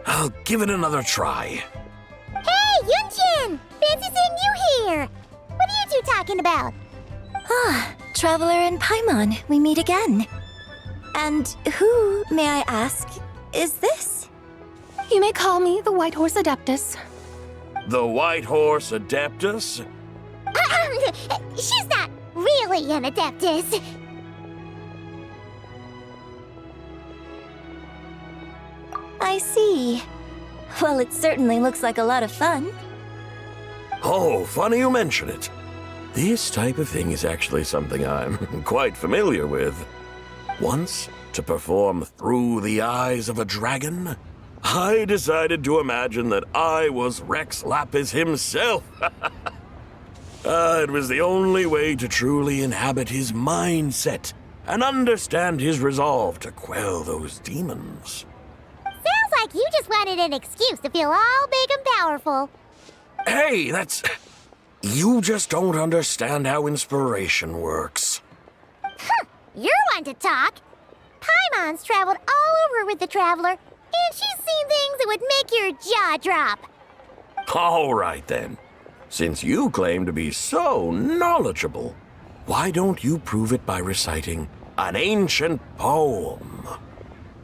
I'll give it another try. Hey, Yunjin! Fancy seeing you here! What are you two talking about? Traveler and Paimon, we meet again. And who, may I ask, is this? You may call me the White Horse Adeptus. The White Horse Adeptus? She's not really an Adeptus. I see. Well, it certainly looks like a lot of fun. Oh, funny you mention it. This type of thing is actually something I'm quite familiar with. Once, to perform Through the Eyes of a Dragon, I decided to imagine that I was Rex Lapis himself. It was the only way to truly inhabit his mindset and understand his resolve to quell those demons. Sounds like you just wanted an excuse to feel all big and powerful. Hey, that's... You just don't understand how inspiration works. You're one to talk. Paimon's traveled all over with the Traveler, and she's seen things that would make your jaw drop. All right, then. Since you claim to be so knowledgeable, why don't you prove it by reciting an ancient poem?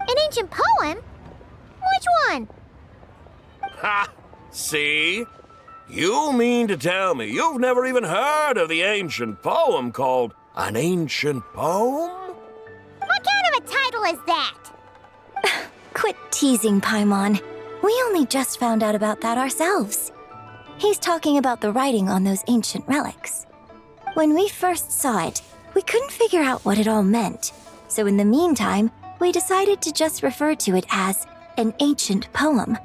An ancient poem? Which one? Ha! See? You mean to tell me you've never even heard of the ancient poem called An Ancient Poem? What kind of a title is that? Quit teasing, Paimon. We only just found out about that ourselves. He's talking about the writing on those ancient relics. When we first saw it, we couldn't figure out what it all meant. So in the meantime, we decided to just refer to it as an ancient poem.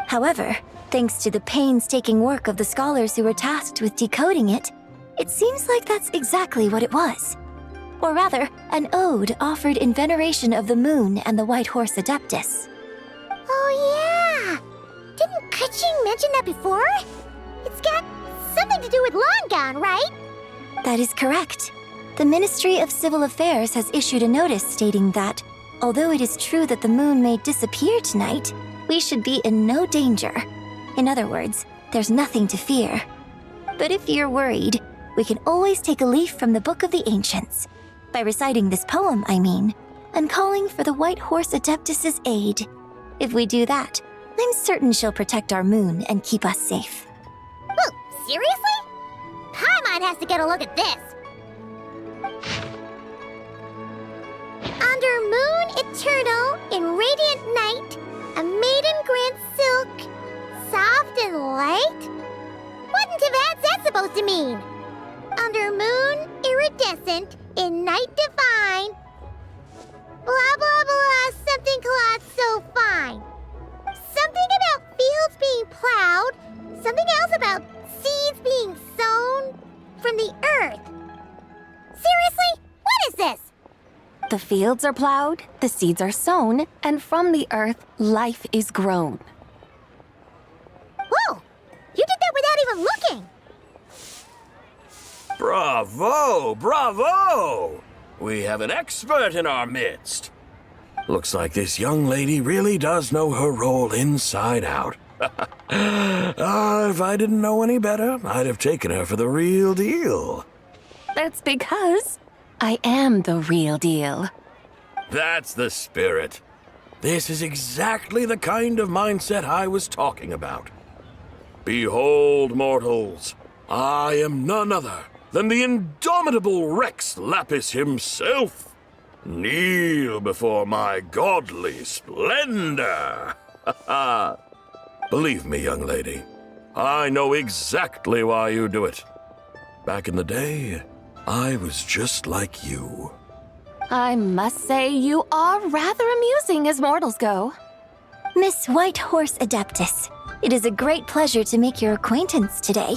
However, thanks to the painstaking work of the scholars who were tasked with decoding it, it seems like that's exactly what it was. Or rather, an ode offered in veneration of the moon and the White Horse Adeptus. Oh yeah! Didn't Kuching mention that before? It's got something to do with Longan, right? That is correct. The Ministry of Civil Affairs has issued a notice stating that, although it is true that the moon may disappear tonight, we should be in no danger. In other words, there's nothing to fear. But if you're worried, we can always take a leaf from the Book of the Ancients. By reciting this poem, I mean, and calling for the White Horse Adeptus' aid. If we do that, I'm certain she'll protect our moon and keep us safe. Whoa, seriously? Paimon has to get a look at this. Under moon eternal, in radiant night, a maiden grants silk, soft and light? What in Tibet's that supposed to mean? Under moon iridescent, in night divine, blah blah blah, something cloth so fine. Something about fields being plowed, something else about seeds being sown from the earth. Seriously? What is this? The fields are plowed, the seeds are sown, and from the earth, life is grown. Whoa! You did that without even looking! Bravo! Bravo! We have an expert in our midst. Looks like this young lady really does know her role inside out. If I didn't know any better, I'd have taken her for the real deal. That's because I am the real deal. That's the spirit. This is exactly the kind of mindset I was talking about. Behold, mortals, I am none other than the indomitable Rex Lapis himself. Kneel before my godly splendor. Believe me, young lady, I know exactly why you do it. Back in the day, I was just like you. I must say you are rather amusing as mortals go. Miss White Horse Adeptus, it is a great pleasure to make your acquaintance today.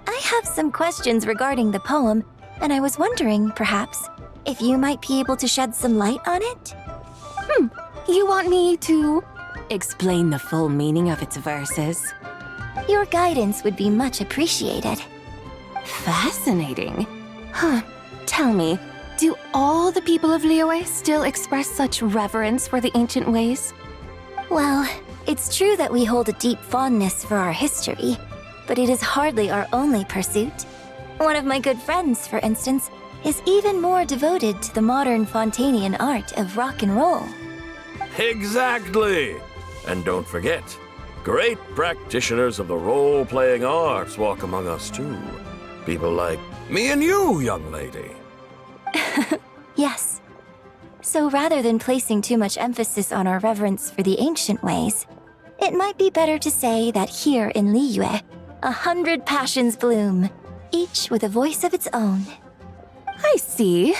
I have some questions regarding the poem, and I was wondering, perhaps, if you might be able to shed some light on it? You want me to explain the full meaning of its verses? Your guidance would be much appreciated. Fascinating. Tell me, do all the people of Liyue still express such reverence for the ancient ways? Well, it's true that we hold a deep fondness for our history, but it is hardly our only pursuit. One of my good friends, for instance, is even more devoted to the modern Fontanian art of rock and roll. Exactly! And don't forget, great practitioners of the role-playing arts walk among us too. People like me and you, young lady. Yes. So rather than placing too much emphasis on our reverence for the ancient ways, it might be better to say that here in Liyue, 100 passions bloom, each with a voice of its own. I see.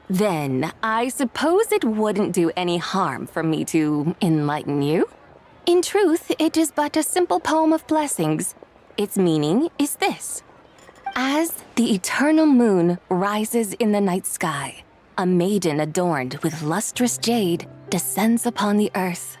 Then I suppose it wouldn't do any harm for me to enlighten you. In truth, it is but a simple poem of blessings. Its meaning is this. As the eternal moon rises in the night sky, a maiden adorned with lustrous jade descends upon the earth.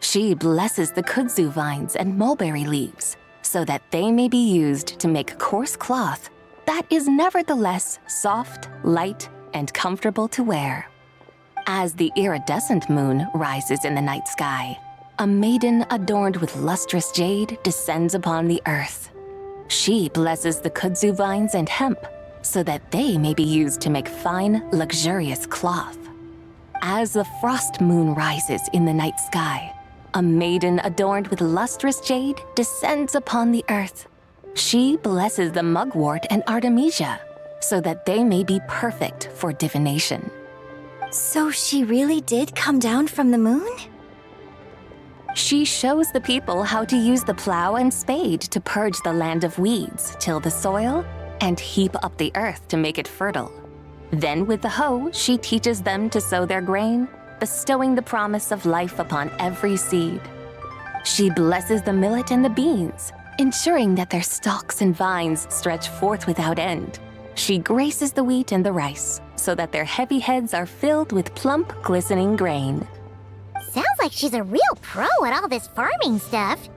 She blesses the kudzu vines and mulberry leaves so that they may be used to make coarse cloth that is nevertheless soft, light, and comfortable to wear. As the iridescent moon rises in the night sky, a maiden adorned with lustrous jade descends upon the earth. She blesses the kudzu vines and hemp so that they may be used to make fine, luxurious cloth. As the frost moon rises in the night sky, a maiden adorned with lustrous jade descends upon the earth. She blesses the mugwort and artemisia so that they may be perfect for divination. So she really did come down from the moon? She shows the people how to use the plow and spade to purge the land of weeds, till the soil, and heap up the earth to make it fertile. Then with the hoe, she teaches them to sow their grain, bestowing the promise of life upon every seed. She blesses the millet and the beans, ensuring that their stalks and vines stretch forth without end. She graces the wheat and the rice, so that their heavy heads are filled with plump, glistening grain. Sounds like she's a real pro at all this farming stuff.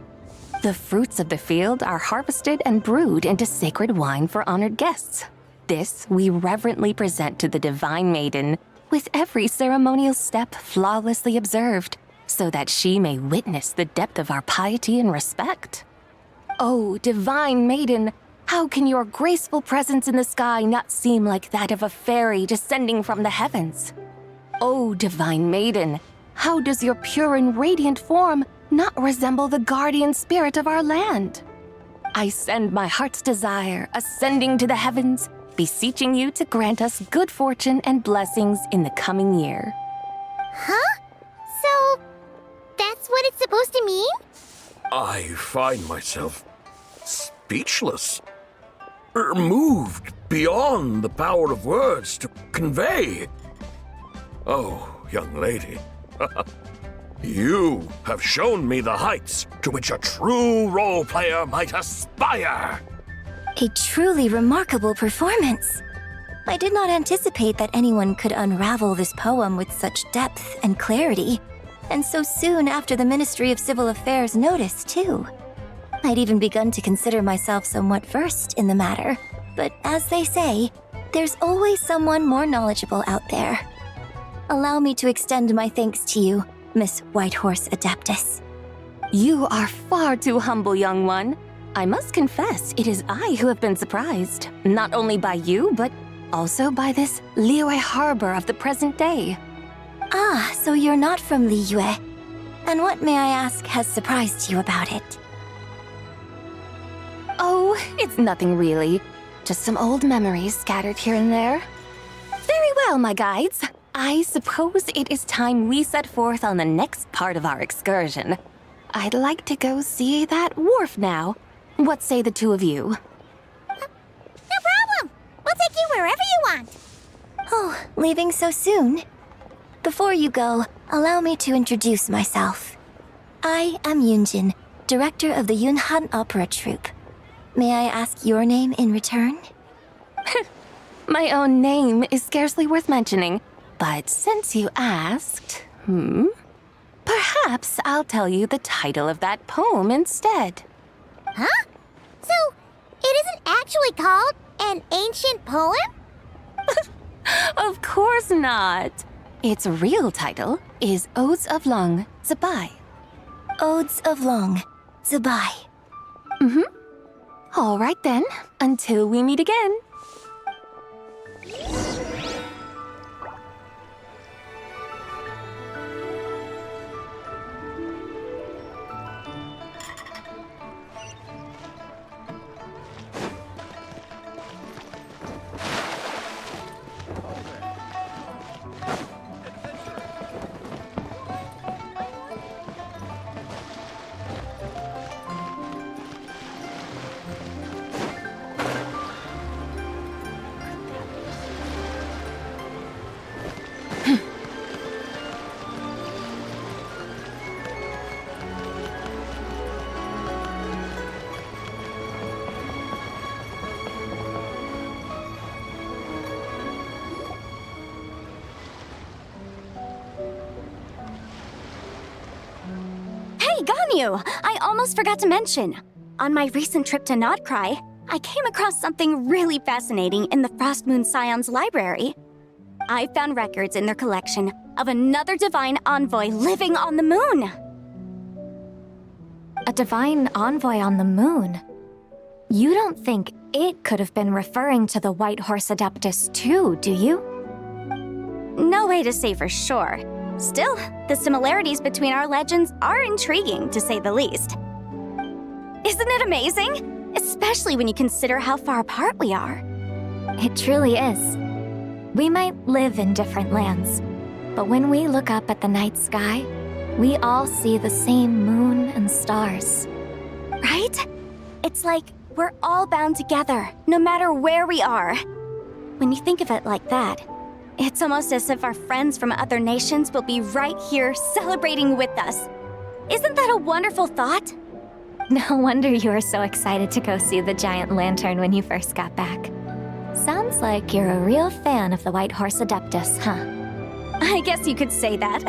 The fruits of the field are harvested and brewed into sacred wine for honored guests. This we reverently present to the divine maiden, with every ceremonial step flawlessly observed, so that she may witness the depth of our piety and respect. Oh, divine maiden, how can your graceful presence in the sky not seem like that of a fairy descending from the heavens? Oh, divine maiden, how does your pure and radiant form not resemble the guardian spirit of our land? I send my heart's desire, ascending to the heavens, beseeching you to grant us good fortune and blessings in the coming year. Huh? So, that's what it's supposed to mean? I find myself speechless, moved beyond the power of words to convey. Oh, young lady, you have shown me the heights to which a true role player might aspire. A truly remarkable performance. I did not anticipate that anyone could unravel this poem with such depth and clarity, and so soon after the Ministry of Civil Affairs noticed, too. I'd even begun to consider myself somewhat versed in the matter, but as they say, there's always someone more knowledgeable out there. Allow me to extend my thanks to you, Miss Whitehorse Adeptus. You are far too humble, young one. I must confess, it is I who have been surprised, not only by you, but also by this Liyue harbor of the present day. Ah, so you're not from Liyue. And what, may I ask, has surprised you about it? Oh, it's nothing really. Just some old memories scattered here and there. Very well, my guides. I suppose it is time we set forth on the next part of our excursion. I'd like to go see that wharf now. What say the two of you? No problem! We'll take you wherever you want. Oh, leaving so soon? Before you go, allow me to introduce myself. I am Yunjin, director of the Yunhan Opera Troupe. May I ask your name in return? My own name is scarcely worth mentioning, but since you asked, perhaps I'll tell you the title of that poem instead. Huh? So, it isn't actually called an ancient poem? Of course not. Its real title is Odes of Long Zabai. Odes of Long Zabai. All right then, until we meet again. Ganyu! I almost forgot to mention. On my recent trip to Nodcry, I came across something really fascinating in the Frostmoon Scion's library. I found records in their collection of another divine envoy living on the moon. A divine envoy on the moon? You don't think it could have been referring to the Whitehorse Adeptus too, do you? No way to say for sure. Still, the similarities between our legends are intriguing, to say the least. Isn't it amazing? Especially when you consider how far apart we are. It truly is. We might live in different lands, but when we look up at the night sky, We all see the same moon and stars. Right? It's like we're all bound together, no matter where we are. When you think of it like that, it's almost as if our friends from other nations will be right here celebrating with us. Isn't that a wonderful thought? No wonder you were so excited to go see the giant lantern when you first got back. Sounds like you're a real fan of the White Horse Adeptus, huh? I guess you could say that.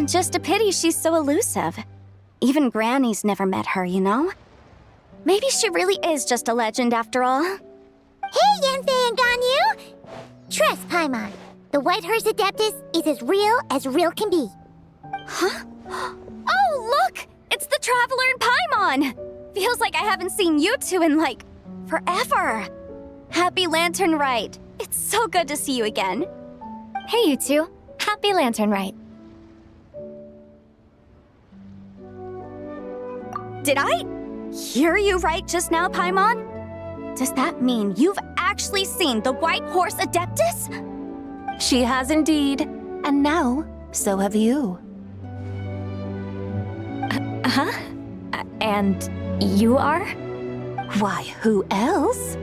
Just a pity she's so elusive. Even Granny's never met her, you know? Maybe she really is just a legend after all. Hey, Yanfei and Ganyu! Trust, Paimon. The White Horse Adeptus is as real can be. Huh? Oh, look! It's the Traveler and Paimon! Feels like I haven't seen you two in, like, forever. Happy Lantern Rite. It's so good to see you again. Hey, you two. Happy Lantern Rite. Did I hear you right just now, Paimon? Does that mean you've actually seen the White Horse Adeptus? She has indeed. And now, so have you. Huh? And you are? Why, who else?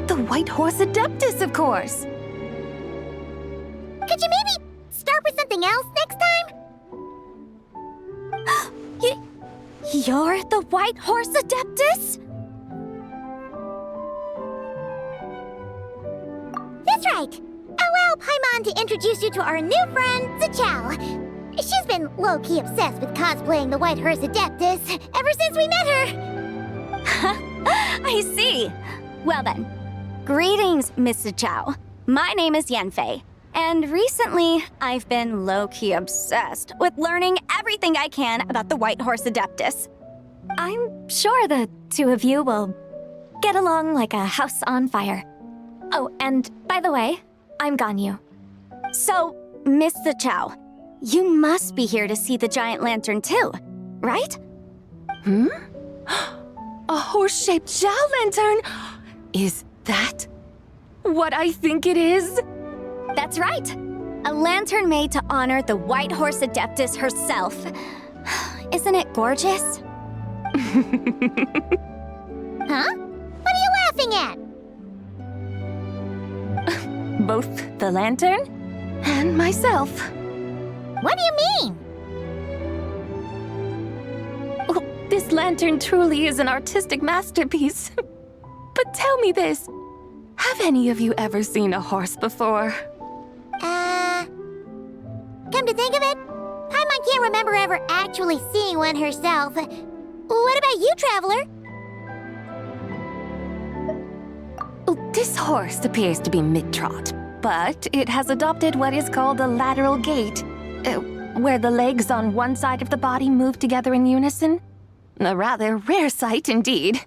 The White Horse Adeptus, of course. Could you maybe start with something else next time? You're the White Horse Adeptus? That's right. Allow Paimon to introduce you to our new friend, Zichao. She's been low-key obsessed with cosplaying the White Horse Adeptus ever since we met her. I see. Well then, greetings, Miss Zichao. My name is Yanfei. And recently, I've been low-key obsessed with learning everything I can about the White Horse Adeptus. I'm sure the two of you will get along like a house on fire. Oh, and by the way, I'm Ganyu. So, Miss Zichao, you must be here to see the giant lantern too, right? A horse-shaped Zhao lantern? Is that what I think it is? That's right. A lantern made to honor the White Horse Adeptus herself. Isn't it gorgeous? Huh? What are you laughing at? Both the lantern and myself. What do you mean? Oh, this lantern truly is an artistic masterpiece. But tell me this, have any of you ever seen a horse before? Come to think of it, Paimon can't remember ever actually seeing one herself. What about you, Traveler? Oh, this horse appears to be mid-trot, but it has adopted what is called a lateral gait, where the legs on one side of the body move together in unison. A rather rare sight indeed.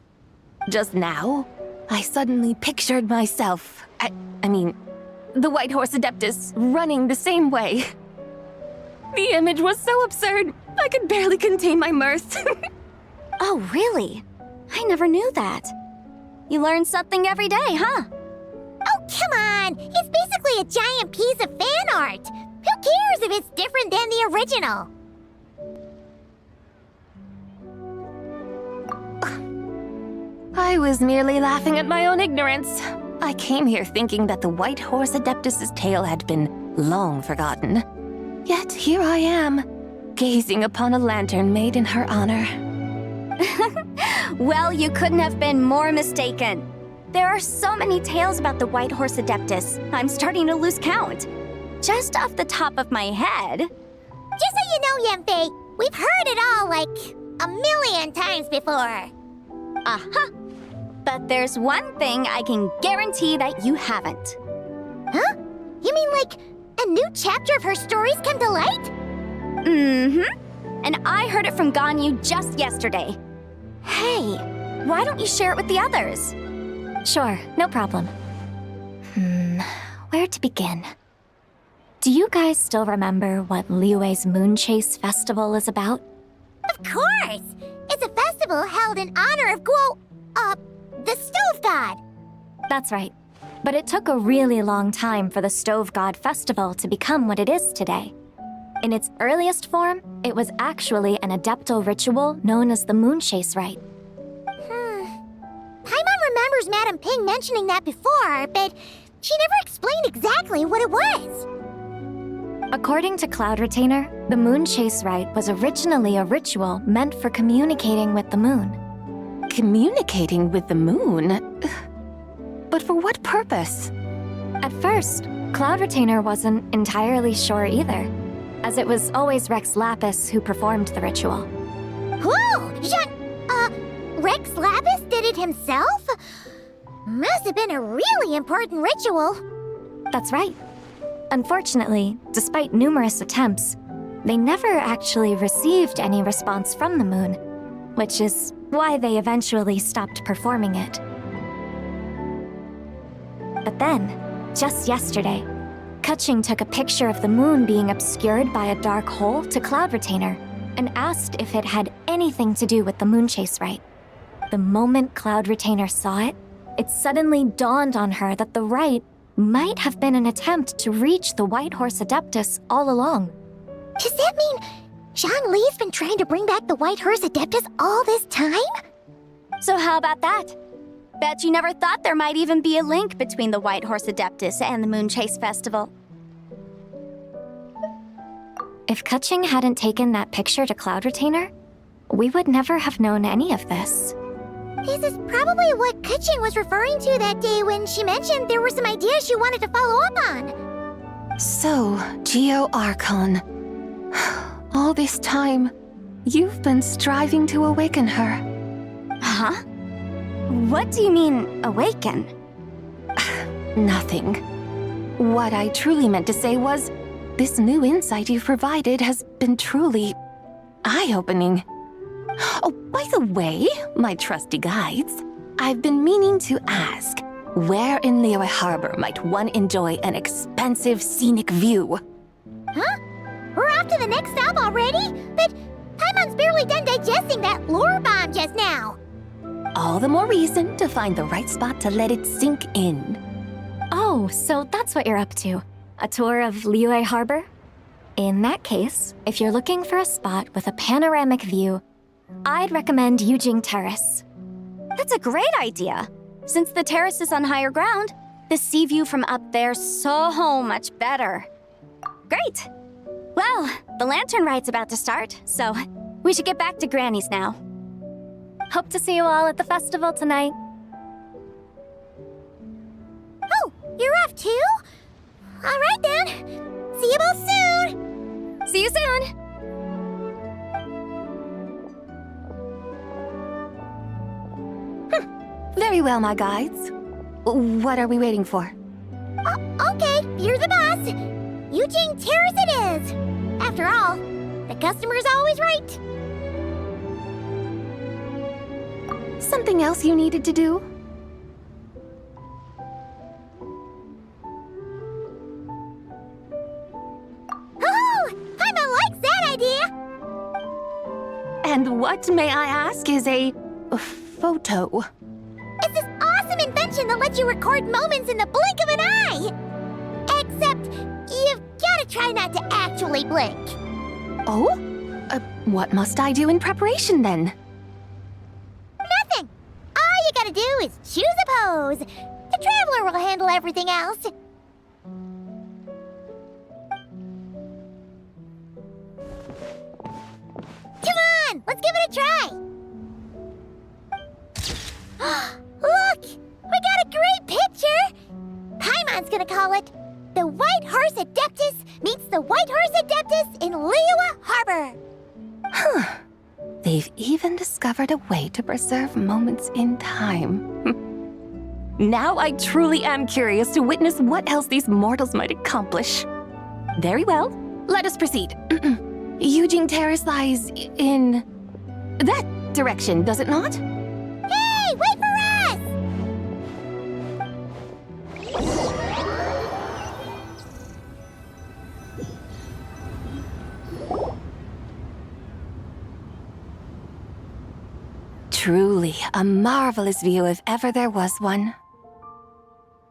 Just now, I suddenly pictured myself, I mean, the White Horse Adeptus running the same way. The image was so absurd, I could barely contain my mirth. Oh, really? I never knew that. You learn something every day, huh? Oh, come on! It's basically a giant piece of fan art! Who cares if it's different than the original? I was merely laughing at my own ignorance. I came here thinking that the White Horse Adeptus's tale had been long forgotten. Yet here I am, gazing upon a lantern made in her honor. Well, you couldn't have been more mistaken. There are so many tales about the White Horse Adeptus, I'm starting to lose count. Just off the top of my head... Just so you know, Yanfei, we've heard it all like a million times before. Uh-huh. But there's one thing I can guarantee that you haven't. Huh? You mean like a new chapter of her stories come to light? Mm-hmm. And I heard it from Ganyu just yesterday. Hey, why don't you share it with the others? Sure, no problem. Where to begin? Do you guys still remember what Liyue's Moon Chase Festival is about? Of course! It's a festival held in honor of the Stove God! That's right. But it took a really long time for the Stove God Festival to become what it is today. In its earliest form, it was actually an adeptal ritual known as the Moon Chase Rite. Paimon remembers Madame Ping mentioning that before, but she never explained exactly what it was. According to Cloud Retainer, the Moon Chase Rite was originally a ritual meant for communicating with the moon. Communicating with the moon? But for what purpose? At first, Cloud Retainer wasn't entirely sure either, as it was always Rex Lapis who performed the ritual. Whoa! Rex Lapis did it himself? Must have been a really important ritual. That's right. Unfortunately, despite numerous attempts, they never actually received any response from the moon, which is why they eventually stopped performing it. But then, just yesterday, Kutching took a picture of the moon being obscured by a dark hole to Cloud Retainer and asked if it had anything to do with the Moon Chase Rite. The moment Cloud Retainer saw it, it suddenly dawned on her that the rite might have been an attempt to reach the White Horse Adeptus all along. Does that mean Zhang Li's been trying to bring back the White Horse Adeptus all this time? So how about that? Bet you never thought there might even be a link between the White Horse Adeptus and the Moon Chase Festival. If Kutching hadn't taken that picture to Cloud Retainer, we would never have known any of this. This is probably what Kutching was referring to that day when she mentioned there were some ideas she wanted to follow up on. So, Geo Archon. All this time, you've been striving to awaken her. Huh? What do you mean, awaken? Nothing. What I truly meant to say was, this new insight you've provided has been truly eye-opening. Oh, by the way, my trusty guides, I've been meaning to ask, where in Liyue Harbor might one enjoy an expansive scenic view? Huh? We're off to the next stop already? But Paimon's barely done digesting that lore bomb just now. All the more reason to find the right spot to let it sink in. Oh, so that's what you're up to. A tour of Liyue Harbor? In that case, if you're looking for a spot with a panoramic view, I'd recommend Yujing Terrace. That's a great idea. Since the terrace is on higher ground, the sea view from up there's so much better. Great! Well, the Lantern Rite's about to start, so we should get back to Granny's now. Hope to see you all at the festival tonight. Oh, you're off too? All right then. See you both soon. See you soon. Very well, my guides. What are we waiting for? Okay, you're the boss. Yujing Terrace it is. After all, the customer's always right. Something else you needed to do? Oh, Paimon likes that idea. And what, may I ask, is a photo? It's this awesome invention that lets you record moments in the blink of an eye. Except, you've gotta try not to actually blink. Oh? What must I do in preparation then? Nothing. All you gotta do is choose a pose. The Traveler will handle everything else. Come on, let's give it a try. Look, we got a great picture. Paimon's gonna call it The White Horse Adeptus Meets the White Horse Adeptus in Liyue Harbor. Huh. They've even discovered a way to preserve moments in time. Now I truly am curious to witness what else these mortals might accomplish. Very well, let us proceed. Yujing Terrace lies in that direction, does it not? Hey, wait for us! Truly a marvelous view if ever there was one.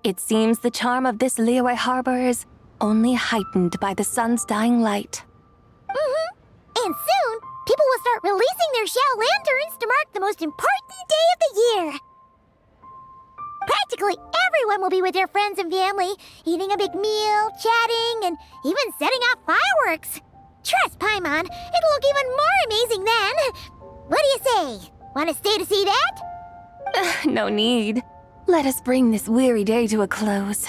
It seems the charm of this Liyue Harbor is only heightened by the sun's dying light. people will start releasing their Xiao lanterns to mark the most important day of the year. Practically everyone will be with their friends and family, eating a big meal, chatting, and even setting off fireworks. Trust Paimon, it'll look even more amazing then. What do you say? Want to stay to see that? No need. Let us bring this weary day to a close.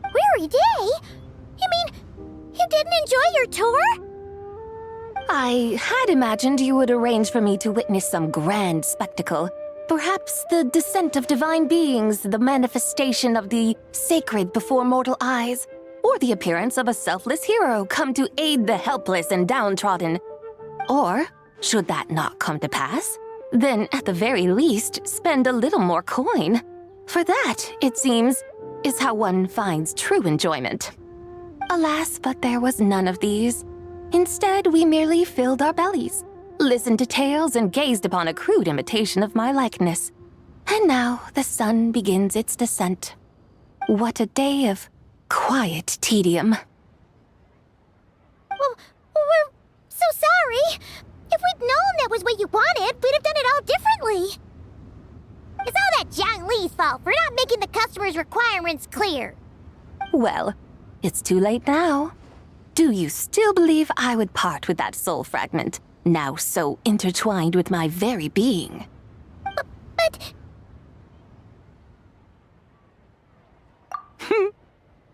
Weary day? You mean you didn't enjoy your tour? I had imagined you would arrange for me to witness some grand spectacle. Perhaps the descent of divine beings, the manifestation of the sacred before mortal eyes, or the appearance of a selfless hero come to aid the helpless and downtrodden. Or, should that not come to pass, then at the very least spend a little more coin. For that, it seems, is how one finds true enjoyment. Alas, but there was none of these. Instead, we merely filled our bellies, listened to tales, and gazed upon a crude imitation of my likeness. And now the sun begins its descent. What a day of quiet tedium. Well, we're so sorry. If we'd known that was what you wanted, we'd have done it all differently. It's all that Zhang Li's fault for not making the customer's requirements clear. Well, it's too late now. Do you still believe I would part with that soul fragment, now so intertwined with my very being? But...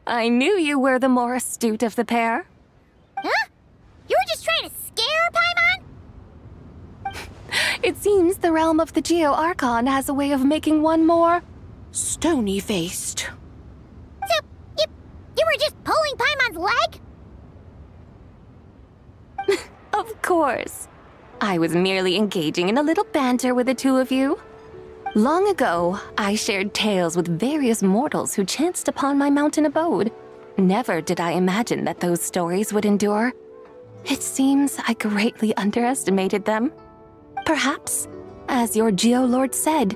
I knew you were the more astute of the pair. Huh? You were just trying to scare Paimon? It seems the realm of the Geo-Archon has a way of making one more stony-faced. So, you were just pulling Paimon's leg? Of course. I was merely engaging in a little banter with the two of you. Long ago, I shared tales with various mortals who chanced upon my mountain abode. Never did I imagine that those stories would endure. It seems I greatly underestimated them. Perhaps, as your Geolord said,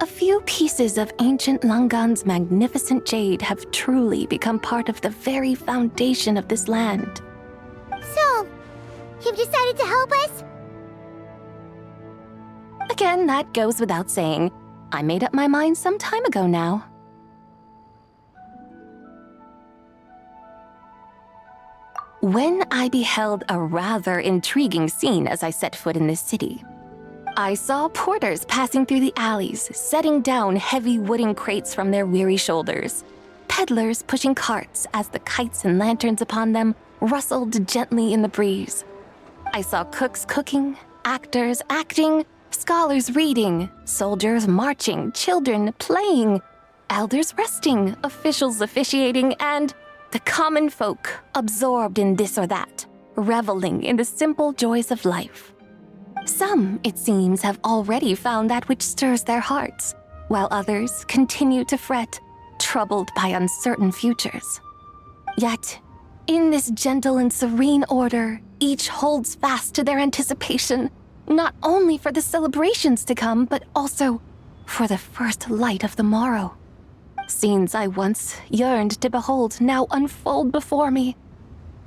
a few pieces of ancient Langan's magnificent jade have truly become part of the very foundation of this land. So, you've decided to help us? Again, that goes without saying. I made up my mind some time ago now. When I beheld a rather intriguing scene as I set foot in this city, I saw porters passing through the alleys, setting down heavy wooden crates from their weary shoulders, peddlers pushing carts as the kites and lanterns upon them rustled gently in the breeze. I saw cooks cooking, actors acting, scholars reading, soldiers marching, children playing, elders resting, officials officiating, and the common folk absorbed in this or that, reveling in the simple joys of life. Some, it seems, have already found that which stirs their hearts, while others continue to fret, troubled by uncertain futures. Yet, in this gentle and serene order, each holds fast to their anticipation, not only for the celebrations to come, but also for the first light of the morrow. Scenes I once yearned to behold now unfold before me,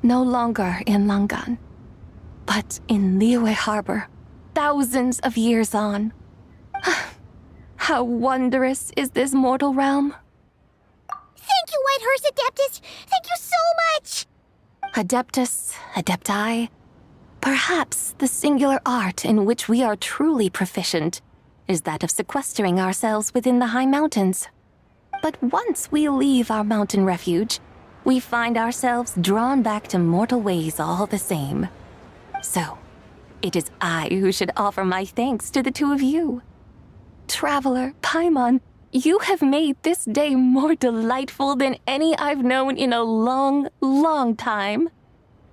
no longer in Langan, but in Liyue Harbor, thousands of years on. How wondrous is this mortal realm! Thank you, Whitehorse Adeptus! Thank you so much! Adeptus, Adepti, perhaps the singular art in which we are truly proficient is that of sequestering ourselves within the high mountains. But once we leave our mountain refuge, we find ourselves drawn back to mortal ways all the same. So, it is I who should offer my thanks to the two of you. Traveler, Paimon, you have made this day more delightful than any I've known in a long, long time.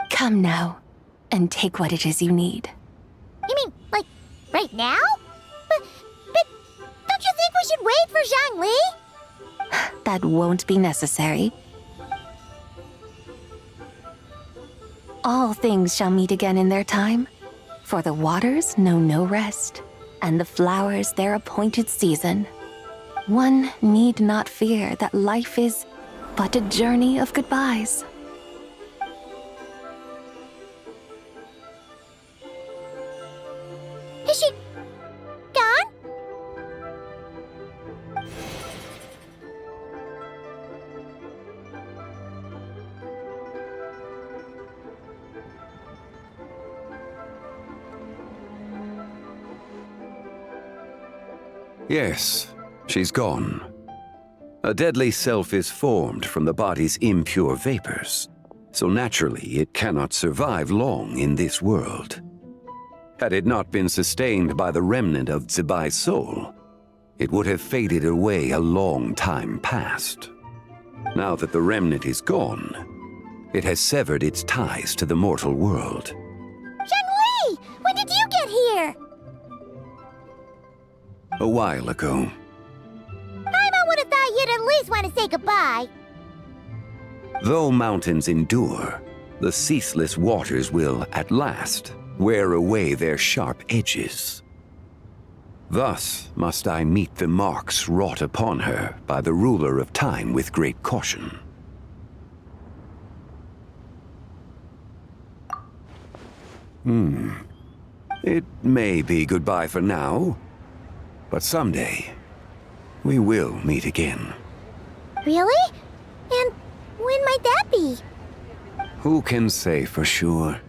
Come now, and take what it is you need. You mean, like, right now? But don't you think we should wait for Zhang Li? That won't be necessary. All things shall meet again in their time, for the waters know no rest, and the flowers their appointed season. One need not fear that life is but a journey of goodbyes. Is she gone? Yes, she's gone. A deadly self is formed from the body's impure vapors, so naturally it cannot survive long in this world. Had it not been sustained by the remnant of Zibai's soul, it would have faded away a long time past. Now that the remnant is gone, it has severed its ties to the mortal world. Zhengli! When did you get here? A while ago. Paimon would have thought you'd at least want to say goodbye. Though mountains endure, the ceaseless waters will, at last, wear away their sharp edges. Thus must I meet the marks wrought upon her by the ruler of time with great caution. It may be goodbye for now, but someday we will meet again. Really? And when might that be? Who can say for sure?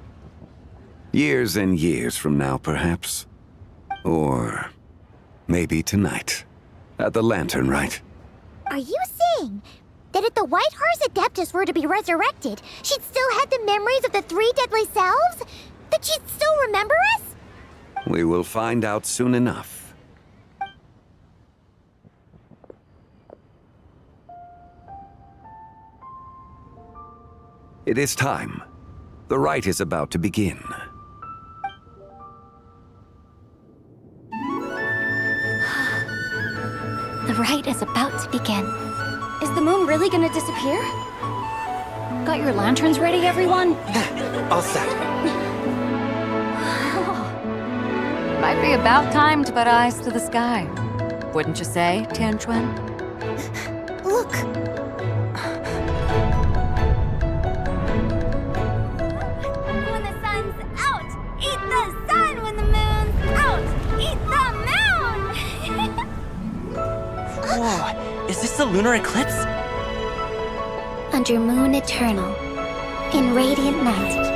Years and years from now, perhaps. Or maybe tonight, at the Lantern Rite. Are you saying that if the White Horse Adeptus were to be resurrected, she'd still have the memories of the three deadly selves? That she'd still remember us? We will find out soon enough. It is time. The rite is about to begin. The rite is about to begin. Is the moon really gonna disappear? Got your lanterns ready, everyone? All set. Might be about time to put eyes to the sky. Wouldn't you say, Tianchuan? Look! When the sun's out, eat the sun. When the moon's out, eat the moon. Whoa, is this the lunar eclipse? Under moon eternal, in radiant night,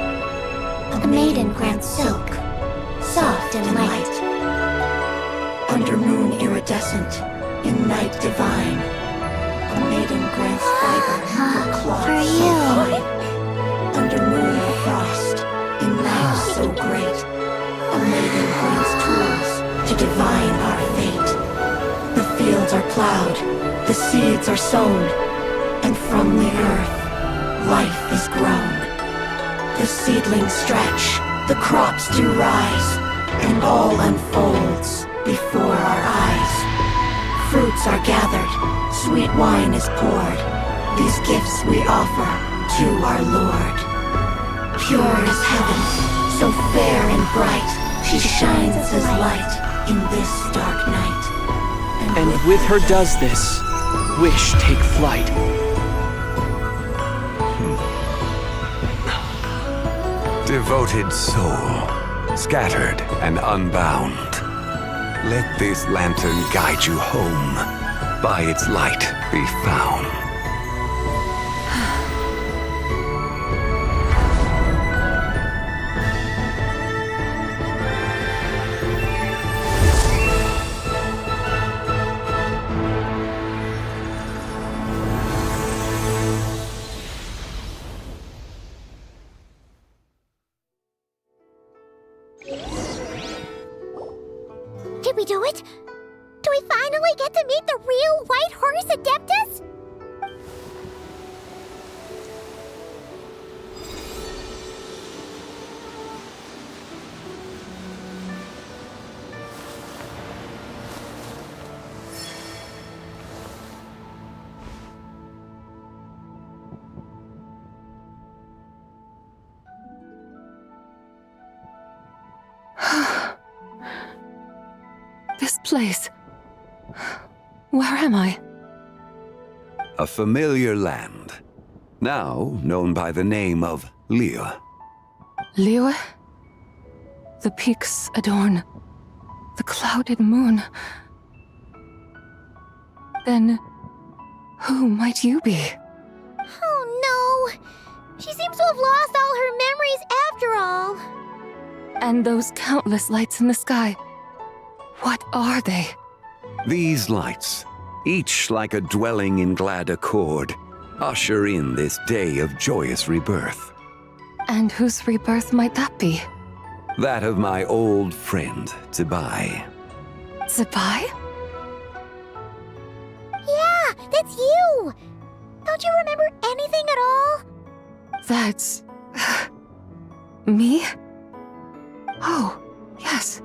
a maiden grants silk, soft and light. Under moon iridescent, in night divine, a maiden grants fiber for cloth For so you. fine. Under moon of frost, in night so great, a maiden grants tools to divine our fate. The fields are plowed, the seeds are sown, and from the earth, life is grown. The seedlings stretch, the crops do rise, and all unfolds before our eyes. Fruits are gathered, sweet wine is poured. These gifts we offer to our Lord. Pure is heaven, so fair and bright. She shines as light in this dark night. And with her does this, wish take flight. Devoted soul, scattered and unbound. Let this lantern guide you home. By its light be found. Did we do it? Do we finally get to meet the real White Horse Adeptus? This place. Where am I? A familiar land, now known by the name of Liyue. Liyue? The peaks adorn The clouded moon. Then, who might you be? Oh no! She seems to have lost all her memories after all. And those countless lights in the sky, what are they? These lights, each like a dwelling in glad accord, usher in this day of joyous rebirth. And whose rebirth might that be? That of my old friend, Zibai. Zibai? Yeah, that's you! Don't you remember anything at all? That's... me? Oh, yes.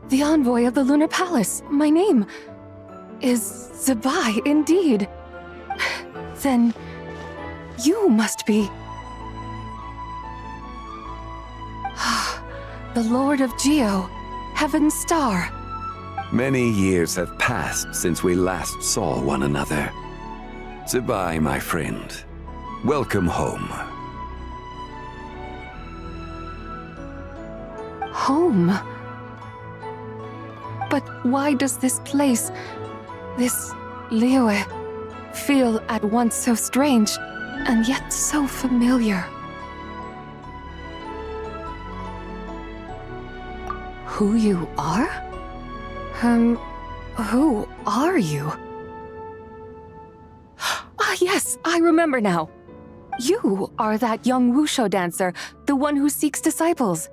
The envoy of the Lunar Palace, my name, is Zibai indeed. Then, you must be... the Lord of Geo, Heaven's Star. Many years have passed since we last saw one another. Zibai, my friend, welcome home. Home? But why does this place, this Liyue, feel at once so strange and yet so familiar? Who you are? Who are you? Ah, yes, I remember now. You are that young Wushu dancer, the one who seeks disciples.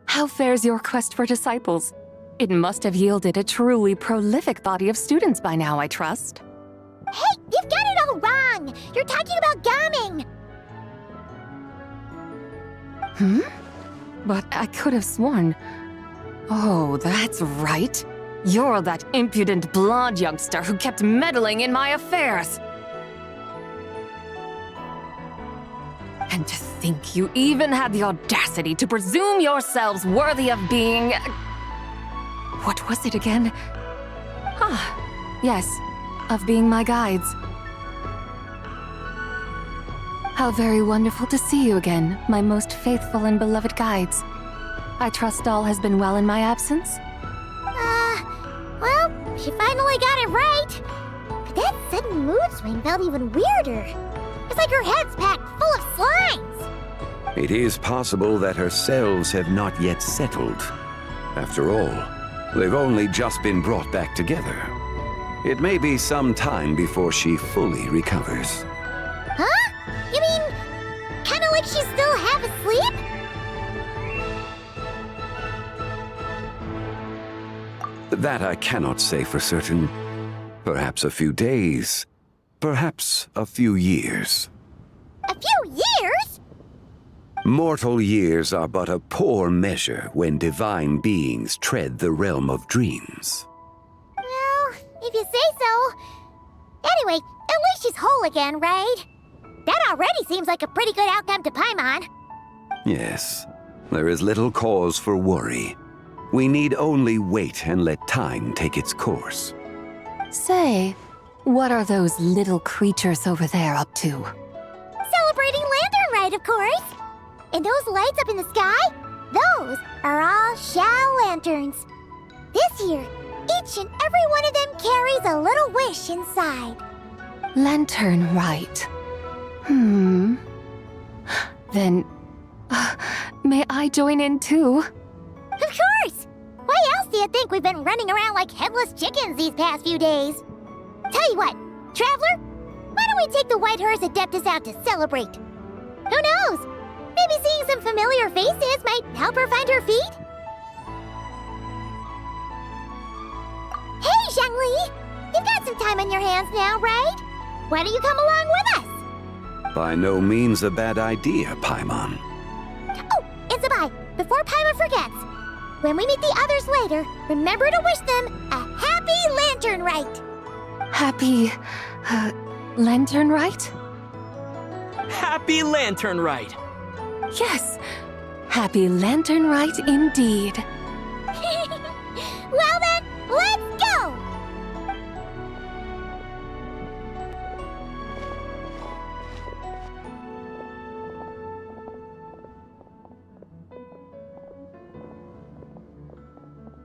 How fares your quest for disciples? It must have yielded a truly prolific body of students by now, I trust. Hey, you've got it all wrong! You're talking about gaming! But I could have sworn... Oh, that's right. You're that impudent blonde youngster who kept meddling in my affairs. And to think you even had the audacity to presume yourselves worthy of being... What was it again? Ah, yes, of being my guides. How very wonderful to see you again, my most faithful and beloved guides. I trust all has been well in my absence? Well, she finally got it right. But that sudden mood swing felt even weirder. It's like her head's packed full of slimes. It is possible that her cells have not yet settled. After all, they've only just been brought back together. It may be some time before she fully recovers. Huh? You mean, kinda like she's still half asleep? That I cannot say for certain. Perhaps a few days, perhaps a few years. A few years? Mortal years are but a poor measure when divine beings tread the realm of dreams. Well, if you say so. Anyway, at least she's whole again, right? That already seems like a pretty good outcome to Paimon. Yes, there is little cause for worry. We need only wait and let time take its course. Say, what are those little creatures over there up to? Celebrating Lantern Rite, of course. And those lights up in the sky? Those are all Shao lanterns. This year, each and every one of them carries a little wish inside. Lantern Rite. Then, may I join in too? Of course! Why else do you think we've been running around like headless chickens these past few days? Tell you what, Traveler, why don't we take the White Horse Adeptus out to celebrate? Who knows? Maybe seeing some familiar faces might help her find her feet? Hey, Zhangli! You've got some time on your hands now, right? Why don't you come along with us? By no means a bad idea, Paimon. Oh, and Zibai, before Paimon forgets, when we meet the others later, remember to wish them a happy Lantern Rite. Happy... Lantern Rite? Happy Lantern Rite! Yes, happy Lantern Rite indeed. Well then, let's go!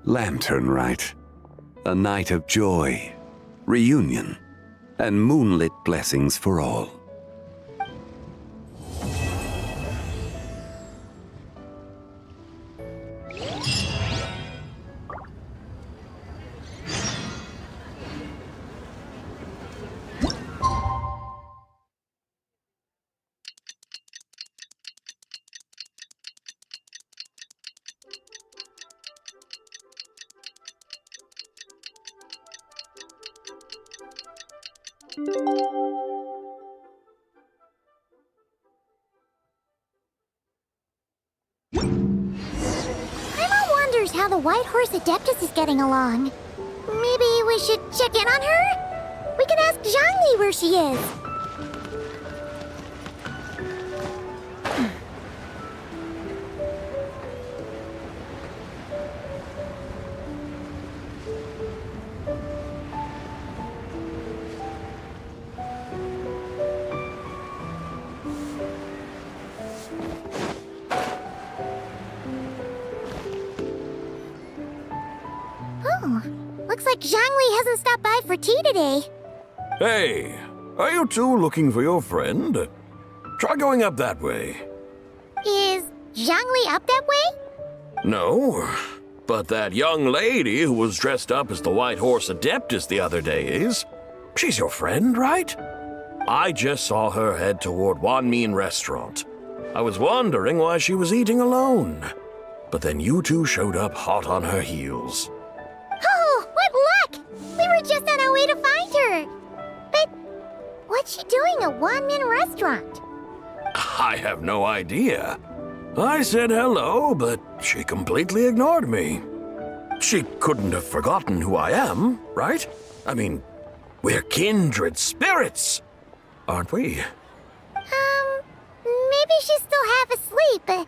Lantern Rite. A night of joy, reunion, and moonlit blessings for all. Paimon wonders how the White Horse Adeptus is getting along. Maybe we should check in on her? We can ask Zhangli where she is. Oh, looks like Zhangli hasn't stopped by for tea today. Hey, are you two looking for your friend? Try going up that way. Is Zhangli up that way? No, but that young lady who was dressed up as the White Horse Adeptus the other day is. She's your friend, right? I just saw her head toward Wanmin Restaurant. I was wondering why she was eating alone. But then you two showed up hot on her heels. Oh, what luck! We were just on our way to find her. But what's she doing at Wanmin Restaurant? I have no idea. I said hello, but she completely ignored me. She couldn't have forgotten who I am, right? I mean, we're kindred spirits, aren't we? Maybe she's still half asleep, but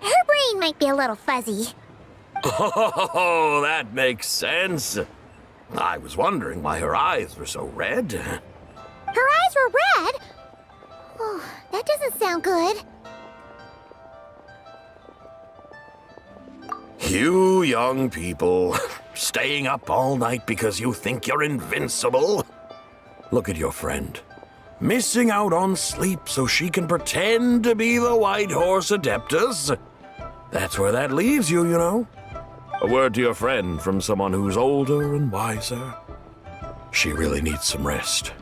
her brain might be a little fuzzy. Oh, that makes sense. I was wondering why her eyes were so red. Her eyes were red? Oh, that doesn't sound good. You young people, staying up all night because you think you're invincible. Look at your friend, missing out on sleep so she can pretend to be the White Horse Adeptus. That's where that leaves you, you know. A word to your friend from someone who's older and wiser. She really needs some rest.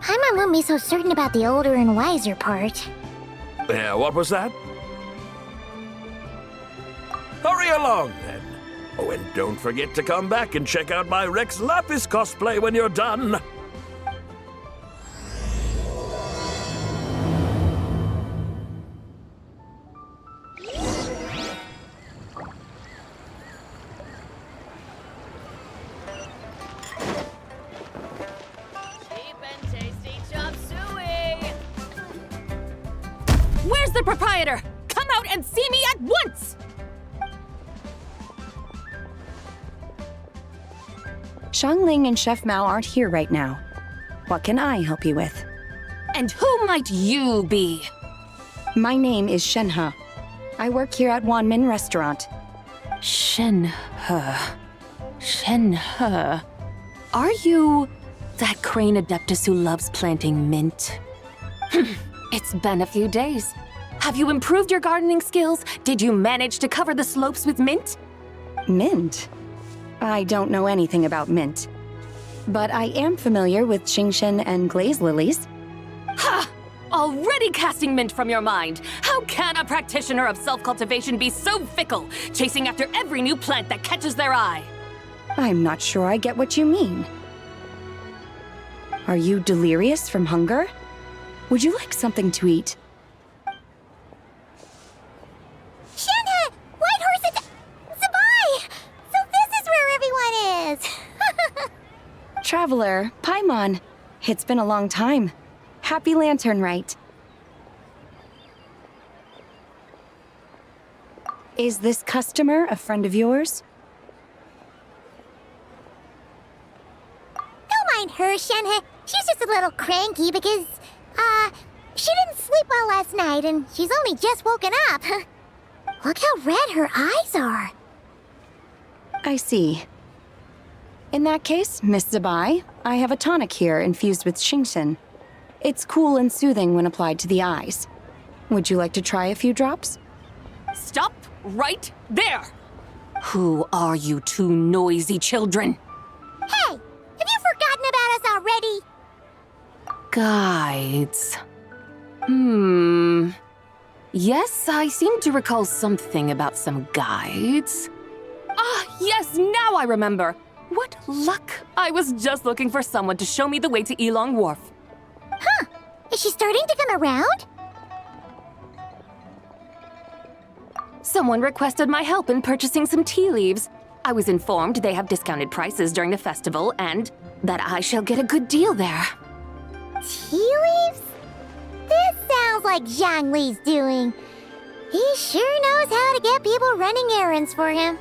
Paimon won't be so certain about the older and wiser part. Yeah, what was that? Hurry along, then. Oh, and don't forget to come back and check out my Rex Lapis cosplay when you're done. Cheap and tasty chop suey! Where's the proprietor? Come out and see me at once! Xiangling and Chef Mao aren't here right now. What can I help you with? And who might you be? My name is Shenhe. I work here at Wanmin Restaurant. Shenhe. Shenhe. Are you that crane adeptus who loves planting mint? It's been a few days. Have you improved your gardening skills? Did you manage to cover the slopes with mint? Mint? I don't know anything about mint. But I am familiar with Genshin and glaze lilies. Ha! Already casting mint from your mind. How can a practitioner of self-cultivation be so fickle, chasing after every new plant that catches their eye? I'm not sure I get what you mean. Are you delirious from hunger? Would you like something to eat? Shenhe! White Horse Zabai! So this is where everyone is! Traveler, Paimon. It's been a long time. Happy Lantern Rite. Is this customer a friend of yours? Don't mind her, Shenhe. She's just a little cranky because, she didn't sleep well last night and she's only just woken up. Look how red her eyes are. I see. In that case, Miss Zabai, I have a tonic here infused with Xingxin. It's cool and soothing when applied to the eyes. Would you like to try a few drops? Stop right there! Who are you two noisy children? Hey, have you forgotten about us already? Guides. Yes, I seem to recall something about some guides. Ah, yes, now I remember. What luck! I was just looking for someone to show me the way to Elong Wharf. Huh, is she starting to come around? Someone requested my help in purchasing some tea leaves. I was informed they have discounted prices during the festival and that I shall get a good deal there. Tea leaves? This sounds like Zhongli's doing. He sure knows how to get people running errands for him.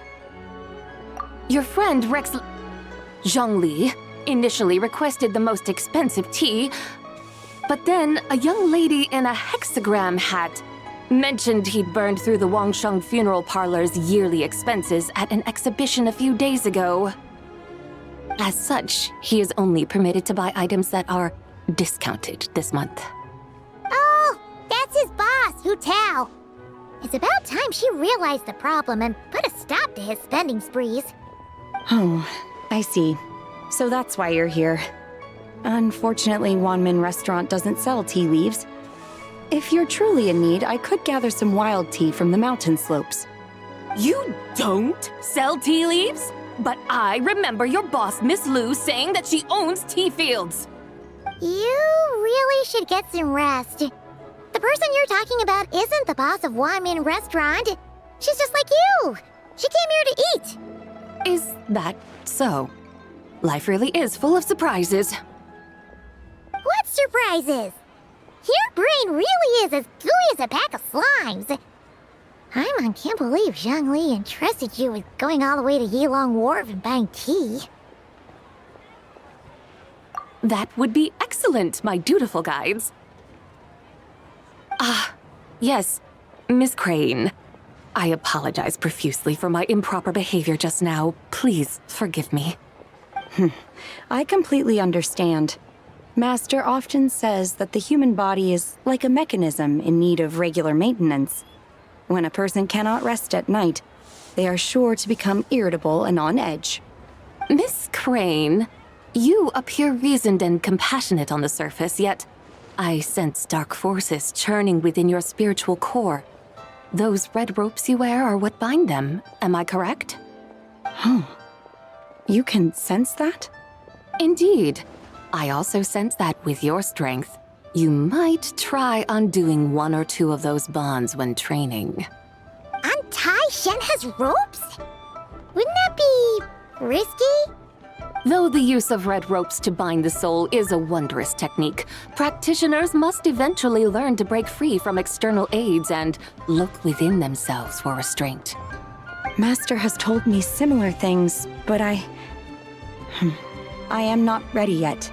Your friend Rex Zhongli initially requested the most expensive tea, but then a young lady in a hexagram hat mentioned he'd burned through the Wangsheng Funeral Parlor's yearly expenses at an exhibition a few days ago. As such, he is only permitted to buy items that are discounted this month. Oh, that's his boss, Hu Tao. It's about time she realized the problem and put a stop to his spending sprees. Oh, I see. So that's why you're here. Unfortunately, Wanmin Restaurant doesn't sell tea leaves. If you're truly in need, I could gather some wild tea from the mountain slopes. You don't sell tea leaves? But I remember your boss, Miss Lu, saying that she owns tea fields. You really should get some rest. The person you're talking about isn't the boss of Wanmin Restaurant. She's just like you. She came here to eat. Is that so? Life really is full of surprises. What surprises? Your brain really is as gooey as a pack of slimes. I can't believe Zhongli entrusted you with going all the way to Yilong Wharf and buying tea. That would be excellent, my dutiful guides. Ah, yes, Miss Crane. I apologize profusely for my improper behavior just now. Please forgive me. I completely understand. Master often says that the human body is like a mechanism in need of regular maintenance. When a person cannot rest at night, they are sure to become irritable and on edge. Miss Crane, you appear reasoned and compassionate on the surface, yet I sense dark forces churning within your spiritual core. Those red ropes you wear are what bind them, am I correct? Oh, you can sense that? Indeed. I also sense that with your strength, you might try undoing one or two of those bonds when training. Untie Shen has ropes? Wouldn't that be risky? Though the use of red ropes to bind the soul is a wondrous technique, practitioners must eventually learn to break free from external aids and look within themselves for restraint. Master has told me similar things, but I am not ready yet.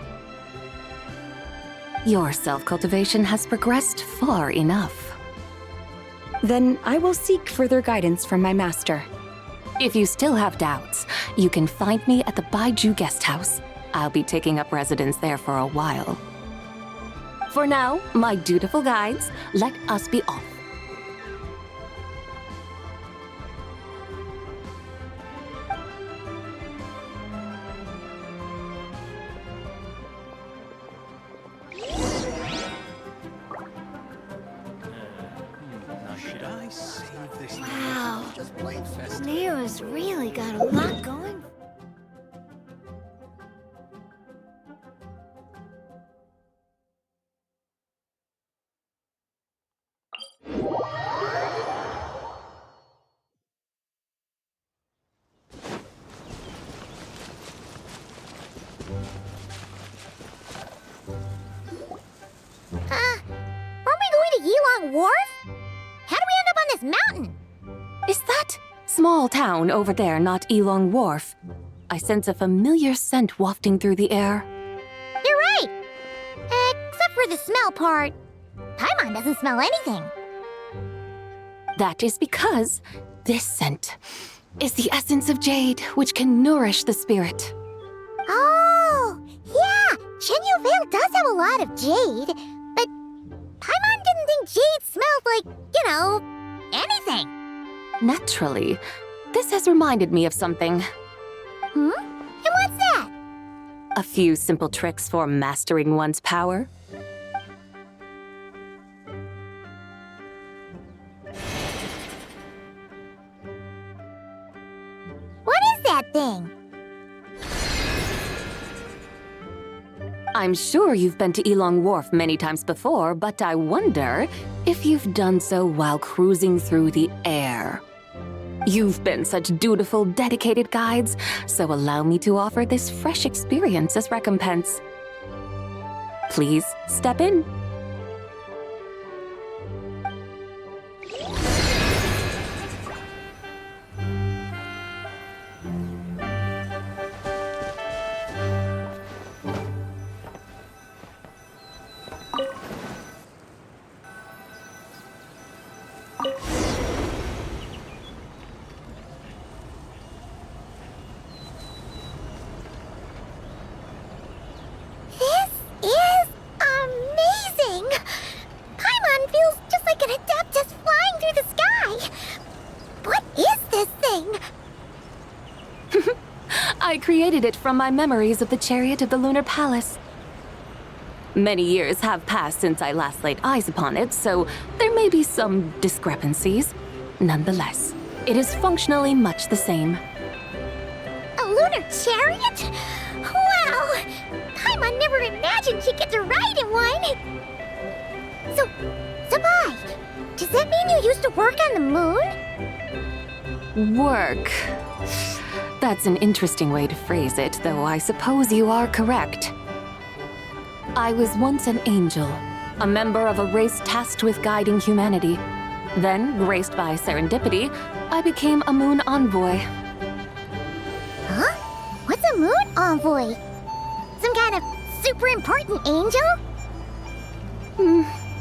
Your self-cultivation has progressed far enough. Then I will seek further guidance from my master. If you still have doubts, you can find me at the Baiju Guest House. I'll be taking up residence there for a while. For now, my dutiful guides, let us be off. Wow, Nero's really got a lot going. Aren't we going to Yilong Wharf? How do we end up on this mountain? Is that small town over there not Elong Wharf? I sense a familiar scent wafting through the air. You're right! Except for the smell part. Paimon doesn't smell anything. That is because this scent is the essence of jade, which can nourish the spirit. Oh, yeah! Chenyu Vale does have a lot of jade, but Paimon didn't think jade smelled like, anything. Naturally, this has reminded me of something. Hmm? And what's that? A few simple tricks for mastering one's power. What is that thing? I'm sure you've been to Elong Wharf many times before, but I wonder if you've done so while cruising through the air. You've been such dutiful, dedicated guides, so allow me to offer this fresh experience as recompense. Please step in. I created it from my memories of the chariot of the Lunar Palace. Many years have passed since I last laid eyes upon it, so there may be some discrepancies. Nonetheless, it is functionally much the same. A lunar chariot? Wow! Paimon never imagined she'd get to ride in one! So, Sabai, does that mean you used to work on the moon? Work. That's an interesting way to phrase it, though I suppose you are correct. I was once an angel, a member of a race tasked with guiding humanity. Then, graced by serendipity, I became a moon envoy. Huh? What's a moon envoy? Some kind of super important angel?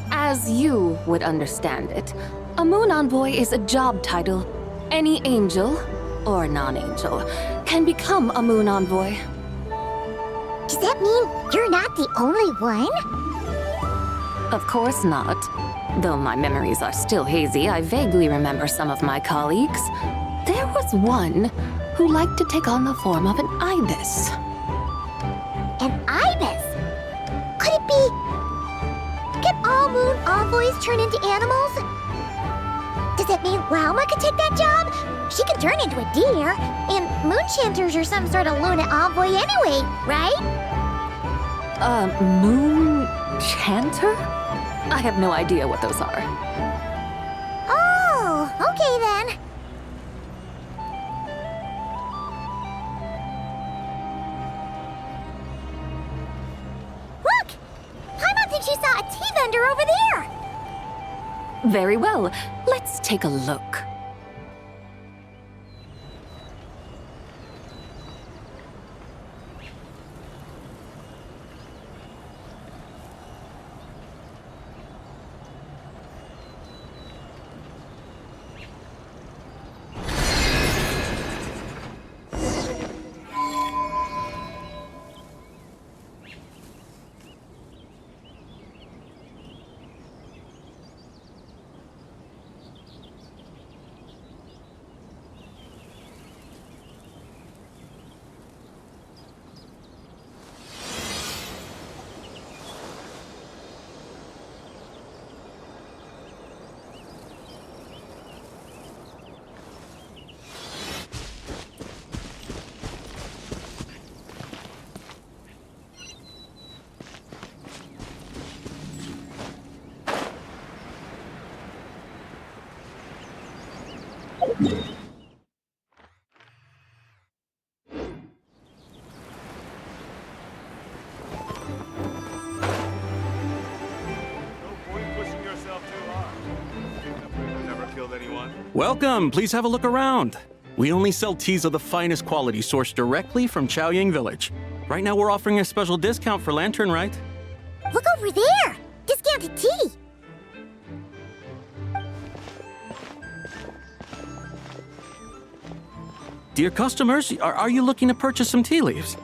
As you would understand it, a moon envoy is a job title. Any angel, or non-angel, can become a moon envoy. Does that mean you're not the only one? Of course not. Though my memories are still hazy, I vaguely remember some of my colleagues. There was one who liked to take on the form of an ibis. An ibis? Could it be... Can all moon envoys turn into animals? Does that mean Lauma could take that job? She can turn into a deer, and moon chanters are some sort of Luna envoy anyway, right? Moon chanter? I have no idea what those are. Oh, okay then. Look! Paimon thinks she saw a tea vendor over there! Very well, let's take a look. Welcome, please have a look around. We only sell teas of the finest quality sourced directly from Chaoying Village. Right now we're offering a special discount for Lantern Rite. Look over there! Discounted tea! dear customers, are you looking to purchase some tea leaves?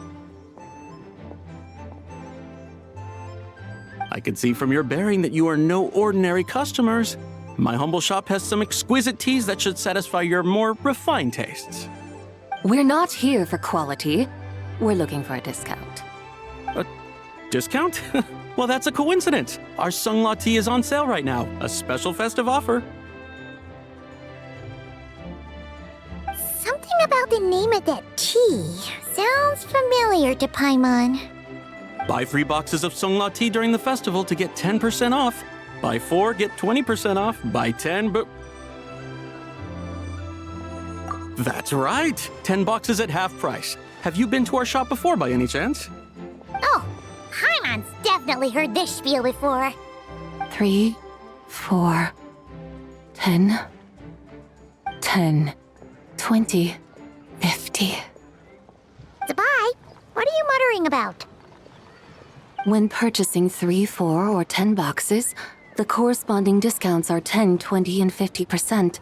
I can see from your bearing that you are no ordinary customers. My humble shop has some exquisite teas that should satisfy your more refined tastes. We're not here for quality. We're looking for a discount. A discount? Well, that's a coincidence. Our Sunglaw tea is on sale right now. A special festive offer. Something about the name of that tea sounds familiar to Paimon. Buy 3 boxes of Sunglaw tea during the festival to get 10% off. Buy 4, get 20% off. Buy 10, but... That's right! 10 boxes at half price. Have you been to our shop before by any chance? Oh, Paimon's definitely heard this spiel before. 3, 4, 10, 10, 20, 50. Zabai, what are you muttering about? When purchasing 3, 4, or 10 boxes, the corresponding discounts are 10, 20, and 50%.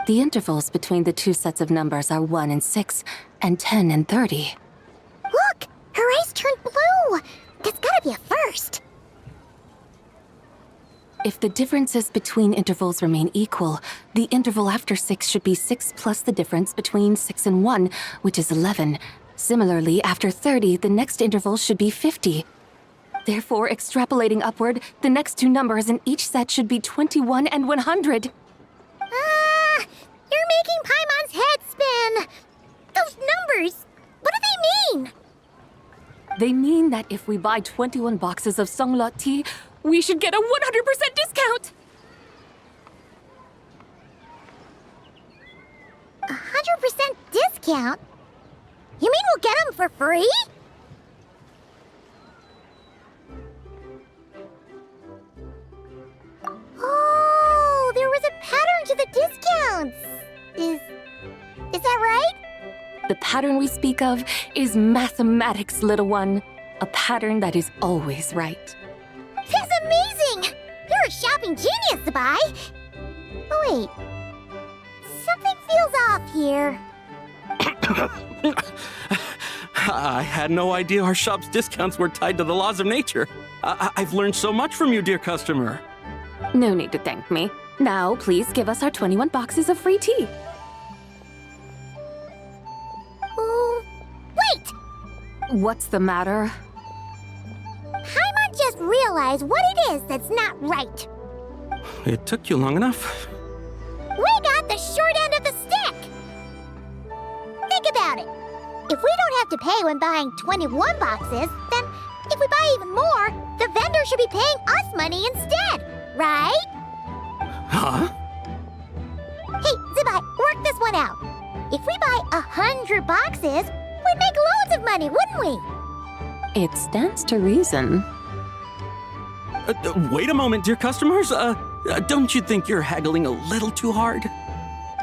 The intervals between the two sets of numbers are 1 and 6, and 10 and 30. Look! Her eyes turned blue! That's gotta be a first! If the differences between intervals remain equal, the interval after 6 should be 6 plus the difference between 6 and 1, which is 11. Similarly, after 30, the next interval should be 50. Therefore, extrapolating upward, the next two numbers in each set should be 21 and 100. You're making Paimon's head spin! Those numbers, what do they mean? They mean that if we buy 21 boxes of Sunglaw tea, we should get a 100% discount! 100% discount? You mean we'll get them for free? Oh, there was a pattern to the discounts! Is that right? The pattern we speak of is mathematics, little one. A pattern that is always right. That's amazing! You're a shopping genius, Zabai! Oh wait, something feels off here. I had no idea our shop's discounts were tied to the laws of nature. I've learned so much from you, dear customer. No need to thank me. Now, please give us our 21 boxes of free tea. Wait! What's the matter? Paimon just realized what it is that's not right. It took you long enough. We got the short end of the stick! Think about it. If we don't have to pay when buying 21 boxes, then if we buy even more, the vendor should be paying us money instead, right? Huh? Hey, Zabai, work this one out. If we buy 100 boxes, we'd make loads of money, wouldn't we? It stands to reason. Wait a moment, dear customers. Don't you think you're haggling a little too hard?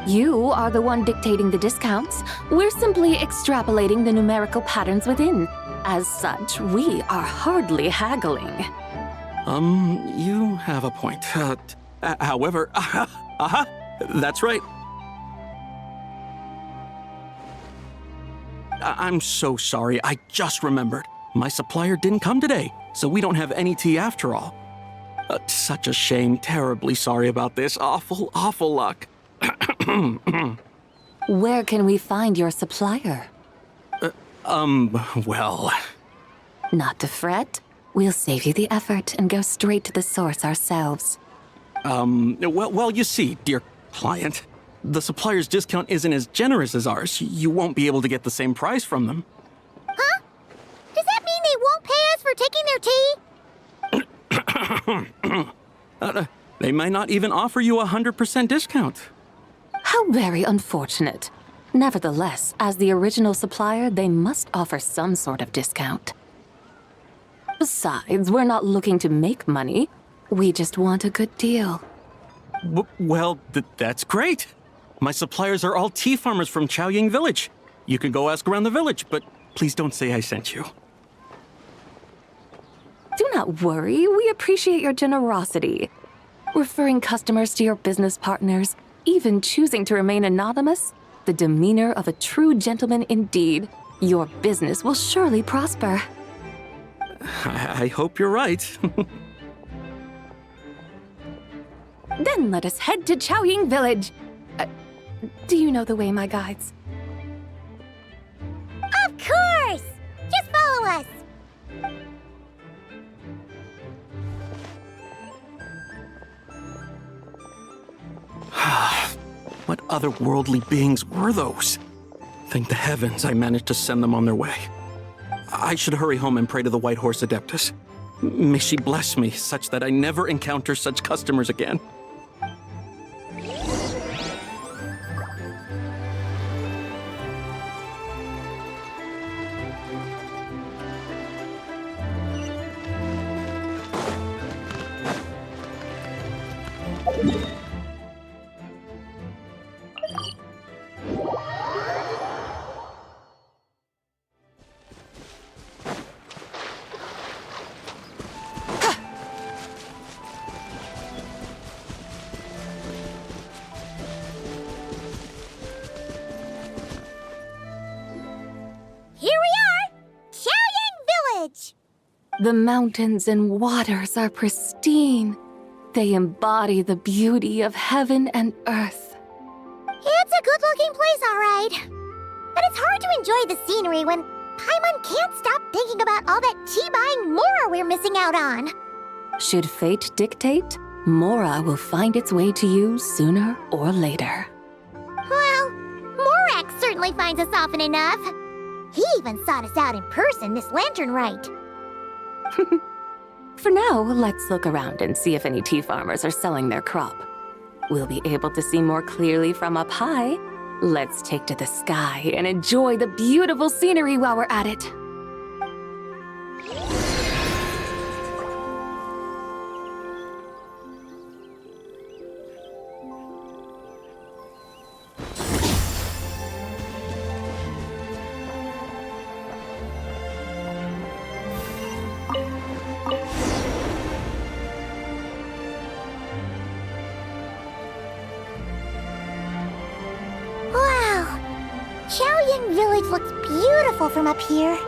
You are the one dictating the discounts. We're simply extrapolating the numerical patterns within. As such, we are hardly haggling. You have a point. However, that's right. I'm so sorry. I just remembered. My supplier didn't come today, so we don't have any tea after all. Such a shame. Terribly sorry about this. Awful, awful luck. Where can we find your supplier? Well... Not to fret. We'll save you the effort and go straight to the source ourselves. Well, you see, dear client, the supplier's discount isn't as generous as ours. You won't be able to get the same price from them. Huh? Does that mean they won't pay us for taking their tea? They might not even offer you a 100% discount. How very unfortunate. Nevertheless, as the original supplier, they must offer some sort of discount. Besides, we're not looking to make money. We just want a good deal. Well, that's great. My suppliers are all tea farmers from Chaoying Village. You can go ask around the village, but please don't say I sent you. Do not worry, we appreciate your generosity. Referring customers to your business partners, even choosing to remain anonymous, The demeanor of a true gentleman indeed. Your business will surely prosper. I hope you're right. Then let us head to Chaoying Village. Do you know the way, my guides? Of course! Just follow us! What otherworldly beings were those? Thank the heavens I managed to send them on their way. I should hurry home and pray to the White Horse Adeptus. May she bless me such that I never encounter such customers again. Here we are! Chaoying Village! The mountains and waters are pristine. They embody the beauty of heaven and earth. It's a good-looking place, all right. But it's hard to enjoy the scenery when Paimon can't stop thinking about all that tea-buying Mora we're missing out on. Should fate dictate, Mora will find its way to you sooner or later. Well, Morak certainly finds us often enough. He even sought us out in person this Lantern Rite. For now, let's look around and see if any tea farmers are selling their crop. We'll be able to see more clearly from up high. Let's take to the sky and enjoy the beautiful scenery while we're at it. Chaoying Village looks beautiful from up here.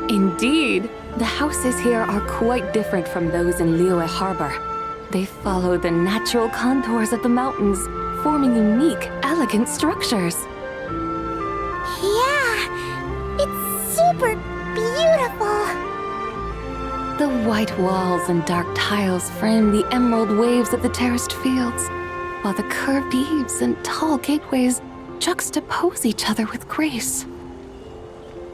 Indeed, the houses here are quite different from those in Liyue Harbor. They follow the natural contours of the mountains, forming unique, elegant structures. Yeah, it's super beautiful. The white walls and dark tiles frame the emerald waves of the terraced fields, while the curved eaves and tall gateways juxtapose each other with grace.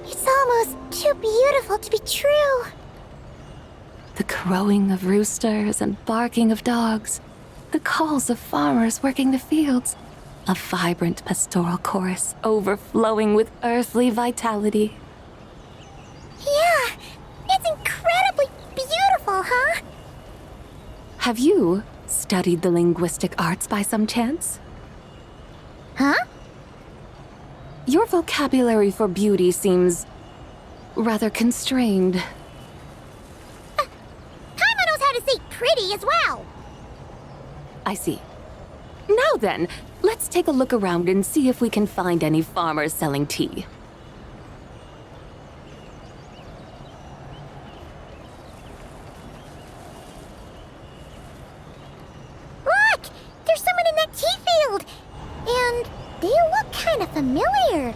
It's almost too beautiful to be true. The crowing of roosters and barking of dogs, the calls of farmers working the fields, a vibrant pastoral chorus overflowing with earthly vitality. Yeah, it's incredibly beautiful, huh? Have you studied the linguistic arts by some chance? Huh? Your vocabulary for beauty seems rather constrained. Paimon knows how to say pretty as well. I see. Now then, let's take a look around and see if we can find any farmers selling tea. Look! There's someone in that tea field! And they look kind of familiar.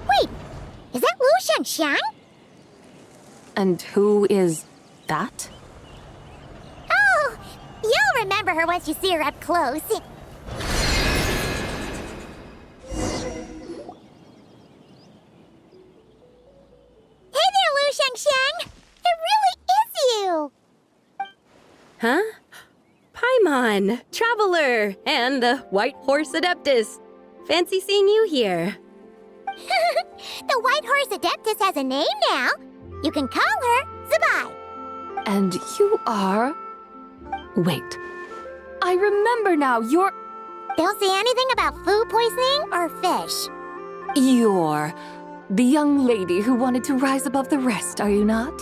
Wait, is that Lu Shangxiang? And who is that? Oh, you'll remember her once you see her up close. Hey there, Lu Shangxiang! It really is you! Huh? Paimon, Traveler, and the White Horse Adeptus. Fancy seeing you here. The White Horse Adeptus has a name now. You can call her Zabai. And you are... Wait. I remember now, you're... Don't say anything about food poisoning or fish. You're the young lady who wanted to rise above the rest, are you not?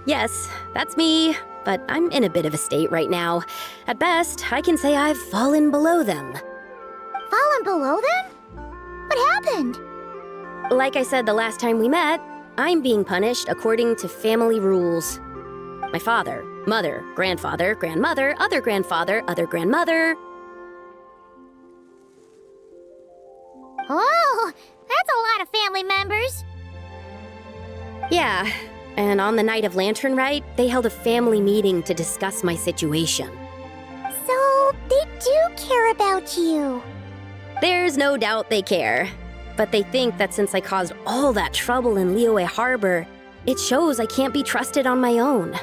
Yes, that's me. But I'm in a bit of a state right now. At best, I can say I've fallen below them. Fallen below them? What happened? Like I said the last time we met, I'm being punished according to family rules. My father, mother, grandfather, grandmother, other grandfather, other grandmother. Oh, that's a lot of family members. Yeah, and on the night of Lantern Rite, they held a family meeting to discuss my situation. So, they do care about you. There's no doubt they care. But they think that since I caused all that trouble in Liyue Harbor, it shows I can't be trusted on my own.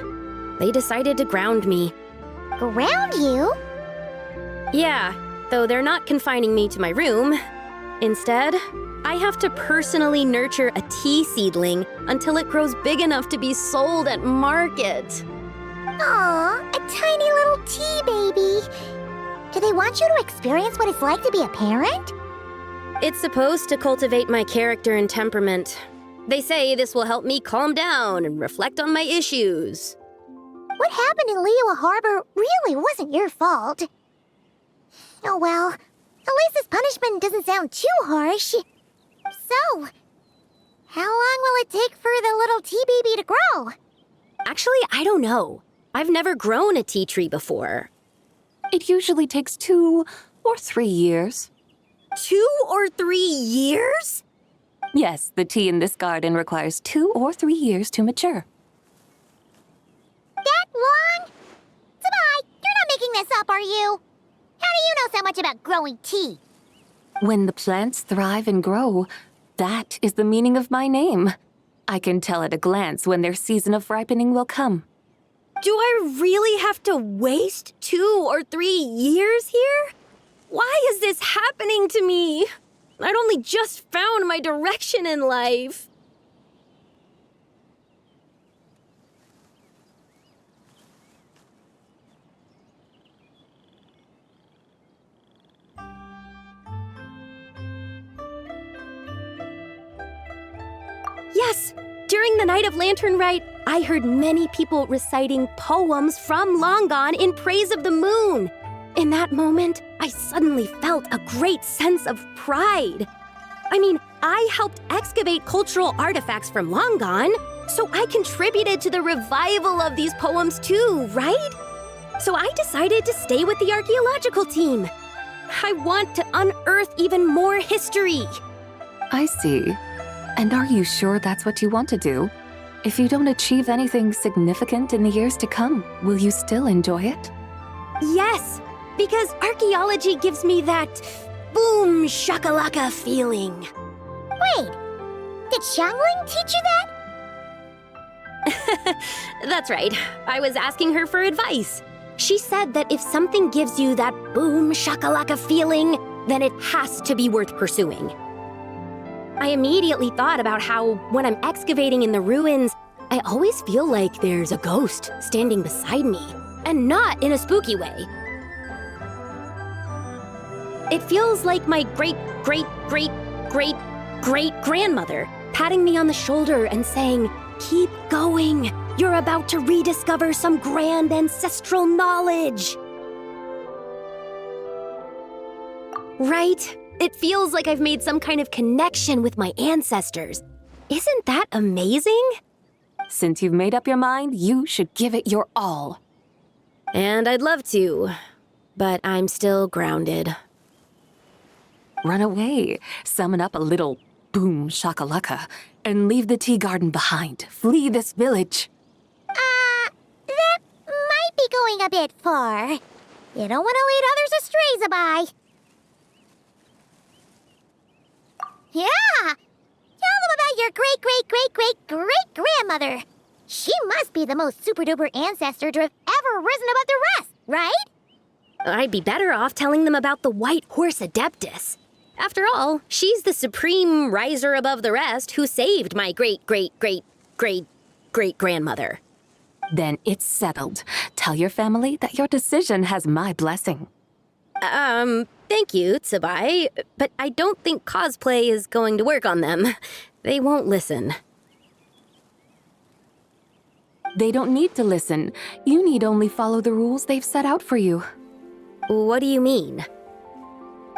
They decided to ground me. Ground you? Yeah, though they're not confining me to my room. Instead, I have to personally nurture a tea seedling until it grows big enough to be sold at market. Aw, a tiny little tea baby. Do they want you to experience what it's like to be a parent? It's supposed to cultivate my character and temperament. They say this will help me calm down and reflect on my issues. What happened in Liyue Harbor really wasn't your fault. Oh well, at least this punishment doesn't sound too harsh. So, how long will it take for the little tea baby to grow? Actually, I don't know. I've never grown a tea tree before. It usually takes 2 or 3 years. 2 or 3 years? Yes, the tea in this garden requires 2 or 3 years to mature. That long? Sabai, you're not making this up, are you? How do you know so much about growing tea? When the plants thrive and grow, that is the meaning of my name. I can tell at a glance when their season of ripening will come. Do I really have to waste 2 or 3 years here? Why is this happening to me? I'd only just found my direction in life. Yes, during the night of Lantern Rite, I heard many people reciting poems from Long Gone in praise of the moon. In that moment, I suddenly felt a great sense of pride. I mean, I helped excavate cultural artifacts from Long Gone, so I contributed to the revival of these poems too, right? So I decided to stay with the archaeological team. I want to unearth even more history. I see. And are you sure that's what you want to do? If you don't achieve anything significant in the years to come, will you still enjoy it? Yes, because archaeology gives me that boom shakalaka feeling. Wait, did Xiangling teach you that? That's right. I was asking her for advice. She said that if something gives you that boom shakalaka feeling, then it has to be worth pursuing. I immediately thought about how, when I'm excavating in the ruins, I always feel like there's a ghost standing beside me, and not in a spooky way. It feels like my great-great-great-great-great-grandmother patting me on the shoulder and saying, "Keep going. You're about to rediscover some grand ancestral knowledge." Right? It feels like I've made some kind of connection with my ancestors. Isn't that amazing? Since you've made up your mind, you should give it your all. And I'd love to, but I'm still grounded. Run away, summon up a little boom shakalaka, and leave the tea garden behind. Flee this village. That might be going a bit far. You don't want to lead others astray, Zabai. Yeah! Tell them about your great-great-great-great-great-grandmother. She must be the most super-duper ancestor to have ever risen above the rest, right? I'd be better off telling them about the White Horse Adeptus. After all, she's the supreme riser above the rest who saved my great-great-great-great-great-grandmother. Then it's settled. Tell your family that your decision has my blessing. Thank you, Tsubai, but I don't think cosplay is going to work on them. They won't listen. They don't need to listen. You need only follow the rules they've set out for you. What do you mean?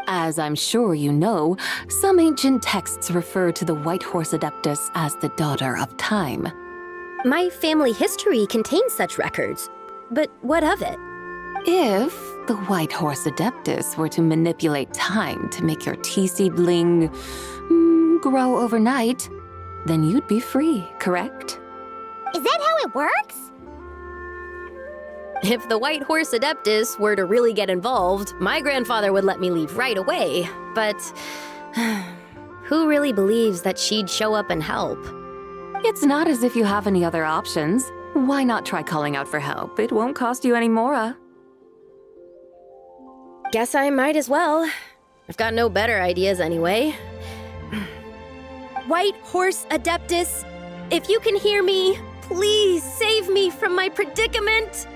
As I'm sure you know, some ancient texts refer to the White Horse Adeptus as the Daughter of Time. My family history contains such records. But what of it? If the White Horse Adeptus were to manipulate time to make your tea seedling grow overnight, then you'd be free, correct? Is that how it works? If the White Horse Adeptus were to really get involved, my grandfather would let me leave right away. But who really believes that she'd show up and help? It's not as if you have any other options. Why not try calling out for help? It won't cost you any more. Guess I might as well. I've got no better ideas anyway. White Horse Adeptus, if you can hear me, please save me from my predicament.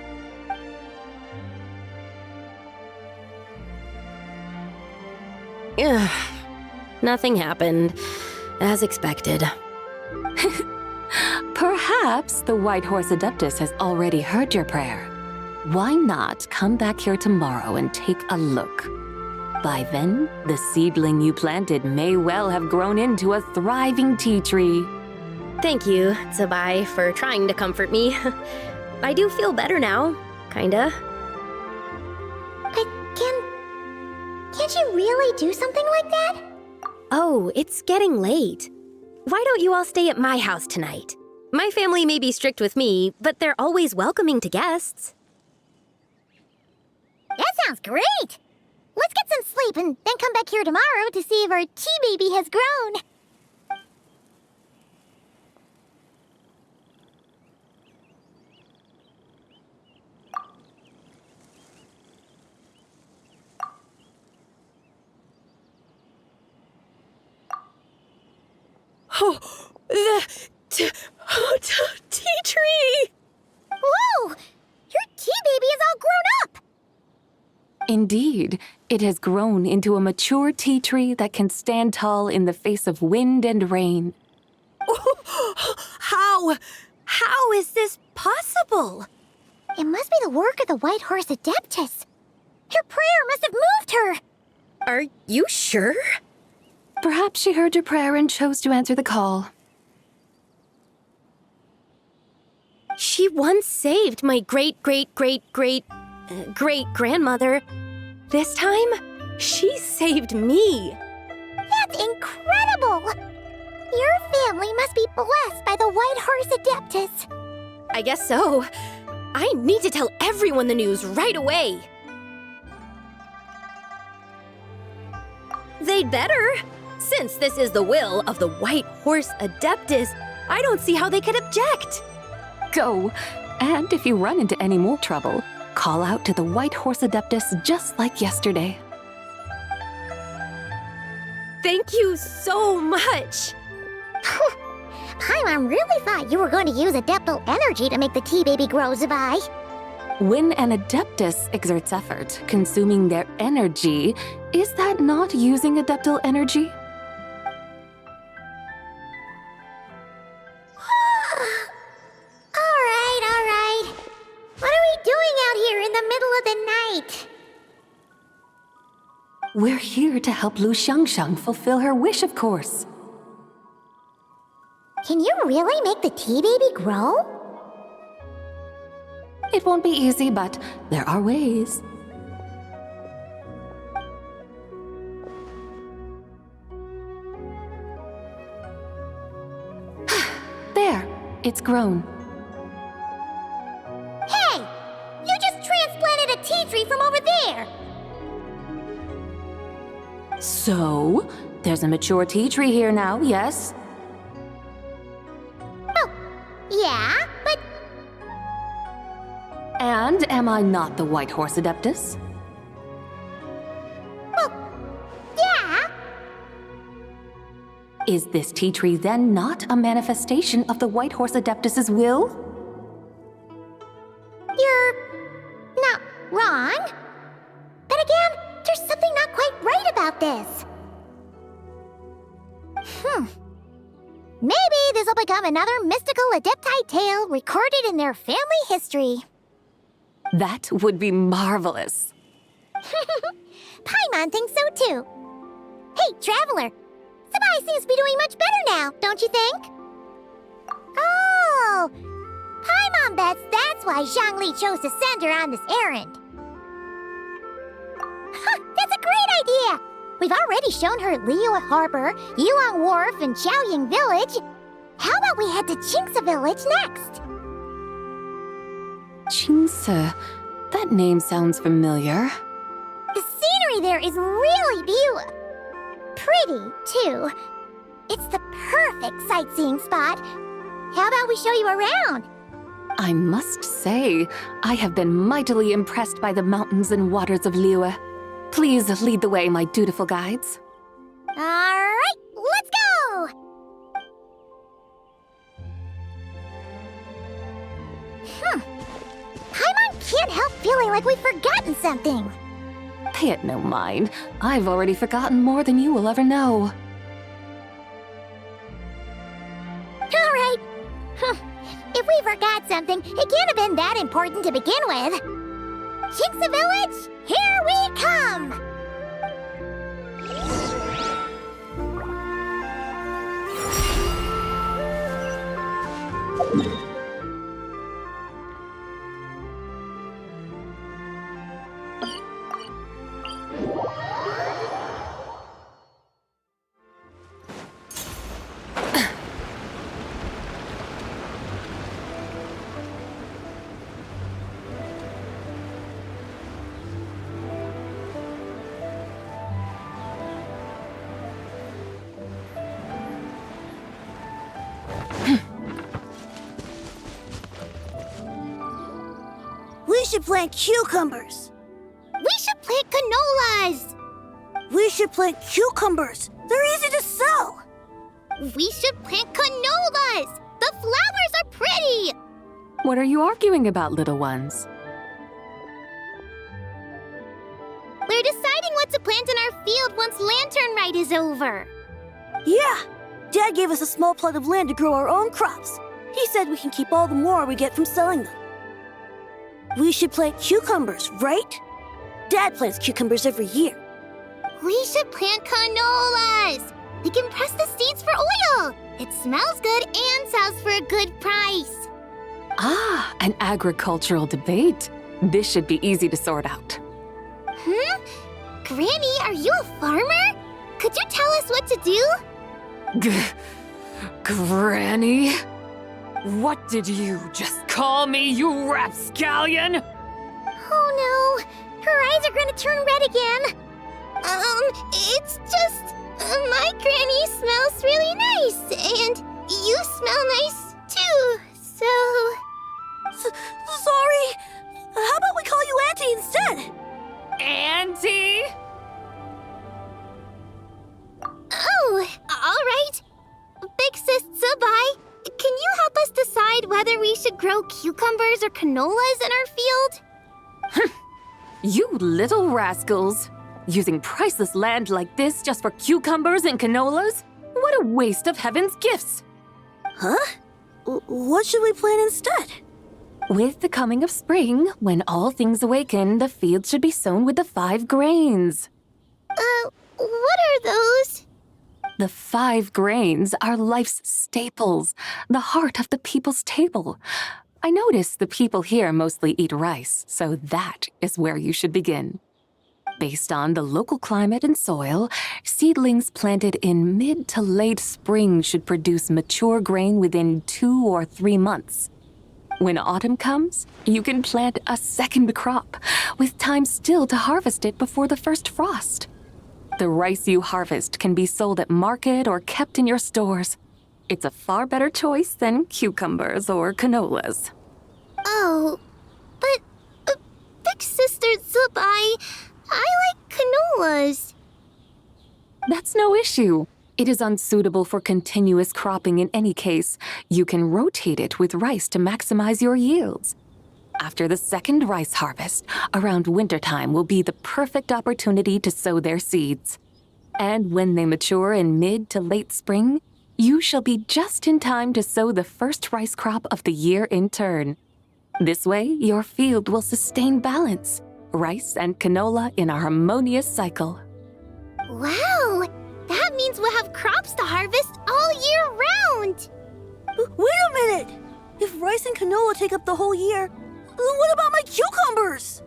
Ugh. Nothing happened, as expected. Perhaps the White Horse Adeptus has already heard your prayer. Why not come back here tomorrow and take a look? By then, the seedling you planted may well have grown into a thriving tea tree. Thank you, Tsabai, for trying to comfort me. I do feel better now, kinda. Can't you really do something like that? Oh, it's getting late. Why don't you all stay at my house tonight? My family may be strict with me, but they're always welcoming to guests. That sounds great! Let's get some sleep and then come back here tomorrow to see if our tea baby has grown. Oh, the tea tree! Whoa! Your tea baby is all grown up! Indeed, it has grown into a mature tea tree that can stand tall in the face of wind and rain. How is this possible? It must be the work of the White Horse Adeptus. Her prayer must have moved her. Are you sure? Perhaps she heard your prayer and chose to answer the call. She once saved my great-great-great-great-great-grandmother. This time, she saved me. That's incredible! Your family must be blessed by the White Horse Adeptus. I guess so. I need to tell everyone the news right away. They'd better. Since this is the will of the White Horse Adeptus, I don't see how they could object. Go, and if you run into any more trouble, call out to the White Horse Adeptus just like yesterday. Thank you so much. Paimon really thought you were going to use Adeptal energy to make the tea baby grow, Zabai. When an Adeptus exerts effort, consuming their energy, is that not using Adeptal energy? All right. What are we doing out here in the middle of the night? We're here to help Lu Xiangxiang fulfill her wish, of course. Can you really make the tea baby grow? It won't be easy, but there are ways. There, it's grown. Hey! You just transplanted a tea tree from over there! So, there's a mature tea tree here now, yes? Oh, yeah, but... And am I not the White Horse Adeptus? Well, yeah. Is this tea tree then not a manifestation of the White Horse Adeptus's will? You're not wrong. Then again, there's something not quite right about this. Maybe this will become another mystical Adepti tale recorded in their family history. That would be marvelous. Paimon thinks so too. Hey, Traveler! Sabai seems to be doing much better now, don't you think? Oh! Paimon bets that's why Zhongli chose to send her on this errand. That's a great idea! We've already shown her Liyue Harbor, Yuan Wharf, and Xiaoying Village. How about we head to Qingce Village next? Qingce. That name sounds familiar. The scenery there is really beautiful. Pretty, too. It's the perfect sightseeing spot. How about we show you around? I must say, I have been mightily impressed by the mountains and waters of Liyue. Please lead the way, my dutiful guides. All right, let's go! Paimon can't help feeling like we've forgotten something. Pay it no mind. I've already forgotten more than you will ever know. All right. If we forgot something, it can't have been that important to begin with. Qingce Village, here we come! We should plant cucumbers. We should plant canolas. We should plant cucumbers. They're easy to sow. We should plant canolas. The flowers are pretty. What are you arguing about, little ones? We're deciding what to plant in our field once Lantern Rite is over. Yeah. Dad gave us a small plot of land to grow our own crops. He said we can keep all the more we get from selling them. We should plant cucumbers, right? Dad plants cucumbers every year. We should plant canolas. We can press the seeds for oil. It smells good and sells for a good price. Ah, an agricultural debate. This should be easy to sort out. Granny, are you a farmer? Could you tell us what to do? Granny? What did you just call me, you rapscallion? Oh no, her eyes are gonna turn red again. It's just, my granny smells really nice, and you smell nice too, so... Sorry. How about we call you Auntie instead? Auntie? Oh, all right. Big Sis Sabai, can you help us decide whether we should grow cucumbers or canolas in our field? You little rascals! Using priceless land like this just for cucumbers and canolas? What a waste of heaven's gifts! Huh? What should we plant instead? With the coming of spring, when all things awaken, the field should be sown with the 5 grains. What are those? The 5 grains are life's staples, the heart of the people's table. I notice the people here mostly eat rice, so that is where you should begin. Based on the local climate and soil, seedlings planted in mid to late spring should produce mature grain within 2 or 3 months. When autumn comes, you can plant a second crop, with time still to harvest it before the first frost. The rice you harvest can be sold at market or kept in your stores. It's a far better choice than cucumbers or canolas. Oh, but Big Sister Sabai, I like canolas. That's no issue. It is unsuitable for continuous cropping in any case. You can rotate it with rice to maximize your yields. After the second rice harvest, around wintertime will be the perfect opportunity to sow their seeds. And when they mature in mid to late spring, you shall be just in time to sow the first rice crop of the year in turn. This way, your field will sustain balance. rice and canola in a harmonious cycle. Wow! That means we'll have crops to harvest all year round! Wait a minute! If rice and canola take up the whole year, what about my cucumbers?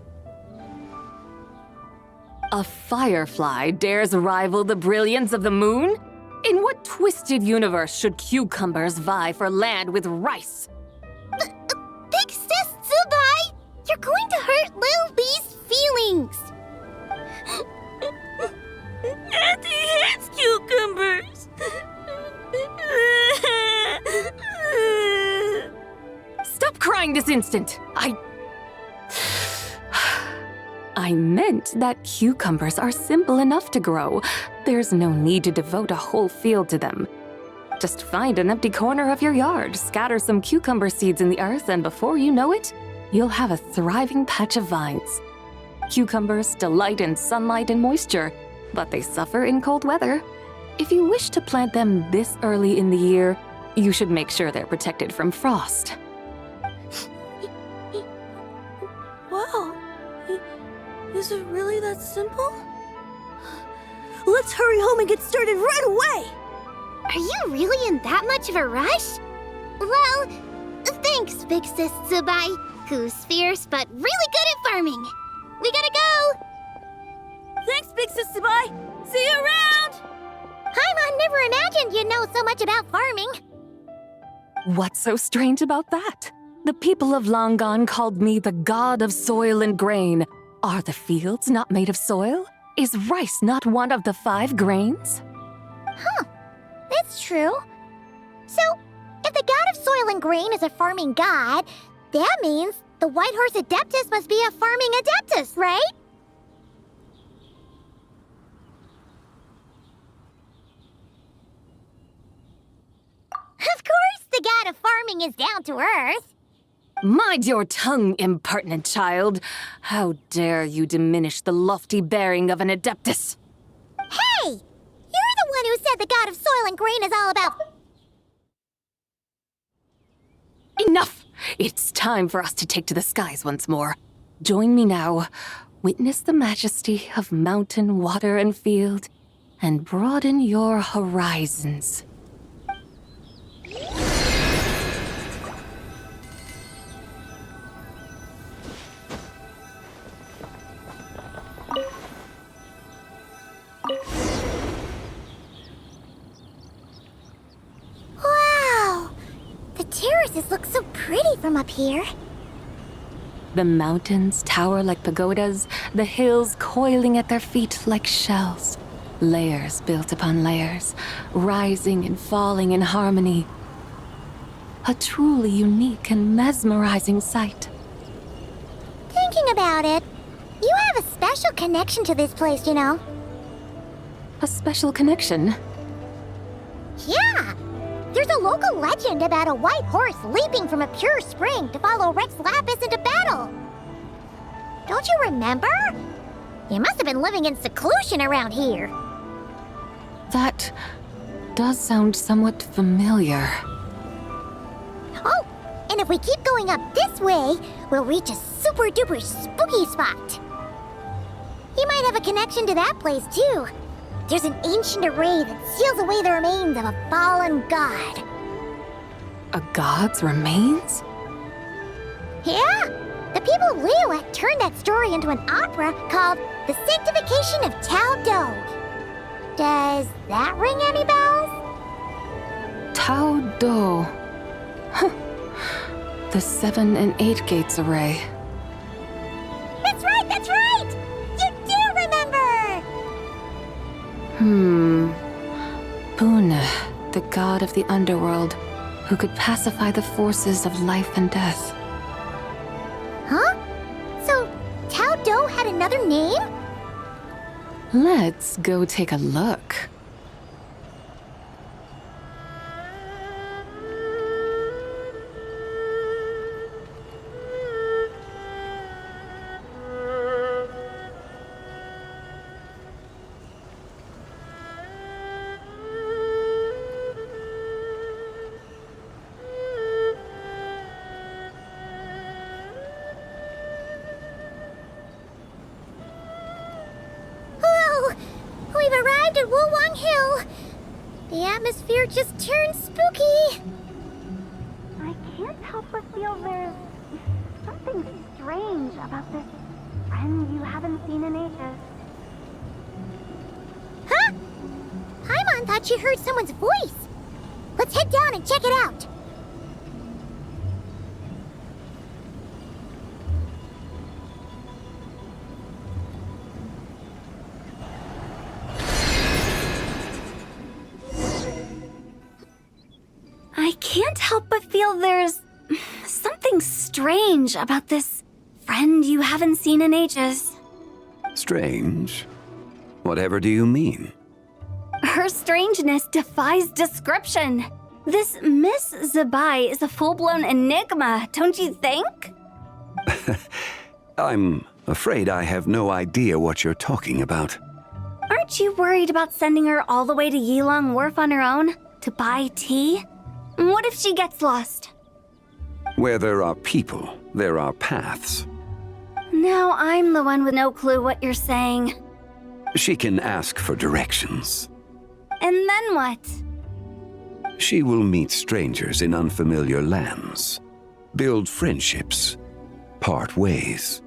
A firefly dares rival the brilliance of the moon? In what twisted universe should cucumbers vie for land with rice? Big Sis Zubai! You're going to hurt Lil Bee's feelings! Auntie hates cucumbers! Stop crying this instant! I meant that cucumbers are simple enough to grow. There's no need to devote a whole field to them. Just find an empty corner of your yard, scatter some cucumber seeds in the earth, and before you know it, you'll have a thriving patch of vines. Cucumbers delight in sunlight and moisture, but they suffer in cold weather. If you wish to plant them this early in the year, you should make sure they're protected from frost. Wow. Is it really that simple? Let's hurry home and get started right away! Are you really in that much of a rush? Well, thanks, Big Sis Zubai, who's fierce but really good at farming. We gotta go! Thanks, Big Sis Zubai! See you around! Paimon never imagined you'd know so much about farming. What's so strange about that? The people of Longon called me the god of soil and grain. Are the fields not made of soil? Is rice not one of the 5 grains? Huh, that's true. So, if the god of soil and grain is a farming god, that means the White Horse Adeptus must be a farming adeptus, right? Of course, the god of farming is down to earth. Mind your tongue, impertinent child. How dare you diminish the lofty bearing of an adeptus? Hey! You're the one who said the god of soil and grain is all about... Enough! It's time for us to take to the skies once more. Join me now. Witness the majesty of mountain, water, and field, and broaden your horizons. Wow! The terraces look so pretty from up here. The mountains tower like pagodas, the hills coiling at their feet like shells. Layers built upon layers, rising and falling in harmony. A truly unique and mesmerizing sight. Thinking about it, you have a special connection to this place, you know. A special connection? Yeah! There's a local legend about a white horse leaping from a pure spring to follow Rex Lapis into battle. Don't you remember? You must have been living in seclusion around here. That does sound somewhat familiar. Oh, and if we keep going up this way, we'll reach a super duper spooky spot. You might have a connection to that place too. There's an ancient array that seals away the remains of a fallen god. A god's remains? Yeah! The people Liyue turned that story into an opera called The Sanctification of Tao Do. Does that ring any bells? Tao Do. Huh. The 7 and 8 gates array. That's right, that's right! You do remember! Puna, the god of the underworld, who could pacify the forces of life and death. Huh? So, Tao Do had another name? Let's go take a look. we've arrived at Wulwang Hill. The atmosphere just turned spooky. I can't help but feel there's something strange about this friend you haven't seen in ages. Huh? Paimon thought she heard someone's voice. Let's head down and check it out. I can't help but feel there's something strange about this friend you haven't seen in ages. Strange? Whatever do you mean? Her strangeness defies description. This Miss Zabai is a full-blown enigma, don't you think? I'm afraid I have no idea what you're talking about. Aren't you worried about sending her all the way to Yilong Wharf on her own to buy tea? What if she gets lost? Where there are people, there are paths. Now I'm the one with no clue what you're saying. She can ask for directions. And then what? She will meet strangers in unfamiliar lands, build friendships, part ways.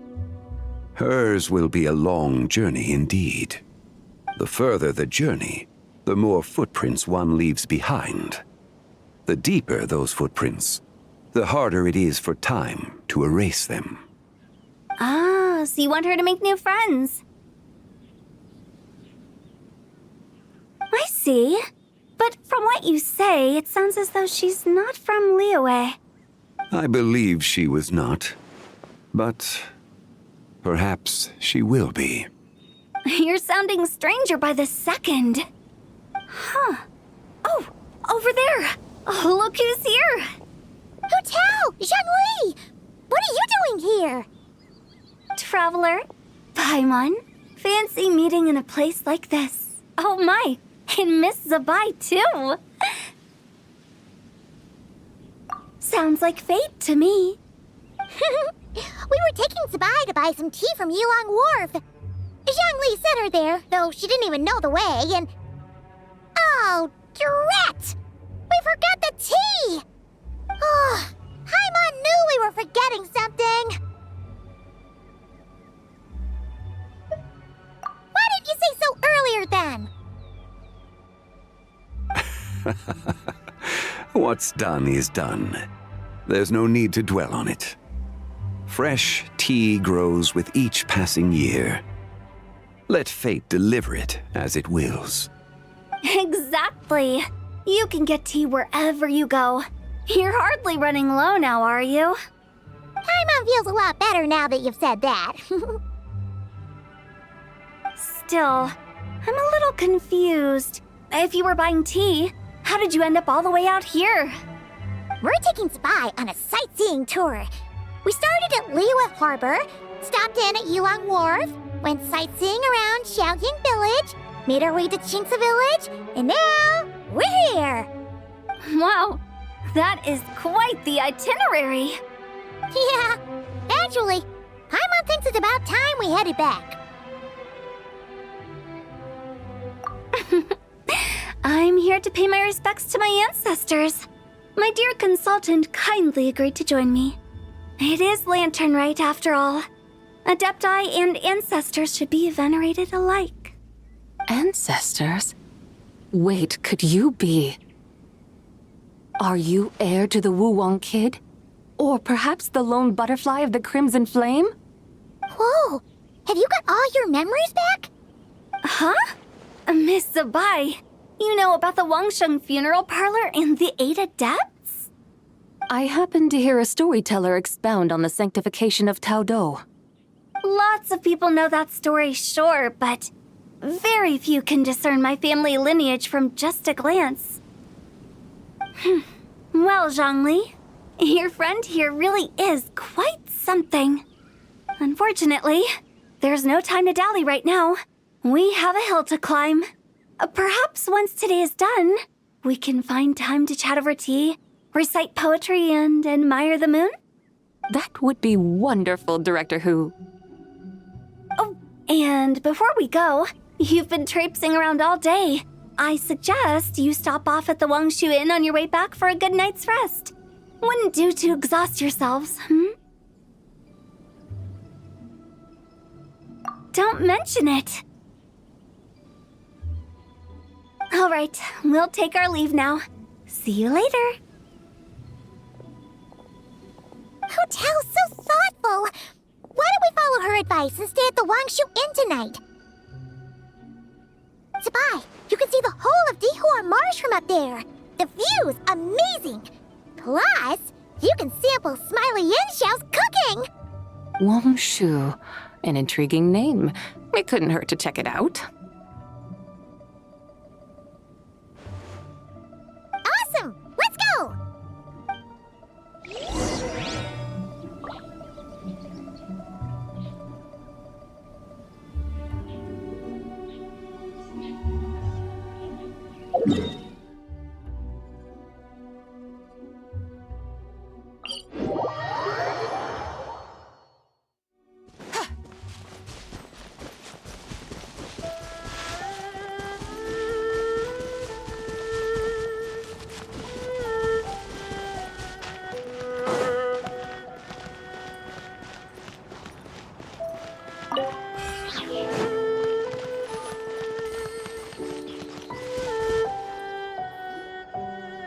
Hers will be a long journey indeed. The further the journey, the more footprints one leaves behind. The deeper those footprints, the harder it is for time to erase them. Ah, so you want her to make new friends? I see. But from what you say, it sounds as though she's not from Liyue. I believe she was not, but perhaps she will be. You're sounding stranger by the second. Huh. Oh, over there. Oh, look who's here. Hu Tao! Zhongli! What are you doing here? Traveler, Paimon, fancy meeting in a place like this. Oh my, and Miss Zabai too. Sounds like fate to me. We were taking Zabai to buy some tea from Yilong Wharf. Zhongli sent her there, though she didn't even know the way, and... Oh, drat! We forgot the tea! Oh, Paimon knew we were forgetting something! Why didn't you say so earlier then? What's done is done. There's no need to dwell on it. Fresh tea grows with each passing year. Let fate deliver it as it wills. Exactly. You can get tea wherever you go. You're hardly running low now, are you? Paimon feels a lot better now that you've said that. Still, I'm a little confused. If you were buying tea, how did you end up all the way out here? We're taking Zabai on a sightseeing tour. We started at Liyue Harbor, stopped in at Yilong Wharf, went sightseeing around Xiaoying Village, made our way to Qingce Village, and now we're here. Wow, that is quite the itinerary. Yeah, actually, Paimon thinks it's about time we headed back. I'm here to pay my respects to my ancestors. My dear consultant kindly agreed to join me. It is Lantern Rite, after all. Adepti and ancestors should be venerated alike. Ancestors? Wait, could you be... Are you heir to the Wulwang Kid? Or perhaps the lone butterfly of the Crimson Flame? Whoa! Have you got all your memories back? Huh? Miss Zabai, you know about the Wangsheng funeral parlor and the 8 adepts? I happened to hear a storyteller expound on the sanctification of Taodo. Lots of people know that story, sure, but very few can discern my family lineage from just a glance. Well, Zhongli, your friend here really is quite something. Unfortunately, there's no time to dally right now. We have a hill to climb. Perhaps once today is done, we can find time to chat over tea, recite poetry, and admire the moon? That would be wonderful, Director Hu. Oh, and before we go, You've been traipsing around all day. I suggest you stop off at the Wangshu Inn on your way back for a good night's rest. Wouldn't do to exhaust yourselves, Don't mention it. All right, we'll take our leave now. See you later. Hotel's so thoughtful. Why don't we follow her advice and stay at the Wangshu Inn tonight? Sabai, you can see the whole of Dihua Marsh from up there. The view's amazing. Plus, you can sample Smiley Yenshao's cooking. Wangshu, an intriguing name. It couldn't hurt to check it out. Awesome! Let's go!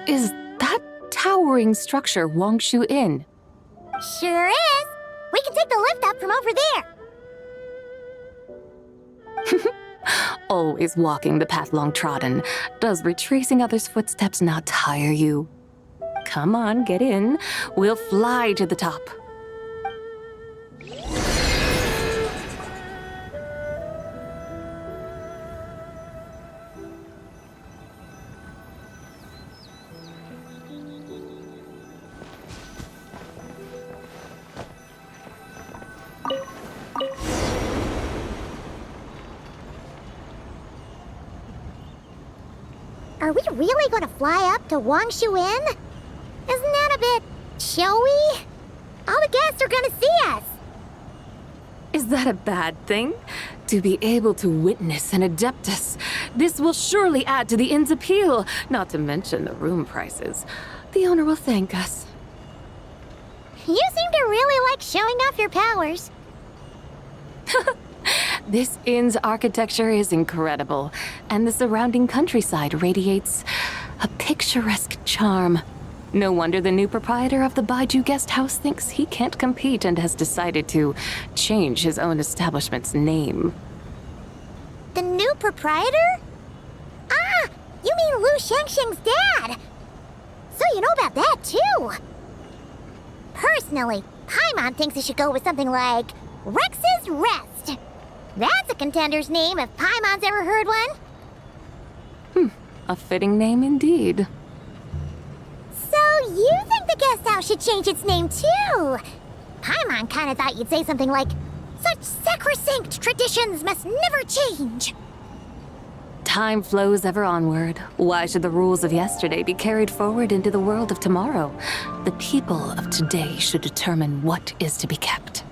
Is that towering structure Wangshu Inn? Sure is. We can take the lift up from over there. Always walking the path long trodden. Does retracing others' footsteps not tire you? Come on, get in. We'll fly to the top. Are we really going to fly up to Wangshu Inn? Isn't that a bit showy? All the guests are going to see us. Is that a bad thing? To be able to witness an Adeptus. This will surely add to the inn's appeal, not to mention the room prices. The owner will thank us. You seem to really like showing off your powers. This inn's architecture is incredible, and the surrounding countryside radiates a picturesque charm. No wonder the new proprietor of the Baiju guest house thinks he can't compete and has decided to change his own establishment's name. The new proprietor? Ah, you mean Lu Shengsheng's dad. So you know about that, too. Personally, Paimon thinks it should go with something like Rex's Rest. That's a contender's name if Paimon's ever heard one. A fitting name indeed. So you think the guest house should change its name, too? Paimon kinda thought you'd say something like, such sacrosanct traditions must never change. Time flows ever onward. Why should the rules of yesterday be carried forward into the world of tomorrow? The people of today should determine what is to be kept.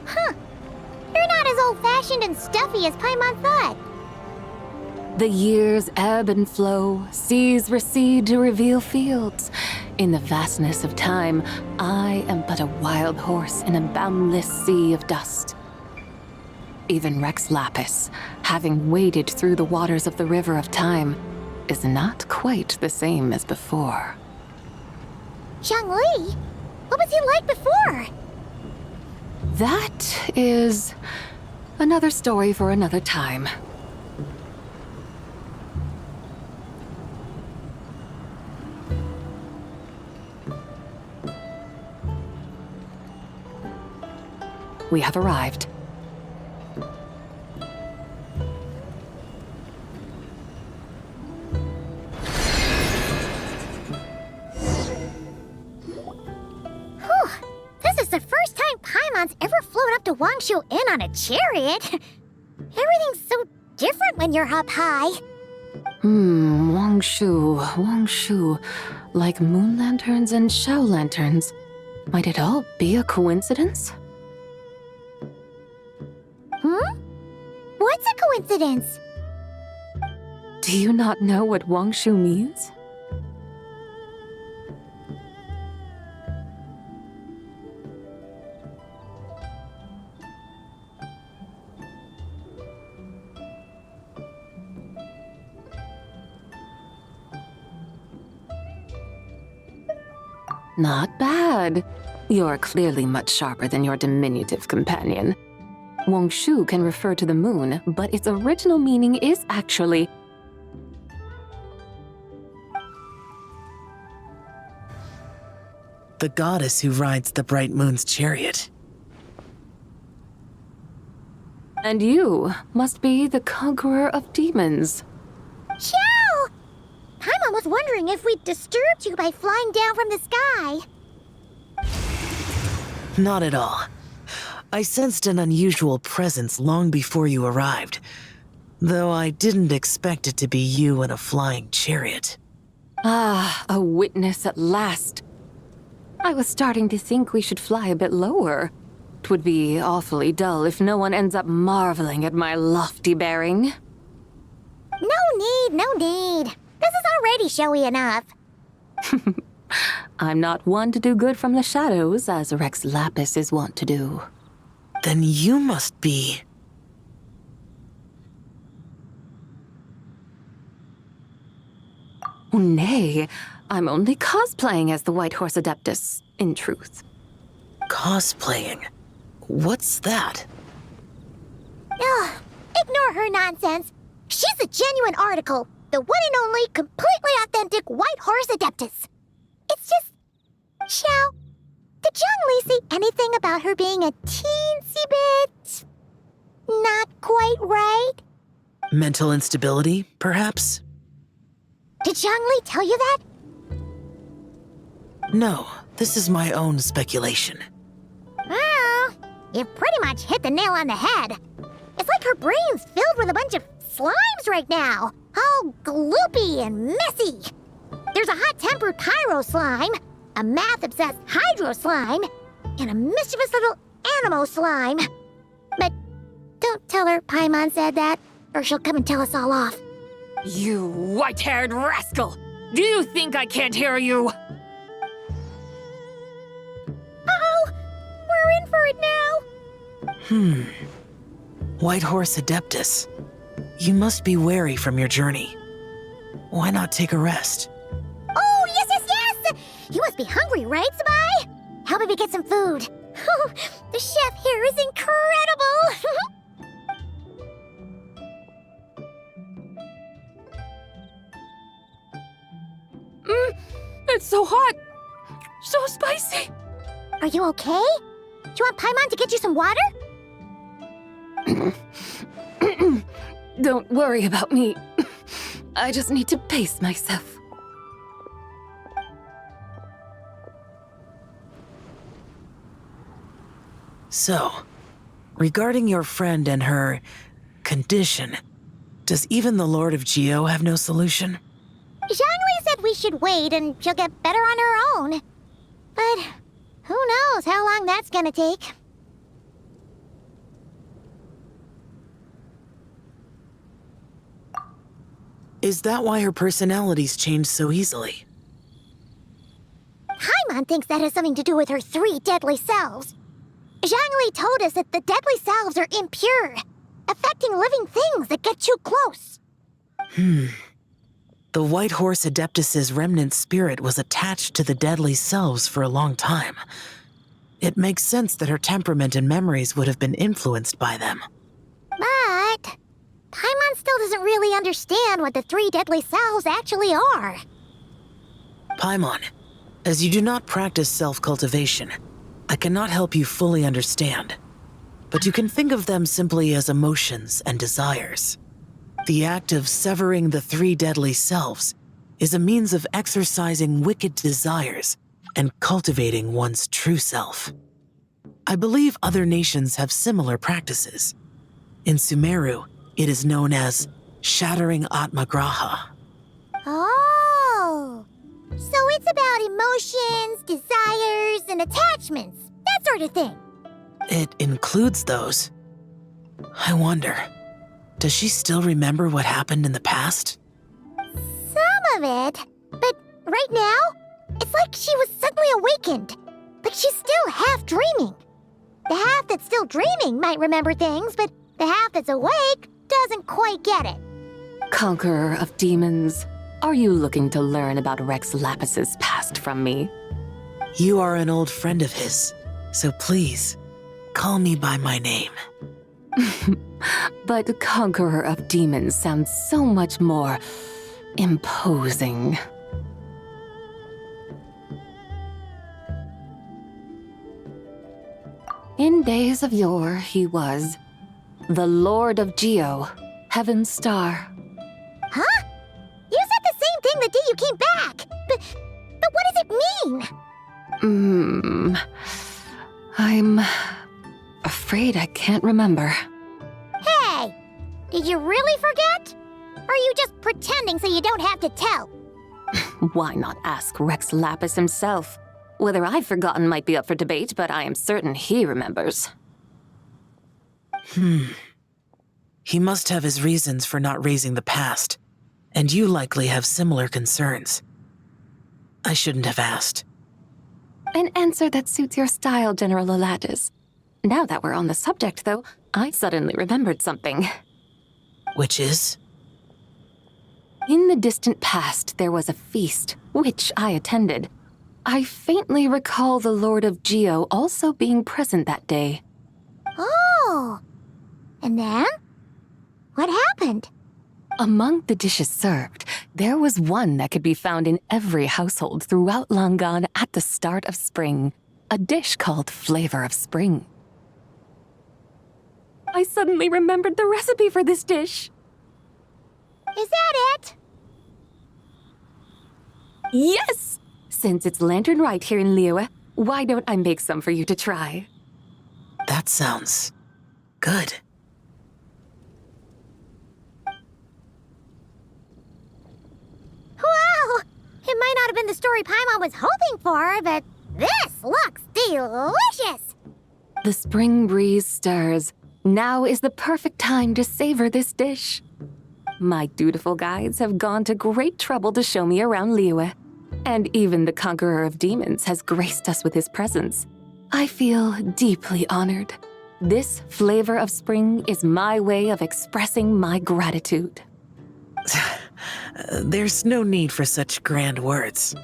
Huh. You're not as old-fashioned and stuffy as Paimon thought. The years ebb and flow, seas recede to reveal fields. In the vastness of time, I am but a wild horse in a boundless sea of dust. Even Rex Lapis, having waded through the waters of the river of time, is not quite the same as before. Zhongli? What was he like before? That is another story for another time. We have arrived. This is the first time Paimon's ever flown up to Wangshu Inn on a chariot. Everything's so different when you're up high. Wangshu. Like moon lanterns and shell lanterns. Might it all be a coincidence? What's a coincidence? Do you not know what Wangshu means? Not bad. You're clearly much sharper than your diminutive companion. Wangshu can refer to the moon, but its original meaning is actually the goddess who rides the bright moon's chariot. And you must be the conqueror of demons. Xiao! Paimon was wondering if we'd disturbed you by flying down from the sky. Not at all. I sensed an unusual presence long before you arrived, though I didn't expect it to be you in a flying chariot. Ah, a witness at last. I was starting to think we should fly a bit lower. It would be awfully dull if no one ends up marveling at my lofty bearing. No need. This is already showy enough. I'm not one to do good from the shadows, as Rex Lapis is wont to do. Then you must be... Oh, nay, I'm only cosplaying as the White Horse Adeptus, in truth. Cosplaying? What's that? Ugh, ignore her nonsense. She's a genuine article. The one and only, completely authentic White Horse Adeptus. It's just... Xiao, did Zhongli say anything about her being a teensy bit... not quite right? Mental instability, perhaps? Did Zhongli tell you that? No, this is my own speculation. Well, you pretty much hit the nail on the head. It's like her brain's filled with a bunch of slimes right now. All gloopy and messy. There's a hot-tempered pyro slime, a math-obsessed hydro slime, and a mischievous little animo slime. But don't tell her Paimon said that, or she'll come and tell us all off. You white-haired rascal! Do you think I can't hear you? Uh-oh! We're in for it now! White Horse Adeptus. You must be weary from your journey. Why not take a rest? Oh, yes! You must be hungry, right, Sabai? How about we get some food? The chef here is incredible! It's so hot! So spicy! Are you okay? Do you want Paimon to get you some water? Don't worry about me. I just need to pace myself. So, regarding your friend and her condition, does even the Lord of Geo have no solution? Zhongli said we should wait and she'll get better on her own. But who knows how long that's gonna take. Is that why her personalities change so easily? Paimon thinks that has something to do with her 3 deadly selves. Zhongli told us that the deadly selves are impure, affecting living things that get too close. The White Horse Adeptus's remnant spirit was attached to the deadly selves for a long time. It makes sense that her temperament and memories would have been influenced by them. But Paimon still doesn't really understand what the 3 deadly selves actually are. Paimon, as you do not practice self-cultivation, I cannot help you fully understand. But you can think of them simply as emotions and desires. The act of severing the 3 deadly selves is a means of exercising wicked desires and cultivating one's true self. I believe other nations have similar practices. In Sumeru, it is known as shattering Atmagraha. Oh, so it's about emotions, desires, and attachments, that sort of thing. It includes those. I wonder, Does she still remember what happened in the past? Some of it. But right now, it's like she was suddenly awakened. But she's still half dreaming. The half that's still dreaming might remember things, but the half that's awake doesn't quite get it. Conqueror of demons, are you looking to learn about Rex Lapis's past from me? You are an old friend of his, so please, call me by my name. But Conqueror of Demons sounds so much more imposing. In days of yore, he was the Lord of Geo, Heaven's Star. Huh? You said the same thing the day you came back! But what does it mean? I'm afraid I can't remember. Hey! Did you really forget? Or are you just pretending so you don't have to tell? Why not ask Rex Lapis himself? Whether I've forgotten might be up for debate, but I am certain he remembers. He must have his reasons for not raising the past, and you likely have similar concerns. I shouldn't have asked. An answer that suits your style, General Elatis. Now that we're on the subject, though, I suddenly remembered something. Which is? In the distant past, there was a feast, which I attended. I faintly recall the Lord of Geo also being present that day. Oh! And then? What happened? Among the dishes served, there was one that could be found in every household throughout Langan at the start of spring, a dish called Flavor of Spring. I suddenly remembered the recipe for this dish. Is that it? Yes! Since it's Lantern Rite here in Liyue, why don't I make some for you to try? That sounds good. Wow! It might not have been the story Paimon was hoping for, but this looks delicious! The spring breeze stirs. Now is the perfect time to savor this dish. My dutiful guides have gone to great trouble to show me around Liyue, and even the Conqueror of Demons has graced us with his presence. I feel deeply honored. This Flavor of Spring is my way of expressing my gratitude. There's no need for such grand words.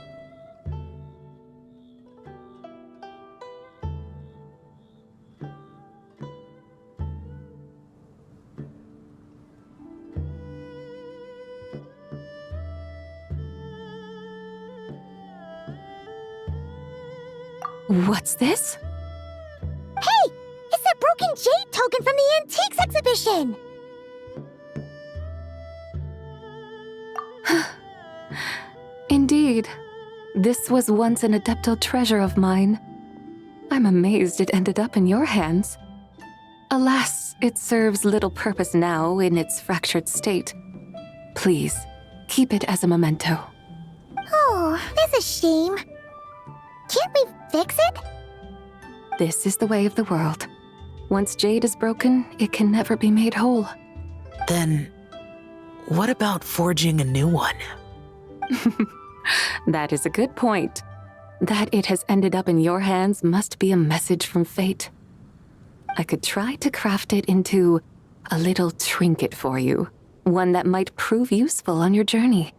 What's this? Hey! It's that broken jade token from the Antiques exhibition! Indeed. This was once an adeptal treasure of mine. I'm amazed it ended up in your hands. Alas, it serves little purpose now in its fractured state. Please, keep it as a memento. Oh, that's a shame. Can't we fix it? This is the way of the world. Once jade is broken, it can never be made whole. Then, what about forging a new one? That is a good point. That it has ended up in your hands must be a message from fate. I could try to craft it into a little trinket for you. One that might prove useful on your journey.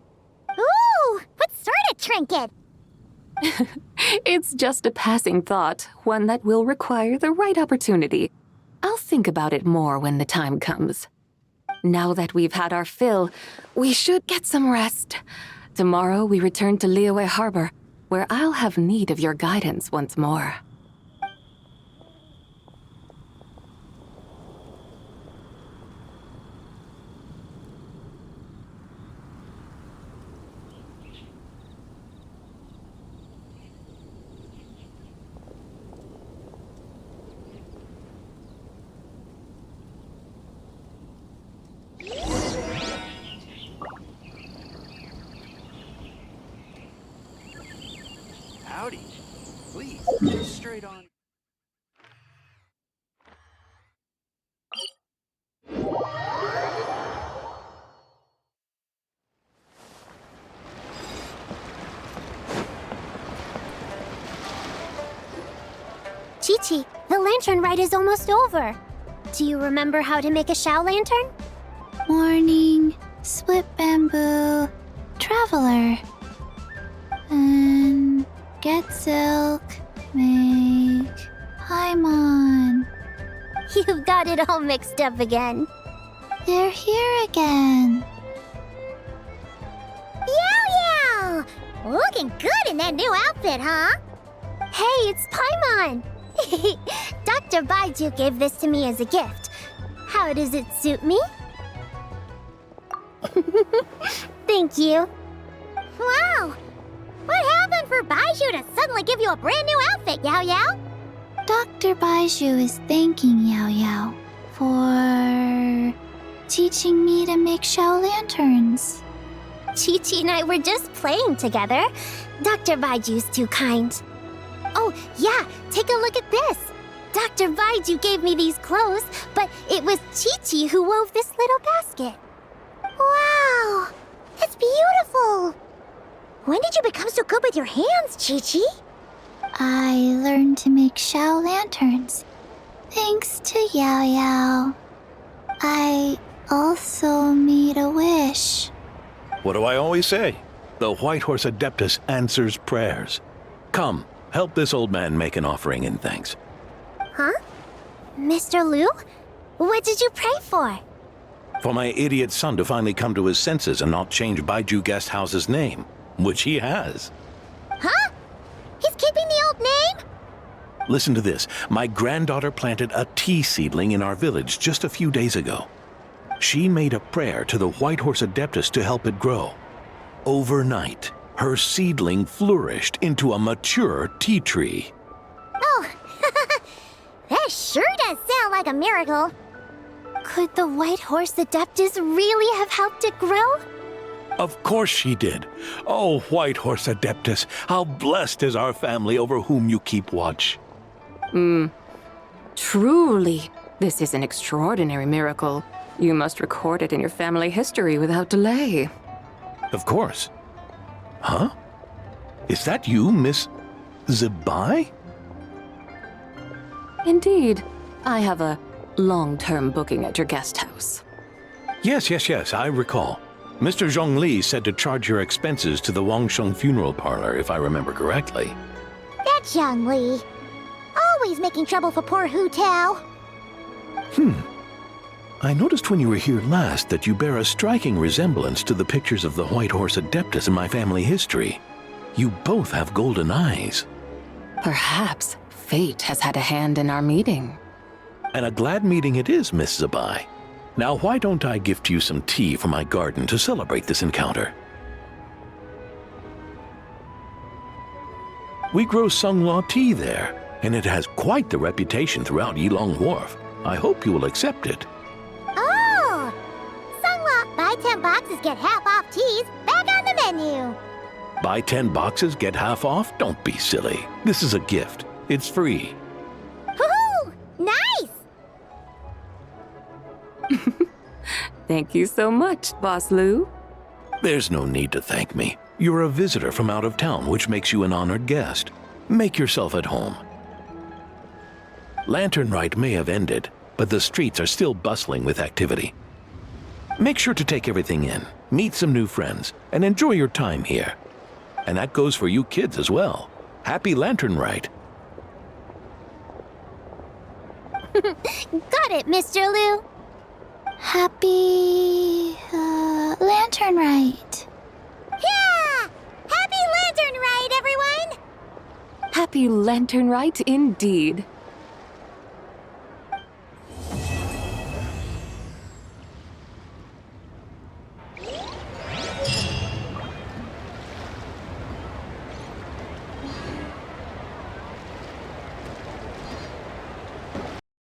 Ooh! What sort of trinket? It's just a passing thought, one that will require the right opportunity. I'll think about it more when the time comes. Now that we've had our fill, we should get some rest. Tomorrow we return to Liyue Harbor, where I'll have need of your guidance once more. Howdy. Please, go straight on. Chi-Chi, the Lantern Rite is almost over. Do you remember how to make a Xiao lantern? Morning, split bamboo, traveler. And get silk, make Paimon. You've got it all mixed up again. They're here again. Yow! Looking good in that new outfit, huh? Hey, it's Paimon! Dr. Baiju gave this to me as a gift. How does it suit me? Thank you. Wow! What happened for Baiju to suddenly give you a brand new outfit, Yao Yao? Dr. Baiju is thanking Yao Yao for teaching me to make Xiao lanterns. Chi-Chi and I were just playing together. Dr. Baiju's too kind. Oh, yeah, take a look at this. Dr. Baiju gave me these clothes, but it was Chi-Chi who wove this little basket. Wow, it's beautiful. When did you become so good with your hands, Chi-Chi? I learned to make Xiao lanterns, thanks to Yao Yao. I also made a wish. What do I always say? The White Horse Adeptus answers prayers. Come, help this old man make an offering in thanks. Huh? Mr. Liu? What did you pray for? For my idiot son to finally come to his senses and not change Baiju Guest House's name, which he has. Huh? He's keeping the old name? Listen to this. My granddaughter planted a tea seedling in our village just a few days ago. She made a prayer to the White Horse Adeptus to help it grow. Overnight, her seedling flourished into a mature tea tree. Oh, that sure does sound like a miracle. Could the White Horse Adeptus really have helped it grow? Of course she did. Oh, White Horse Adeptus, how blessed is our family over whom you keep watch. Truly, this is an extraordinary miracle. You must record it in your family history without delay. Of course. Huh? Is that you, Miss Zibai? Indeed. I have a long-term booking at your guest house. Yes, I recall. Mr. Zhongli said to charge your expenses to the Wangsheng funeral parlor, if I remember correctly. That Zhongli. Always making trouble for poor Hu Tao. I noticed when you were here last that you bear a striking resemblance to the pictures of the White Horse Adeptus in my family history. You both have golden eyes. Perhaps fate has had a hand in our meeting. And a glad meeting it is, Miss Zabai. Now why don't I gift you some tea from my garden to celebrate this encounter? We grow Sunglaw tea there, and it has quite the reputation throughout Yilong Wharf. I hope you will accept it. Oh! Sunglaw, buy 10 boxes, get half off teas, back on the menu. Buy 10 boxes, get half off? Don't be silly. This is a gift. It's free. Woohoo! Nice! Thank you so much, Boss Liu. There's no need to thank me. You're a visitor from out of town, which makes you an honored guest. Make yourself at home. Lantern Rite may have ended, but the streets are still bustling with activity. Make sure to take everything in, meet some new friends, and enjoy your time here. And that goes for you kids as well. Happy Lantern Rite. Got it, Mr. Liu. Happy Lantern Rite. Yeah! Happy Lantern Rite, everyone! Happy Lantern Rite indeed.